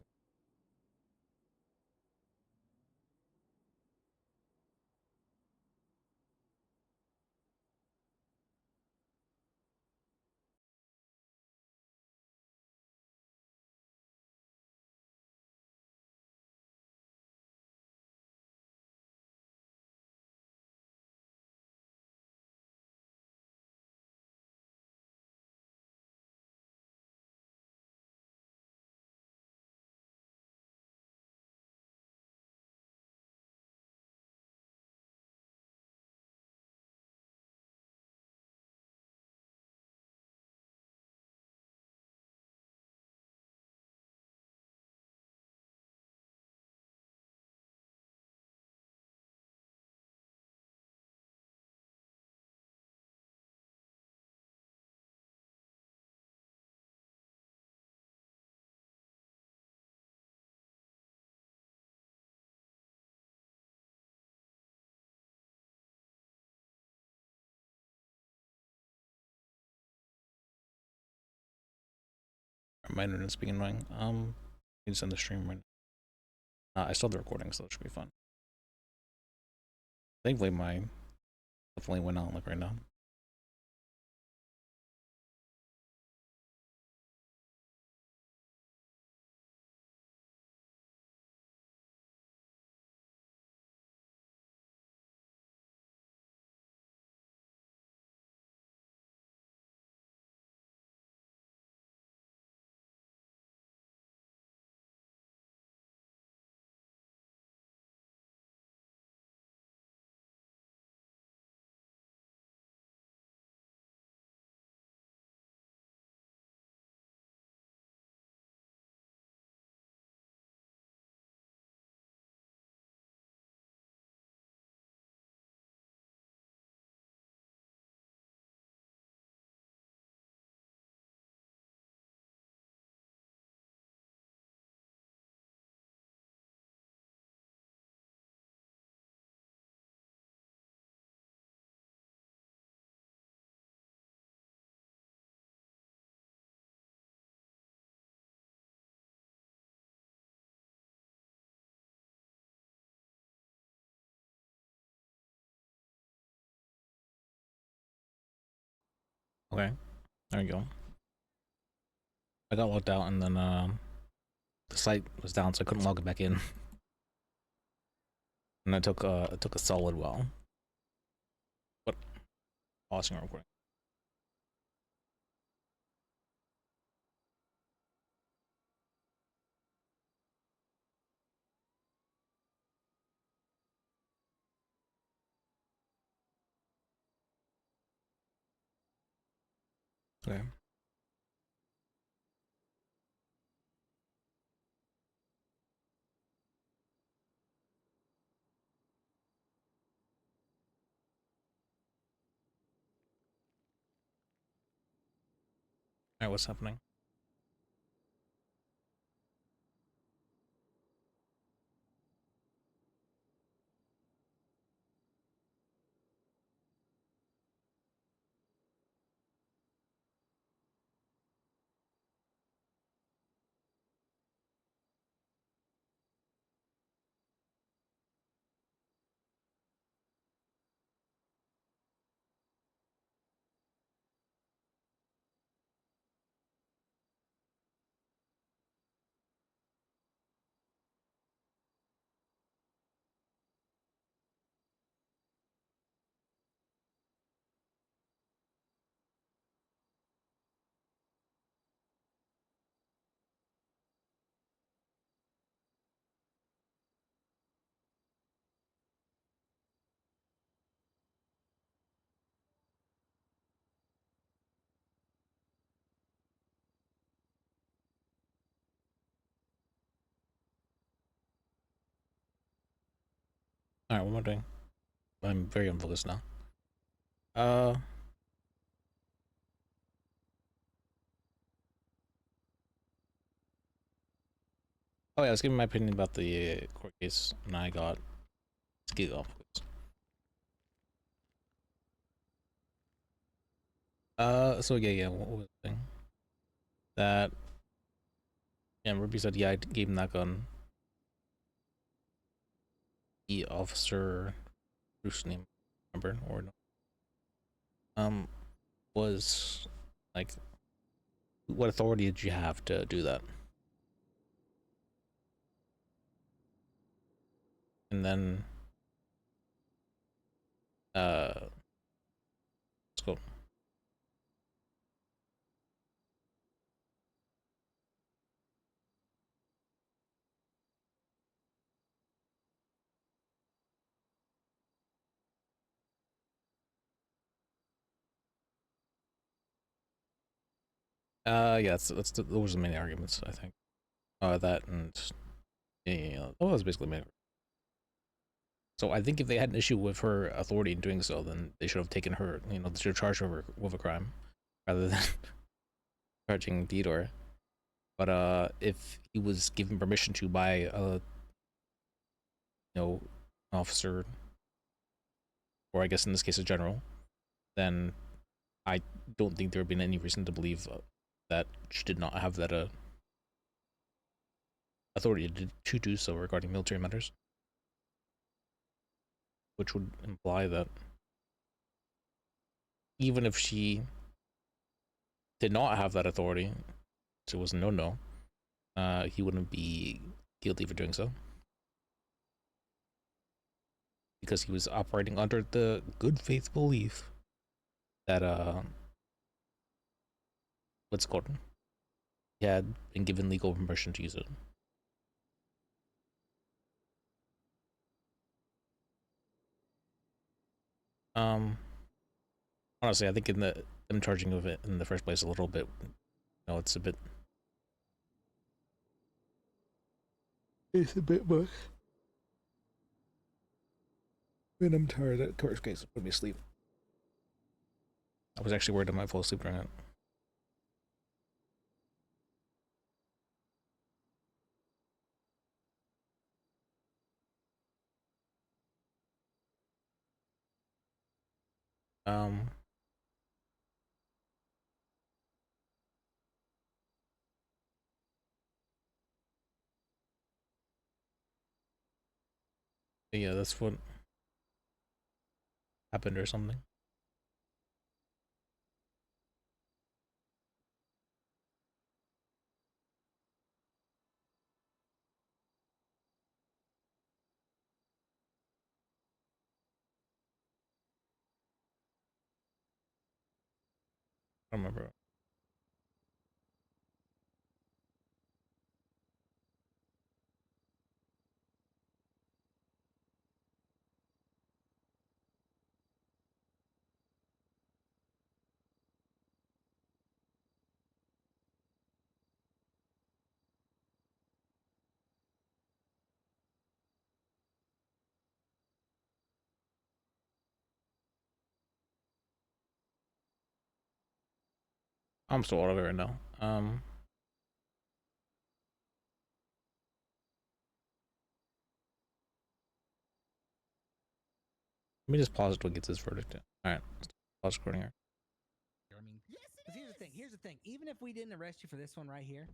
Speaker 11: my internet's being annoying. You can send the stream right now. I still have the recording, so it should be fun. Thankfully, my definitely went out like right now. Okay, there you go. I got logged out and then the site was down, so I couldn't log it back in. And it took a solid while. But pausing recording. Okay. Alright, what's happening? Alright, what am I doing? I'm very unfocused now. Oh yeah, I was giving my opinion about the court case, and I got ski off. So yeah, what was the thing? That yeah, Ruby said yeah, I gave him that gun. The officer, whose name I remember or no, was like, what authority did you have to do that? And then let's go. Yeah, those are the main arguments, I think. That and yeah, that was basically main. So I think if they had an issue with her authority in doing so, then they should have taken her, they should have charged her with a crime rather than charging Theodore. But if he was given permission to by a officer, or I guess in this case a general, then I don't think there would have been any reason to believe that she did not have that authority to do so regarding military matters, which would imply that even if she did not have that authority, so it was no, he wouldn't be guilty for doing so, because he was operating under the good faith belief that what's it called, he had been given legal permission to use it. Honestly, I think in them charging of it in the first place a little bit, it's a bit much. When I'm tired, that court case put me to sleep. I was actually worried I might fall asleep during it. Yeah, that's what happened or something. I don't remember. I'm so out of it right now. Let me just pause it till it gets this verdict in. Alright, pause recording here.
Speaker 5: I mean, because here's the thing. Here's the thing. Even if we didn't arrest you for this one right here,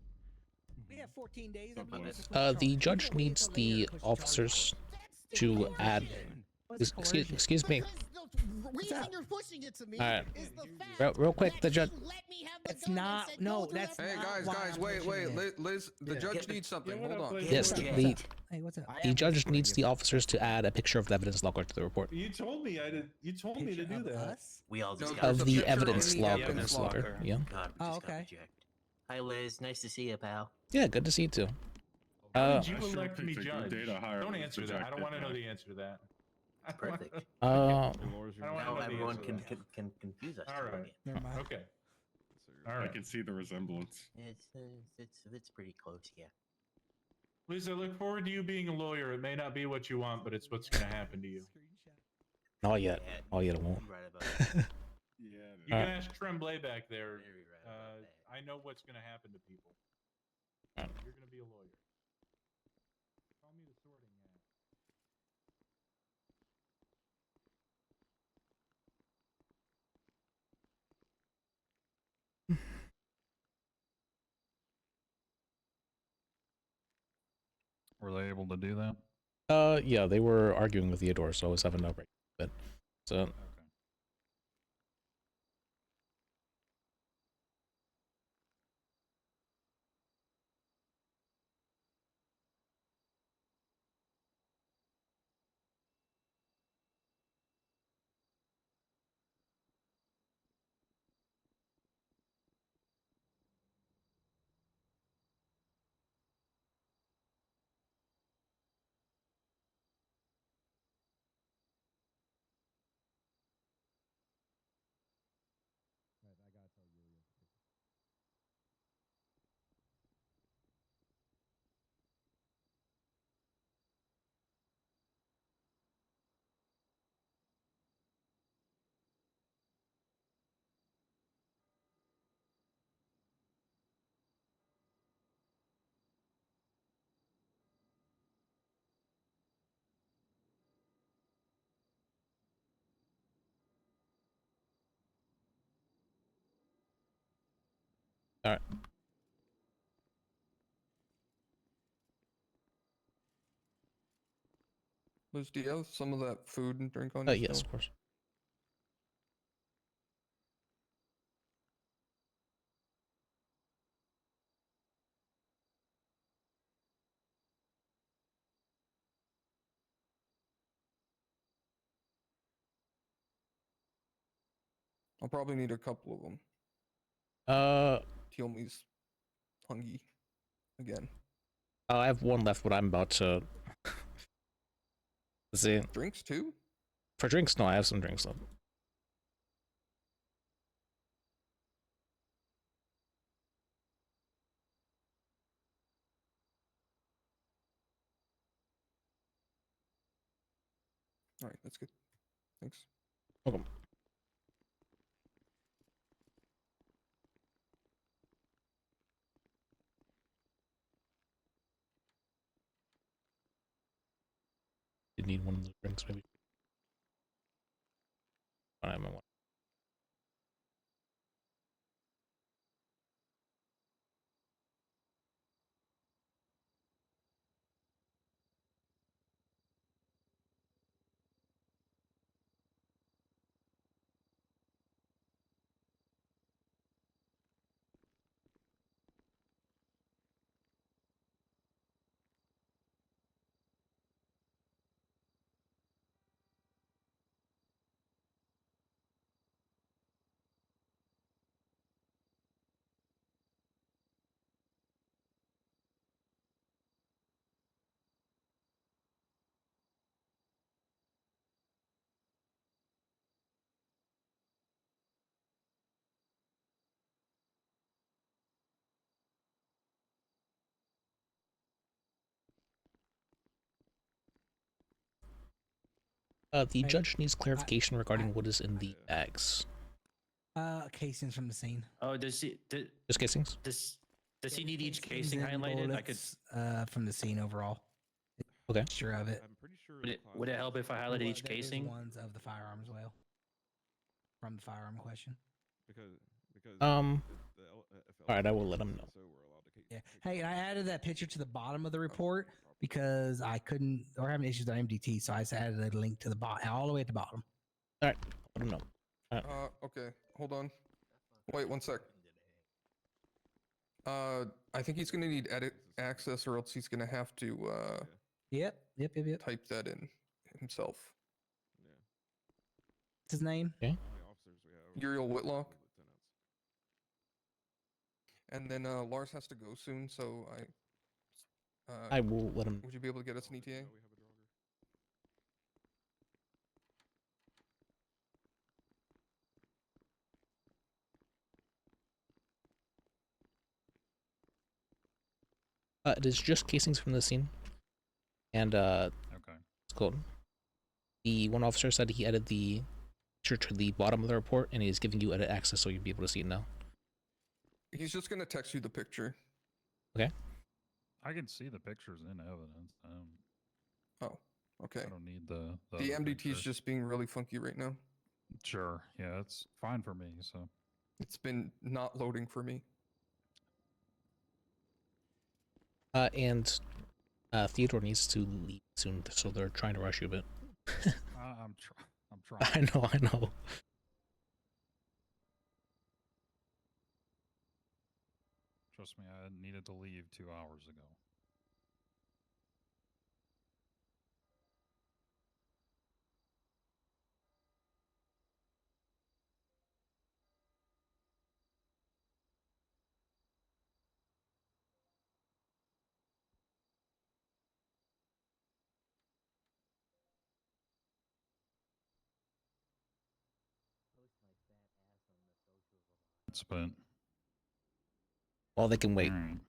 Speaker 5: we have 14 days. I mean, to push
Speaker 11: The
Speaker 5: charges.
Speaker 11: judge
Speaker 5: We
Speaker 11: needs
Speaker 5: wait till later
Speaker 11: the
Speaker 5: to push charges
Speaker 11: officers
Speaker 5: on.
Speaker 11: to add.
Speaker 5: What's coercion?
Speaker 11: Excuse me.
Speaker 2: The reason you're pushing it to me
Speaker 11: Alright.
Speaker 2: is the fact
Speaker 11: Real quick, the judge.
Speaker 5: It's not. No, that's
Speaker 6: Hey
Speaker 5: not
Speaker 6: guys,
Speaker 5: why
Speaker 6: guys,
Speaker 5: I'm
Speaker 6: wait,
Speaker 5: pushing
Speaker 6: wait,
Speaker 5: it.
Speaker 6: Liz, the
Speaker 5: Yeah.
Speaker 6: judge needs something. Hold on.
Speaker 11: Yes, the
Speaker 5: Hey, what's up?
Speaker 11: the judge needs the officers to add a picture of the evidence log to the report.
Speaker 8: You told me I did. You told me to do that.
Speaker 12: We all just
Speaker 6: No,
Speaker 12: got
Speaker 6: there's
Speaker 11: Of
Speaker 6: a
Speaker 11: the
Speaker 6: picture in
Speaker 11: evidence
Speaker 6: the
Speaker 11: log,
Speaker 6: evidence
Speaker 11: logger. Yeah.
Speaker 12: God, we
Speaker 5: Oh,
Speaker 12: just got
Speaker 5: okay.
Speaker 12: rejected. Hi, Liz. Nice to see you, pal.
Speaker 11: Yeah, good to see you too.
Speaker 8: How did you elect me judge? Don't answer that. I don't want to know the answer to that.
Speaker 12: Perfect.
Speaker 8: I don't
Speaker 12: Now
Speaker 8: want to know the
Speaker 12: everyone
Speaker 8: answer to
Speaker 12: can,
Speaker 8: that.
Speaker 12: can confuse us.
Speaker 8: All
Speaker 12: too
Speaker 8: right.
Speaker 12: again.
Speaker 5: Never mind.
Speaker 8: Okay. All right.
Speaker 15: see the resemblance.
Speaker 12: It's pretty close, yeah.
Speaker 8: Liz, I look forward to you being a lawyer. It may not be what you want, but it's what's going to happen to you.
Speaker 11: Not yet. Not yet. It won't.
Speaker 12: You're right about that.
Speaker 15: Yeah.
Speaker 8: You can ask Tremblay back there.
Speaker 12: Very right about that.
Speaker 8: I know what's going to happen to people.
Speaker 11: Alright.
Speaker 8: You're going to be a lawyer. Call me the sorting hat.
Speaker 1: Were they able to do that?
Speaker 11: Yeah, they were arguing with Theodore, so I was having no break. But so
Speaker 1: Okay.
Speaker 11: all right.
Speaker 6: Liz, do you have some of that food and drink on you?
Speaker 11: Yes,
Speaker 6: still?
Speaker 11: of course.
Speaker 6: I'll probably need a couple of them. Tiomi's hungry again.
Speaker 11: I have one left, but I'm about to. Let's see.
Speaker 6: Drinks too?
Speaker 11: For drinks, no, I have some drinks left.
Speaker 6: All right, that's good. Thanks.
Speaker 11: Welcome. You need one of those drinks, maybe. I have one. The
Speaker 5: Hey,
Speaker 11: judge needs clarification regarding what is in the bags.
Speaker 5: Casings from the scene.
Speaker 17: Oh, does he?
Speaker 11: Just casings?
Speaker 17: Does he need each
Speaker 5: Casings
Speaker 17: casing
Speaker 5: and
Speaker 17: highlighted? I could.
Speaker 5: bullets, from the scene overall.
Speaker 11: Okay.
Speaker 5: Sure of it.
Speaker 14: I'm pretty sure.
Speaker 17: Would it help if I highlighted each
Speaker 5: There is
Speaker 17: casing?
Speaker 5: ones of the firearm as well. From the firearm question.
Speaker 14: because
Speaker 11: All right, I will let him know.
Speaker 5: Yeah. Hey, and I added that picture to the bottom of the report because I couldn't, or having issues with MDT, so I just added a link to the bottom, all the way at the bottom.
Speaker 11: All right, let him know.
Speaker 6: Okay, hold on. Wait 1 sec. I think he's gonna need edit access, or else he's gonna have to
Speaker 5: Yep.
Speaker 6: type that in himself.
Speaker 5: What's his name?
Speaker 11: Okay.
Speaker 6: Uriel Whitlock. And then Lars has to go soon, so
Speaker 11: I will let him.
Speaker 6: Would you be able to get us an E ETA?
Speaker 11: It is just casings from the scene, and
Speaker 1: Okay.
Speaker 11: it's cool. The one officer said he added the picture to the bottom of the report, and he's giving you edit access so you'll be able to see it now.
Speaker 6: He's just gonna text you the picture.
Speaker 11: Okay.
Speaker 1: I can see the pictures in evidence.
Speaker 6: Oh, okay.
Speaker 1: I don't need the
Speaker 6: The
Speaker 1: other
Speaker 6: MDT is
Speaker 1: picture.
Speaker 6: just being really funky right now.
Speaker 1: Sure. Yeah, it's fine for me. So
Speaker 6: It's been not loading for me.
Speaker 11: And Theodore needs to leave soon, so they're trying to rush you a bit.
Speaker 1: I'm trying.
Speaker 11: I know.
Speaker 1: Trust me, I needed to leave 2 hours ago. But
Speaker 11: Well, they can wait.
Speaker 1: alright.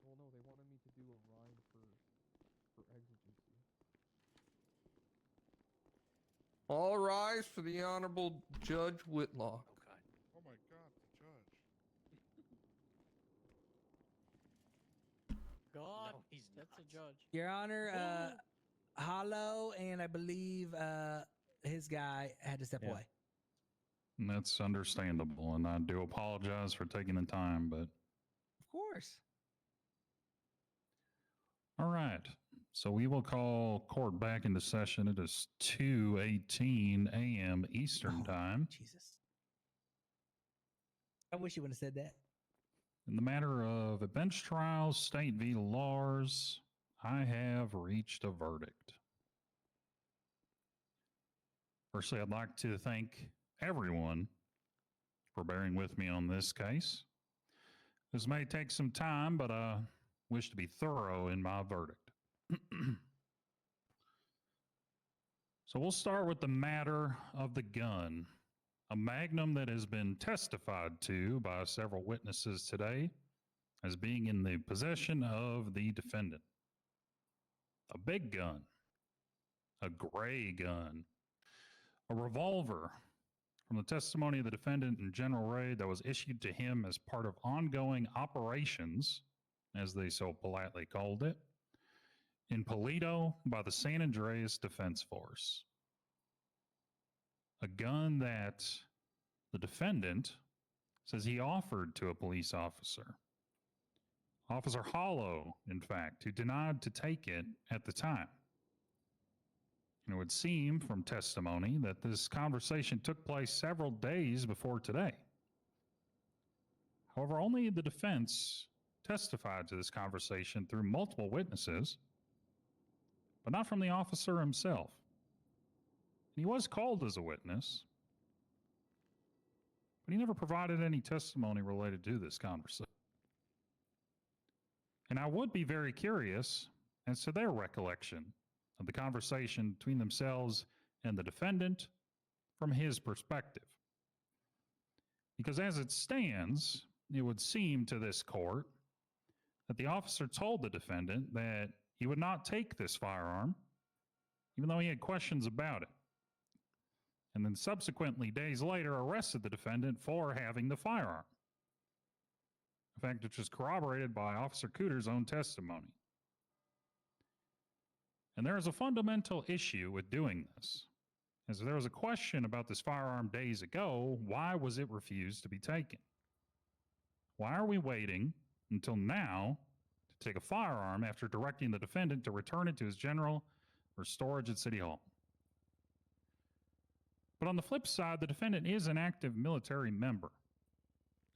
Speaker 6: Well, no, they wanted me to do a rhyme for exigency. All rise for the Honorable Judge Whitlock.
Speaker 15: Oh my God, the judge.
Speaker 18: God, that's a judge.
Speaker 5: Your Honor, Hollow, and I believe his guy had to step away.
Speaker 1: And that's understandable, and I do apologize for taking the time, but
Speaker 5: Of course.
Speaker 1: all right. So we will call court back into session. It is 2:18 a.m. Eastern time.
Speaker 5: Jesus. I wish you would have said that.
Speaker 1: In the matter of a bench trial, State v. Lars, I have reached a verdict. Firstly, I'd like to thank everyone for bearing with me on this case. This may take some time, but I wish to be thorough in my verdict. So we'll start with the matter of the gun, a Magnum that has been testified to by several witnesses today as being in the possession of the defendant. A big gun, a gray gun, a revolver from the testimony of the defendant in general raid that was issued to him as part of ongoing operations, as they so politely called it, in Polito by the San Andreas Defense Force. A gun that the defendant says he offered to a police officer. Officer Hollow, in fact, who denied to take it at the time. And it would seem from testimony that this conversation took place several days before today. However, only the defense testified to this conversation through multiple witnesses, but not from the officer himself. And he was called as a witness, but he never provided any testimony related to this conversation. And I would be very curious as to their recollection of the conversation between themselves and the defendant from his perspective. Because as it stands, it would seem to this court that the officer told the defendant that he would not take this firearm, even though he had questions about it, and then subsequently, days later, arrested the defendant for having the firearm. A fact which was corroborated by Officer Cooter's own testimony. And there is a fundamental issue with doing this. As there was a question about this firearm days ago, why was it refused to be taken? Why are we waiting until now to take a firearm after directing the defendant to return it to his general for storage at City Hall? But on the flip side, the defendant is an active military member,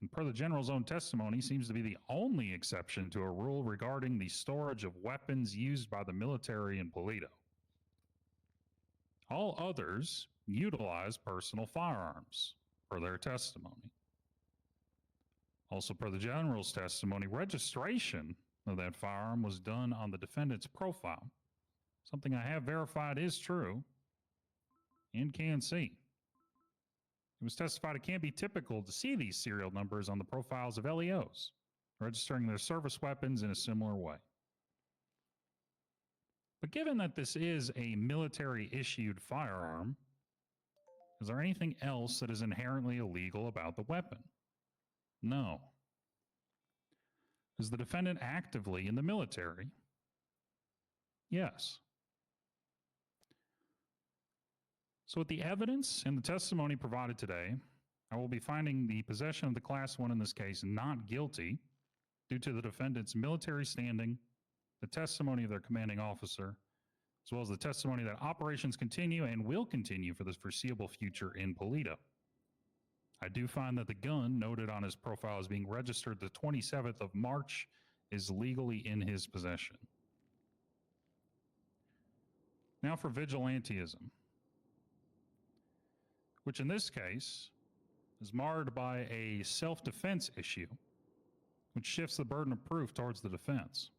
Speaker 1: and per the general's own testimony, seems to be the only exception to a rule regarding the storage of weapons used by the military in Polito. All others utilize personal firearms, per their testimony. Also, per the general's testimony, registration of that firearm was done on the defendant's profile, something I have verified is true and can see. It was testified it can't be typical to see these serial numbers on the profiles of LEOs, registering their service weapons in a similar way. But given that this is a military-issued firearm, is there anything else that is inherently illegal about the weapon? No. Is the defendant actively in the military? Yes. So with the evidence and the testimony provided today, I will be finding the possession of the Class 1 in this case not guilty due to the defendant's military standing, the testimony of their commanding officer, as well as the testimony that operations continue and will continue for the foreseeable future in Polito. I do find that the gun noted on his profile as being registered the 27th of March is legally in his possession. Now for vigilantism, which in this case is marred by a self-defense issue, which shifts the burden of proof towards the defense.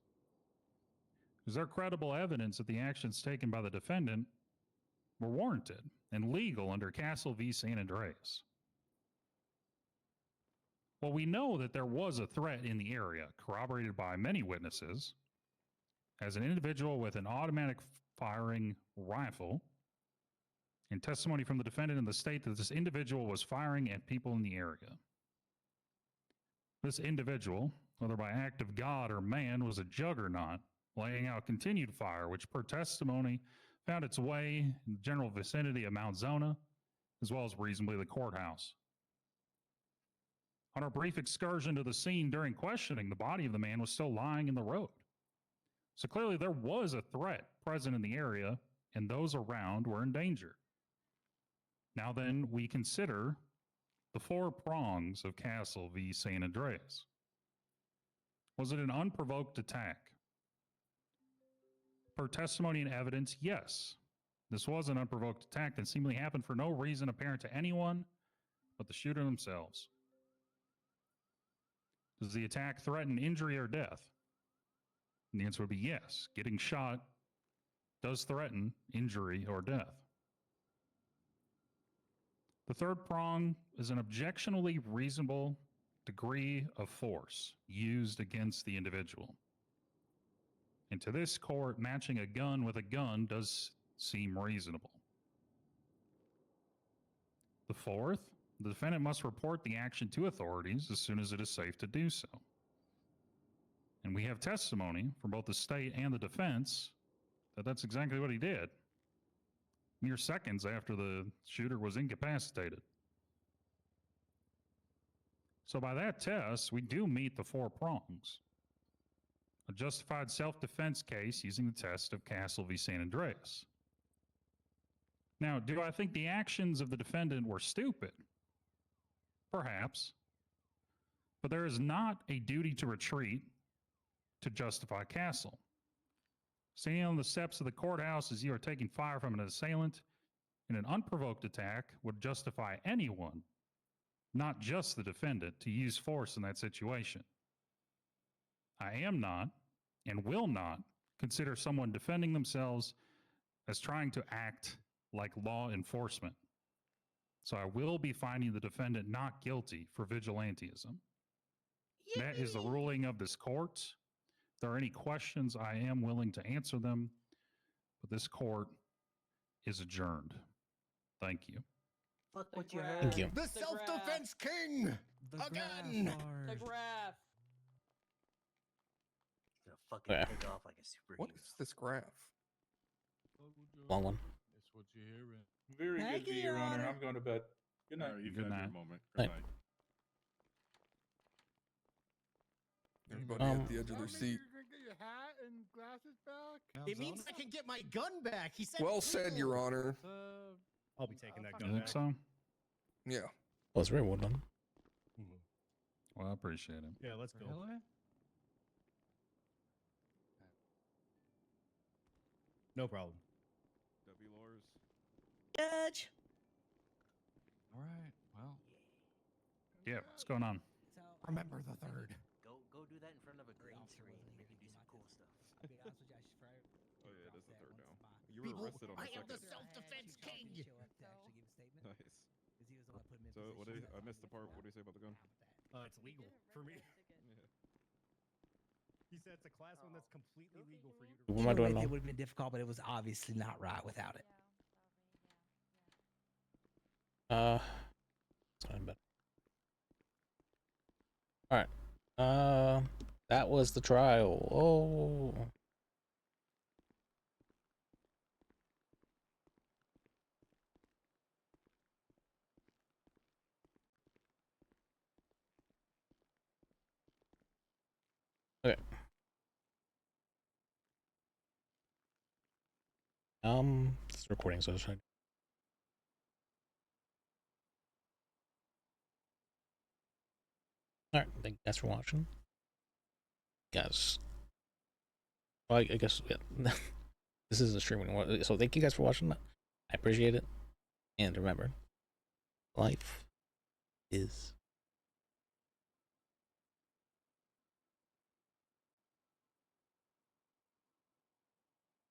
Speaker 1: Is there credible evidence that the actions taken by the defendant were warranted and legal under Castle v. San Andreas? Well, we know that there was a threat in the area, corroborated by many witnesses, as an individual with an automatic firing rifle, and testimony from the defendant in the state that this individual was firing at people in the area. This individual, whether by act of God or man, was a juggernaut, laying out continued fire, which per testimony found its way in the general vicinity of Mount Zona, as well as reasonably the courthouse. On our brief excursion to the scene during questioning, the body of the man was still lying in the road. So clearly there was a threat present in the area, and those around were in danger. Now then, we consider the four prongs of Castle v. San Andreas. Was it an unprovoked attack? Per testimony and evidence, yes. This was an unprovoked attack that seemingly happened for no reason apparent to anyone but the shooter themselves. Does the attack threaten injury or death? And the answer would be yes. Getting shot does threaten injury or death. The third prong is an objectionably reasonable degree of force used against the individual. And to this court, matching a gun with a gun does seem reasonable. The fourth, the defendant must report the action to authorities as soon as it is safe to do so. And we have testimony from both the state and the defense that that's exactly what he did, mere seconds after the shooter was incapacitated. So by that test, we do meet the four prongs. A justified self-defense case using the test of Castle v. San Andreas. Now, do I think the actions of the defendant were stupid? Perhaps. But there is not a duty to retreat to justify Castle. Standing on the steps of the courthouse as you are taking fire from an assailant in an unprovoked attack would justify anyone, not just the defendant, to use force in that situation. I am not and will not consider someone defending themselves as trying to act like law enforcement. So I will be finding the defendant not guilty for vigilantism. That is the ruling of this court. there are any questions, I am willing to answer them, but this court is adjourned. Thank you.
Speaker 9: Fuck what you heard.
Speaker 11: Thank you.
Speaker 2: The self-defense king again.
Speaker 18: The graph.
Speaker 9: Gonna fucking
Speaker 11: Yeah.
Speaker 9: take off like a super.
Speaker 6: What is this graph?
Speaker 11: Long one.
Speaker 7: That's what you're hearing.
Speaker 8: Very
Speaker 5: Thank
Speaker 8: good,
Speaker 5: you,
Speaker 8: Your
Speaker 5: Your
Speaker 8: Honor.
Speaker 5: Honor.
Speaker 8: I'm going to bed. Good night.
Speaker 7: You
Speaker 1: Good
Speaker 7: can have
Speaker 1: night.
Speaker 7: your moment.
Speaker 11: Night.
Speaker 7: Good night.
Speaker 6: Everybody
Speaker 11: Um,
Speaker 6: at the edge of their seat.
Speaker 10: Get your hat and glasses back.
Speaker 2: It means I can get my gun back. He said.
Speaker 6: Well
Speaker 2: it's
Speaker 6: said,
Speaker 2: legal.
Speaker 6: Your Honor.
Speaker 2: I'll be taking that
Speaker 1: You
Speaker 2: gun
Speaker 1: think
Speaker 2: back.
Speaker 1: so?
Speaker 6: Yeah.
Speaker 11: Well, it's very well done.
Speaker 1: Well, I appreciate it.
Speaker 2: Yeah, let's go.
Speaker 7: Really?
Speaker 2: No problem.
Speaker 14: W. Lars.
Speaker 9: Judge.
Speaker 7: All right. Well,
Speaker 1: Yeah, what's going on?
Speaker 5: So
Speaker 2: Remember the third.
Speaker 9: Go do that in front of a green screen and we can do some cool stuff.
Speaker 5: I'll be honest with you, I should try.
Speaker 14: Oh yeah, it is the third now. You
Speaker 2: People,
Speaker 14: were arrested on
Speaker 2: I
Speaker 14: the
Speaker 2: am the
Speaker 14: second.
Speaker 2: self-defense king.
Speaker 5: Show up to actually give a statement.
Speaker 14: Nice.
Speaker 5: Because he was the one that put him in
Speaker 14: So what
Speaker 5: position.
Speaker 14: did I missed the part? What do you say about the gun?
Speaker 2: It's legal for me.
Speaker 14: Yeah.
Speaker 2: He said it's a class one that's completely legal for you to.
Speaker 11: What am I doing
Speaker 5: It
Speaker 11: now?
Speaker 5: would have been difficult, but it was obviously not right without it.
Speaker 11: It's not bad. All right. That was the trial. Oh. Okay. It's recording, so it's fine. Alright, thank you guys for watching. Guys. Well, I guess, yeah. This is a streaming one. So thank you guys for watching. I appreciate it. And remember, life is